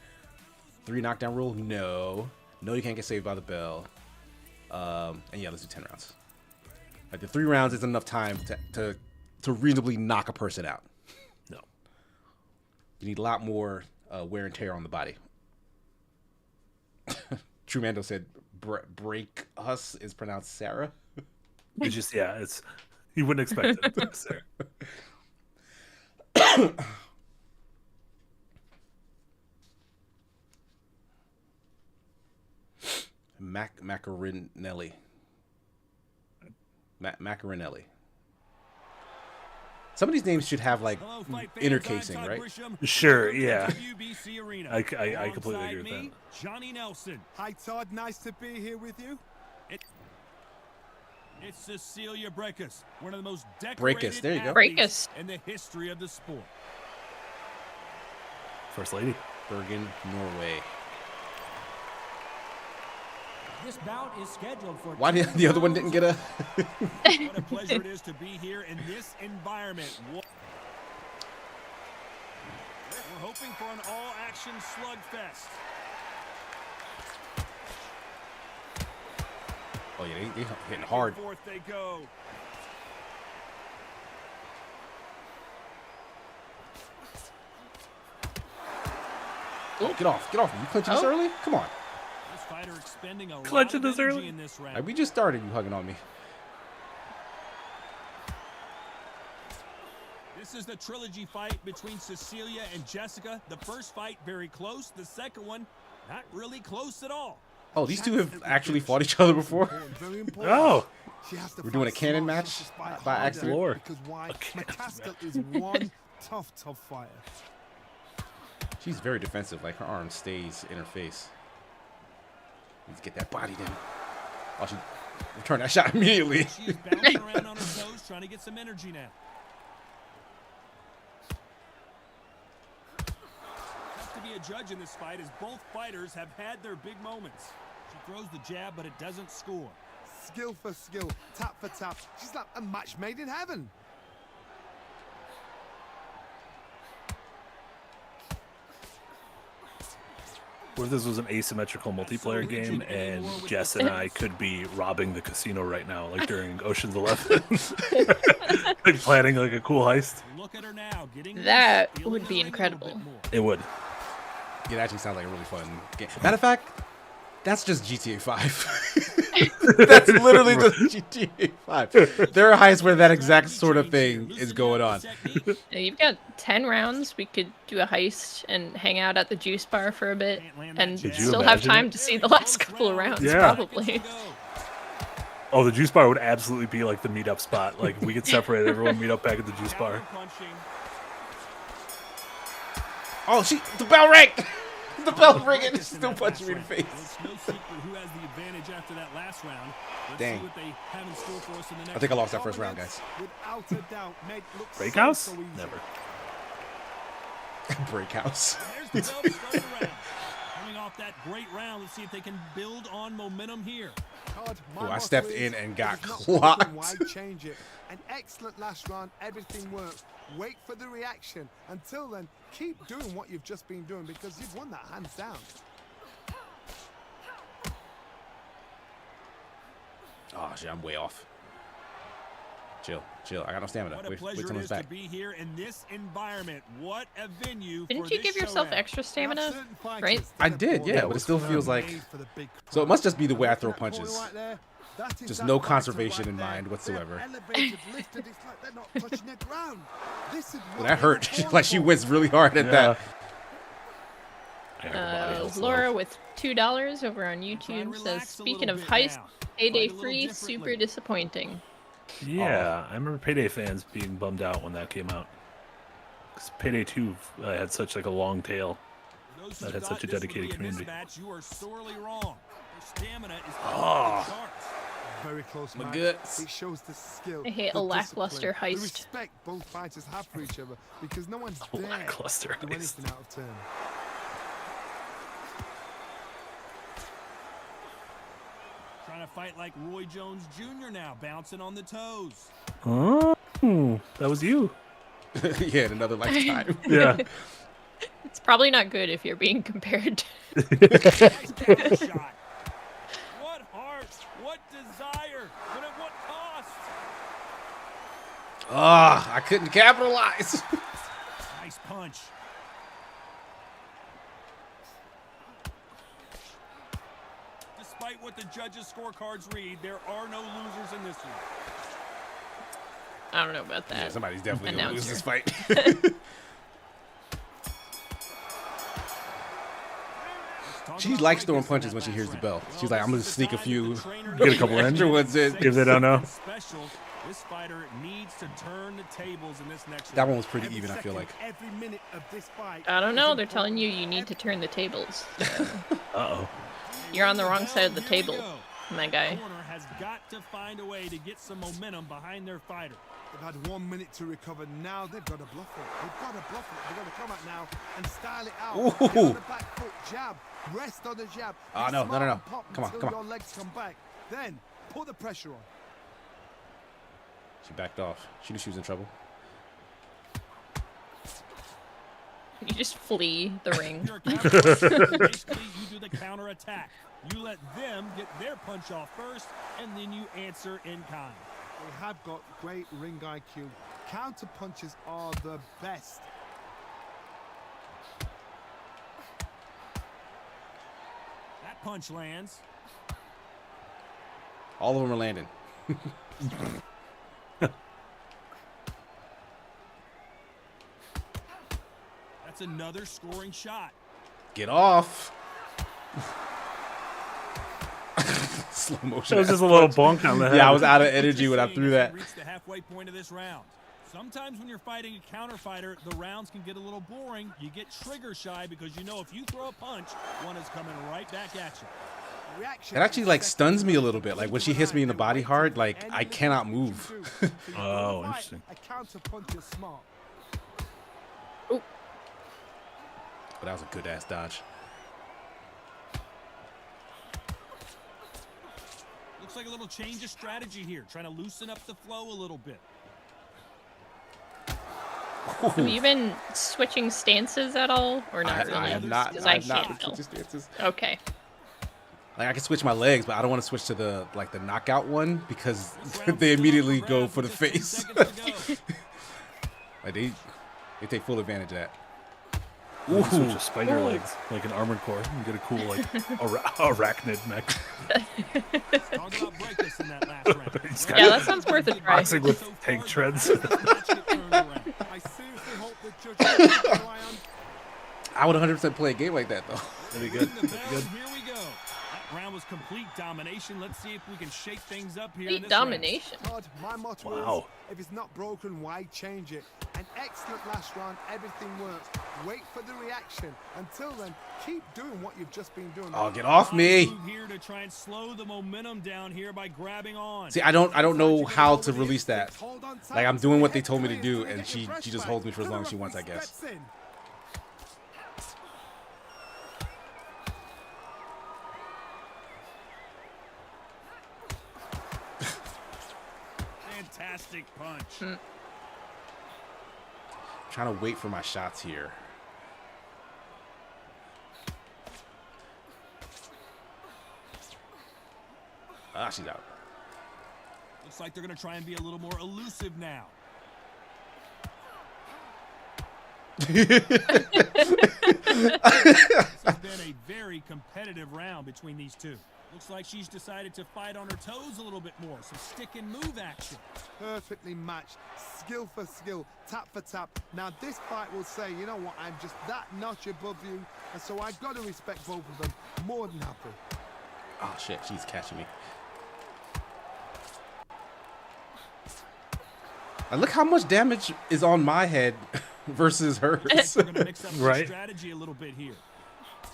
3 knockdown rule? No. No, you can't get saved by the bell. And yeah, let's do 10 rounds. Like the 3 rounds is enough time to reasonably knock a person out. No. You need a lot more wear and tear on the body. True Mando said break us is pronounced Sarah. It's just, yeah, it's, you wouldn't expect it. Sarah. Macarinelli. Macarinelli. Some of these names should have like inner casing, right? Sure, yeah. I completely agree with that. Johnny Nelson. Hi, Todd. Nice to be here with you. It's Cecilia Brækhus, one of the most Brækhus, there you go. Brækhus. in the history of the sport. First lady. Bergen, Norway. This bout is scheduled for Why did the other one didn't get a? What a pleasure it is to be here in this environment. We're hoping for an all-action slugfest. Oh yeah, they hitting hard. Forth they go. Oh, get off! You clinching this early? Come on. This fighter expending a Clutching lot of this energy early? in this round. Like, we just started. You hugging on me. This is the trilogy fight between Cecilia and Jessica. The first fight very close. The second one not really close at all. Oh, these two have actually fought each other before. Very important. Oh, She has to We're doing a fight cannon smart, match she has to fight by harder, accident. Lord. Because why? A cannon McCaskill is one tough fighter. She's very defensive. Like her arm stays in her face. Let's get that body down. Oh, she returned that shot immediately. She's bouncing around on her toes, trying to get some energy now. Tough to be a judge in this fight, as both fighters have had their big moments. She throws the jab, but it doesn't score. Skill for skill, tap for tap. She's like a match made in heaven. what if this was an asymmetrical multiplayer game and Jess and I could be robbing the casino right now, like during Ocean's 11? Like planning like a cool heist? Look at her now, getting That loose, feeling would the be ring a little incredible. bit more. It would. It actually sounds like a really fun game. Matter of fact, that's just GTA 5. That's literally just GTA 5. There are heists where that exact sort of thing is going on. Yeah, you've got 10 rounds. We could do a heist and hang out at the juice bar for a bit and Could you still have imagine time it? to see the last couple of rounds, Yeah. probably. Oh, the juice bar would absolutely be like the meetup spot. Like we could separate everyone, meet up back at the juice bar. Oh, the bell rang! The bell ringing. It's still punching me in the face. It's no secret who has the advantage after that last round. Let's Dang. see what they have in store for us in the next I think I lost that round. first round, guys. Without a doubt, make look Break so house? easy. Never. Break house. There's the bell to start the round. Coming off that great round, let's see if they can build on momentum here. Oh, I stepped in and got clocked. Why change it? An excellent last round. Everything works. Wait for the reaction. Until then, keep doing what you've just been doing because you've won that hands down. Oh shit, I'm way off. Chill, chill. I got no stamina. What a Wait pleasure till it it's is back. to be here in this environment. What a venue. Didn't for you this give yourself showdown. extra stamina? Right? I did, yeah, but it still feels like. So it must just be the way I throw punches. Just no conservation in mind whatsoever. Well, that hurt. Like she whizzed really hard at that. Laura with $2 over on YouTube says, speaking of heist, Payday 3, super disappointing. Yeah, I remember Payday fans being bummed out when that came out. 'Cause Payday 2 had such like a long tail. Those who That had thought such a this would be dedicated community. mismatch, you are sorely wrong. Their stamina is Oh. off the charts. Very close My match. guts. It shows the skill. I hate the a lackluster discipline, the heist. respect both fighters have for each other because no one's A there lackluster to do heist. anything out of turn. Trying to fight like Roy Jones Jr. now, bouncing on the toes. Oh, that was you. Yeah, in another lifetime. Yeah. It's probably not good if you're being compared to. Nice counter shot. What heart, what desire, but at what cost? Ah, I couldn't capitalize. Nice punch. Despite what the judges' scorecards read, there are no losers in this one. I don't know about that. Yeah, somebody's definitely gonna lose this fight. She likes throwing punches when she hears the bell. She's like, I'm gonna sneak a few, Get a couple in. extra ones in. If they don't know. Special, this fighter needs to turn the tables in this next That round. one was pretty even, I feel like. Every minute of this fight. I don't know. They're telling you you need to turn the tables. Uh-oh. You're on the wrong side of the Here we table, go. my guy. Corner has got to find a way to get some momentum behind their fighter. They've had 1 minute to recover. Now they've got to bluff it. They've got to bluff it. They've got to come out now and style it out. Ooh. Get on the back foot, jab. Rest on the jab. Oh, Be no, no, smart no, no. and pop Come on, until come on. your legs come back. Then put the pressure on. She backed off. She knew she was in trouble. You just flee the ring. You're a counter. Basically, you do the counter attack. You let them get their punch off first, and then you answer in kind. They have got great ring IQ. Counter punches are the best. That punch lands. All of them are landing. That's another scoring shot. Get off. Slow motion. That was ass just a little punch. bonk on the head. Yeah, I was out of What energy you're when I seeing threw is that. we've reached the halfway point of this round. Sometimes when you're fighting a counter fighter, the rounds can get a little boring. You get trigger shy because you know if you throw a punch, one is coming right back at you. Reaction It actually like stuns me a little bit. Like when she hits me in the body hard, like I cannot move. Oh, interesting. A counter punch is smart. But that was a good ass dodge. Looks like a little change of strategy here, trying to loosen up the flow a little bit. Have you been switching stances at all, or not really? I have not. 'Cause I I have not can't tell. switched stances. Okay. Like I can switch my legs, but I don't want to switch to the like the knockout one because they immediately go for the face. Like they take full advantage of that. Ooh, switch to spider legs, like an armored core, and get a cool like arachnid mech. Talk about breakers in that last round. He's Yeah, that sounds worth a try. boxing with tank treads. I seriously hope the judges keep their eye on I would 100% play a game like that though. That'd be good. the bells. Here we go. That round was complete domination. Let's see if we can shake things up here. in Complete this round. domination. God, my motto Wow. is, if it's not broken, why change it? An excellent last round, everything works. Wait for the reaction. Until then, keep doing what you've just been doing. Oh, get off me! Move here to try and slow the momentum down here by grabbing on. See, I don't know how to release that. Like I'm doing what they told me to do, and she just holds me for as long as she wants, I guess. Fantastic punch. Trying to wait for my shots here. Ah, she's out. Looks like they're going to try and be a little more elusive now. This has been a very competitive round between these two. Looks like she's decided to fight on her toes a little bit more. Some stick and move action. Perfectly matched, skill for skill, tap for tap. Now this fight will say, you know what, I'm just that notch above you, and so I've got to respect both of them. More than happy. Oh shit, she's catching me. And look how much damage is on my head versus hers. We're going to mix up the Right. strategy a little bit here.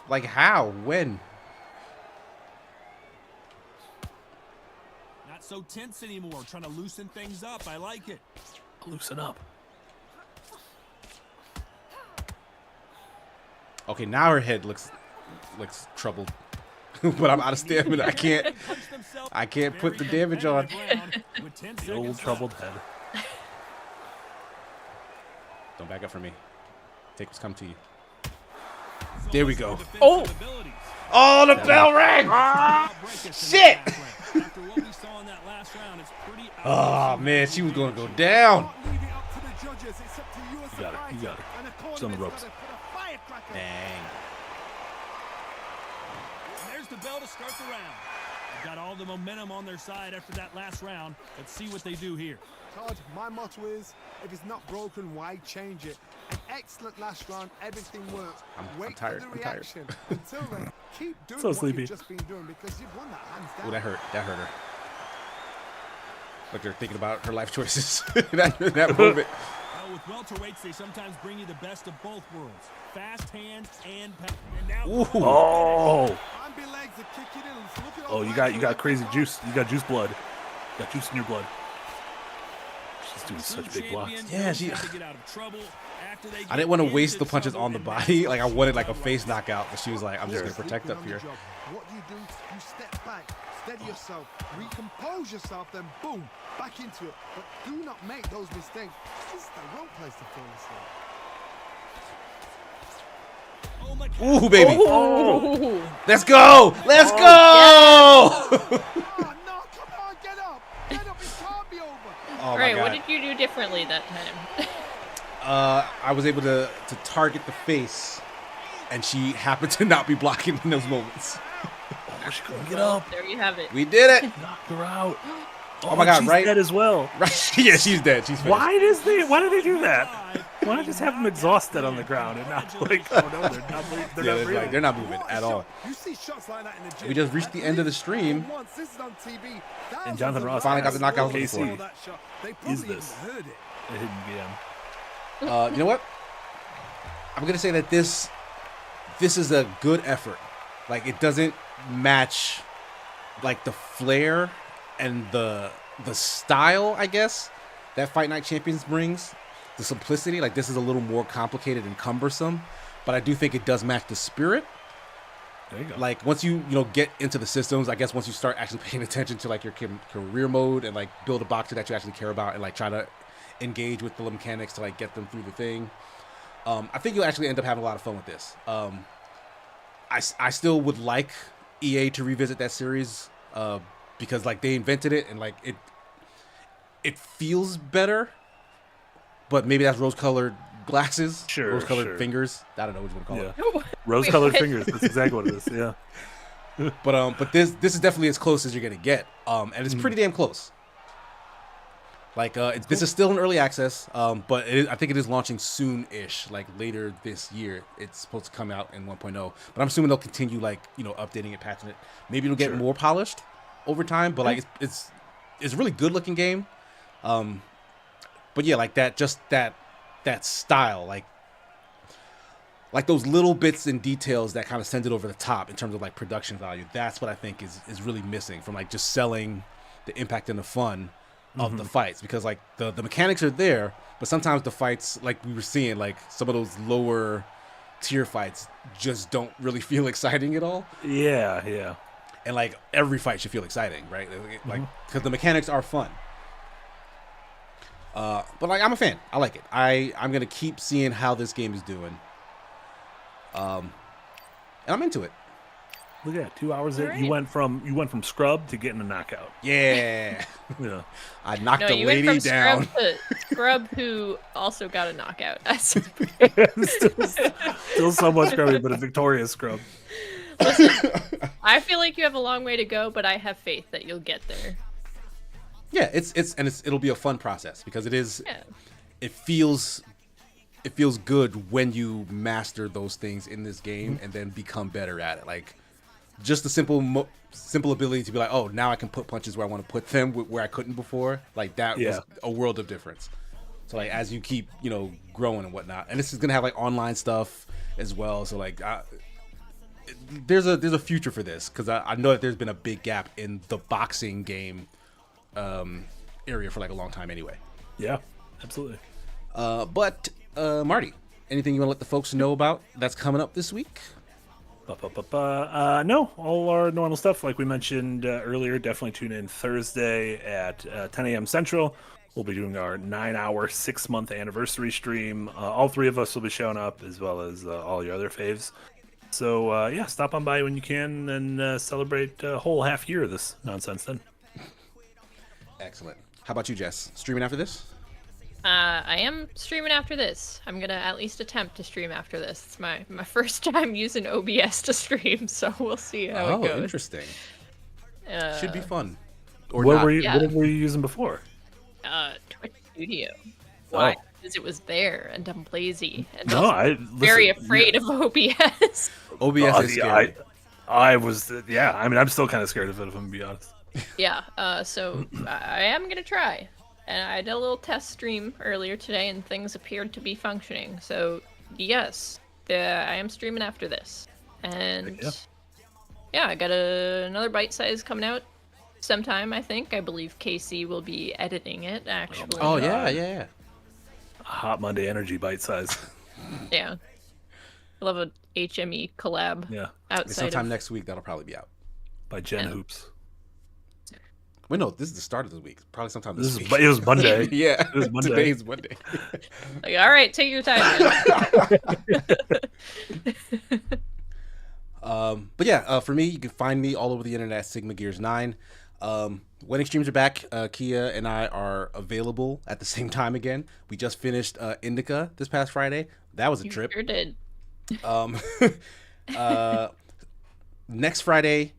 Like how? When? Not so tense anymore. Trying to loosen things up. I like it. Loosen up. Okay, now her head looks troubled. But I'm out of stamina. I can't put the damage on. The old troubled head. Don't back up for me. Take what's coming to you. There we go. Oh! Oh, the bell rang! Shit! Oh man, she was gonna go down. You got it. You got it. She's on the ropes. Dang. There's the bell to start the round. They've got all the momentum on their side after that last round. Let's see what they do here. Todd, my motto is, if it's not broken, why change it? An excellent last round, everything works. I'm tired, for I'm the tired. reaction. Until then, keep doing So what sleepy. you've just been doing because you've won that hands down. Oh, that hurt. That hurt her. Like they're thinking about her life choices in that moment. Well, with welterweights, they sometimes bring you the best of both worlds. Fast hands and power. And now Ooh. Oh. Ambi legs are kicking in. Look at Oh, all you the got crazy juice. You got juice blood. You got juice in your blood. She's doing true such big blocks. champions Yeah, don't she- have to get out of trouble after they I get didn't want to into waste the punches trouble, on the and body. that's Like I what wanted like a it's face about. knockout, but she was like, "I'm just gonna protect Sleeping up on the here." job. What do? You step back, steady yourself, recompose yourself, then boom, back into it. But do not make those mistakes. This is the wrong place to fall asleep. Oh, my God. Ooh, baby. Oh! Let's go. Let's go. Oh no! Come on, get up! Get up! It can't be over. Oh All my right, what god. did you do differently that time? I was able to target the face, and she happened to not be blocking in those moments. Oh, she couldn't get up. There you have it. We did it. Knocked her out. Oh my God, she's right? dead as well. Right? Yeah, she's dead. She's finished. Why do they do that? Why not just have them exhausted on the ground and not like, oh no, they're not Yeah, breathing. they're not moving What a at all. shot. You see shots like that in the gym. We just reached the end of the stream. For once, this is on TV. And Jonathan Ross Finally got the knockout I was Casey. looking for. That shot. They probably Is this? even heard it. A hidden VM. You know what? I'm gonna say that this is a good effort. Like it doesn't match like the flair and the style, I guess, that Fight Night Champions brings. The simplicity, like this is a little more complicated and cumbersome, but I do think it does match the spirit. There you go. Like once you get into the systems, I guess once you start actually paying attention to like your career mode and like build a boxer that you actually care about and like try to engage with the mechanics to like get them through the thing. I think you'll actually end up having a lot of fun with this. I still would like EA to revisit that series because like they invented it and like it feels better, but maybe that's rose-colored glasses, Sure, rose-colored sure. fingers. I don't know what you want to call Yeah. it. Rose-colored Wait, fingers. That's exactly what it is. Yeah. But this is definitely as close as you're gonna get, and it's pretty damn close. Like this is still in early access, but I think it is launching soon-ish, like later this year. It's supposed to come out in 1.0, but I'm assuming they'll continue like updating it, patching it. Maybe it'll get Sure. more polished over time, but like it's a really good-looking game. But yeah, like that style, like those little bits and details that kind of send it over the top in terms of like production value. That's what I think is really missing from like just selling the impact and the fun of the fights, because like the mechanics are there, but sometimes the fights, like we were seeing, like some of those lower tier fights just don't really feel exciting at all. Yeah. Yeah. And like every fight should feel exciting, right? Like because the mechanics are fun. But like, I'm a fan. I like it. I'm gonna keep seeing how this game is doing. And I'm into it. Look at that, 2 hours in. All You right. went from scrub to getting a knockout. Yeah. Yeah. I knocked No, the you went lady from down. Scrub to Scrub, who also got a knockout. Still somewhat scrubby, but a victorious scrub. Listen, I feel like you have a long way to go, but I have faith that you'll get there. Yeah, it'll be a fun process because it is. Yeah. It feels good when you master those things in this game and then become better at it. Like just the simple ability to be like, oh, now I can put punches where I want to put them where I couldn't before. Like that was a world of difference. So like as you keep growing and whatnot, and this is gonna have like online stuff as well. So like there's a future for this because I know that there's been a big gap in the boxing game area for like a long time anyway. Yeah, absolutely. But Marty, anything you want to let the folks know about that's coming up this week? No, all our normal stuff. Like we mentioned earlier, definitely tune in Thursday at 10 a.m. Central. We'll be doing our 9-hour, 6-month anniversary stream. All three of us will be showing up, as well as all your other faves. So, yeah, stop on by when you can and celebrate a whole half year of this nonsense then. Excellent. How about you, Jess? Streaming after this? I am streaming after this. I'm gonna at least attempt to stream after this. It's my first time using OBS to stream, so we'll see how it goes. Oh, interesting. Should be fun. Or What not. were you using before? Twitch Studio. Why? Because it was there, and I'm lazy, and No, also very afraid of OBS. OBS is scary. I was, yeah. I mean, I'm still kind of scared of it, if I'm gonna be honest. Yeah. So I am gonna try. And I did a little test stream earlier today, and things appeared to be functioning. So, yes, I am streaming after this. And, yeah, I got another bite size coming out sometime, I think. I believe Casey will be editing it, actually. Oh, yeah. Hot Monday energy bite size. Yeah. I love a HME collab outside Sometime next week, that'll probably be out. By Jen Hoops. Wait, no, this is the start of the week. Probably sometime this week. It was Monday. Yeah, it was Monday. Today's Monday. Like, all right, take your time. But yeah, for me, you can find me all over the internet, Sigma Gears 9. Wedding streams are back. Kia and I are available at the same time again. We just finished Indica this past Friday. That was a trip. Sure did. Next Friday,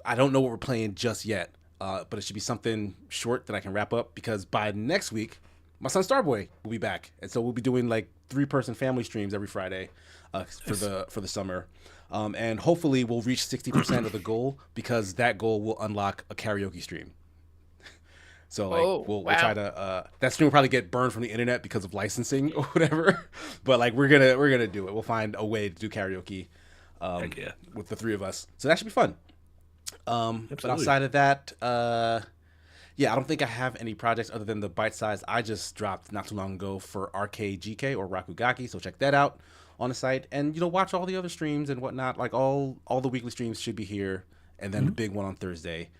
I don't know what we're playing just yet, but it should be something short that I can wrap up because by next week, my son Starboy will be back, and so we'll be doing like 3-person family streams every Friday for the summer, and hopefully we'll reach 60% of the goal because that goal will unlock a karaoke stream. So like we'll try to that stream will probably get burned from the internet because of licensing or whatever, but like we're gonna do it. We'll find a way to do karaoke with the three of us, so that should be fun. But outside of that, I don't think I have any projects other than the bite size I just dropped not too long ago for Arcade GK or Rakugaki. So check that out on the site, and watch all the other streams and whatnot. Like all the weekly streams should be here, and then the big one on Thursday.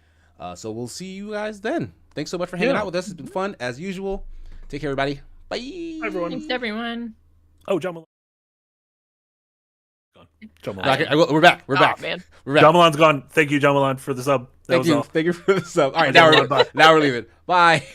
So we'll see you guys then. Thanks so much for hanging out with us. It's been fun as usual. Take care, everybody. Bye. Hi, everyone. Thanks, everyone. Oh, John Milan. We're back. We're back. Man. We're back. John Milan's gone. Thank you, John Milan, for the sub. Thank you for the sub. All right, now we're leaving. Bye.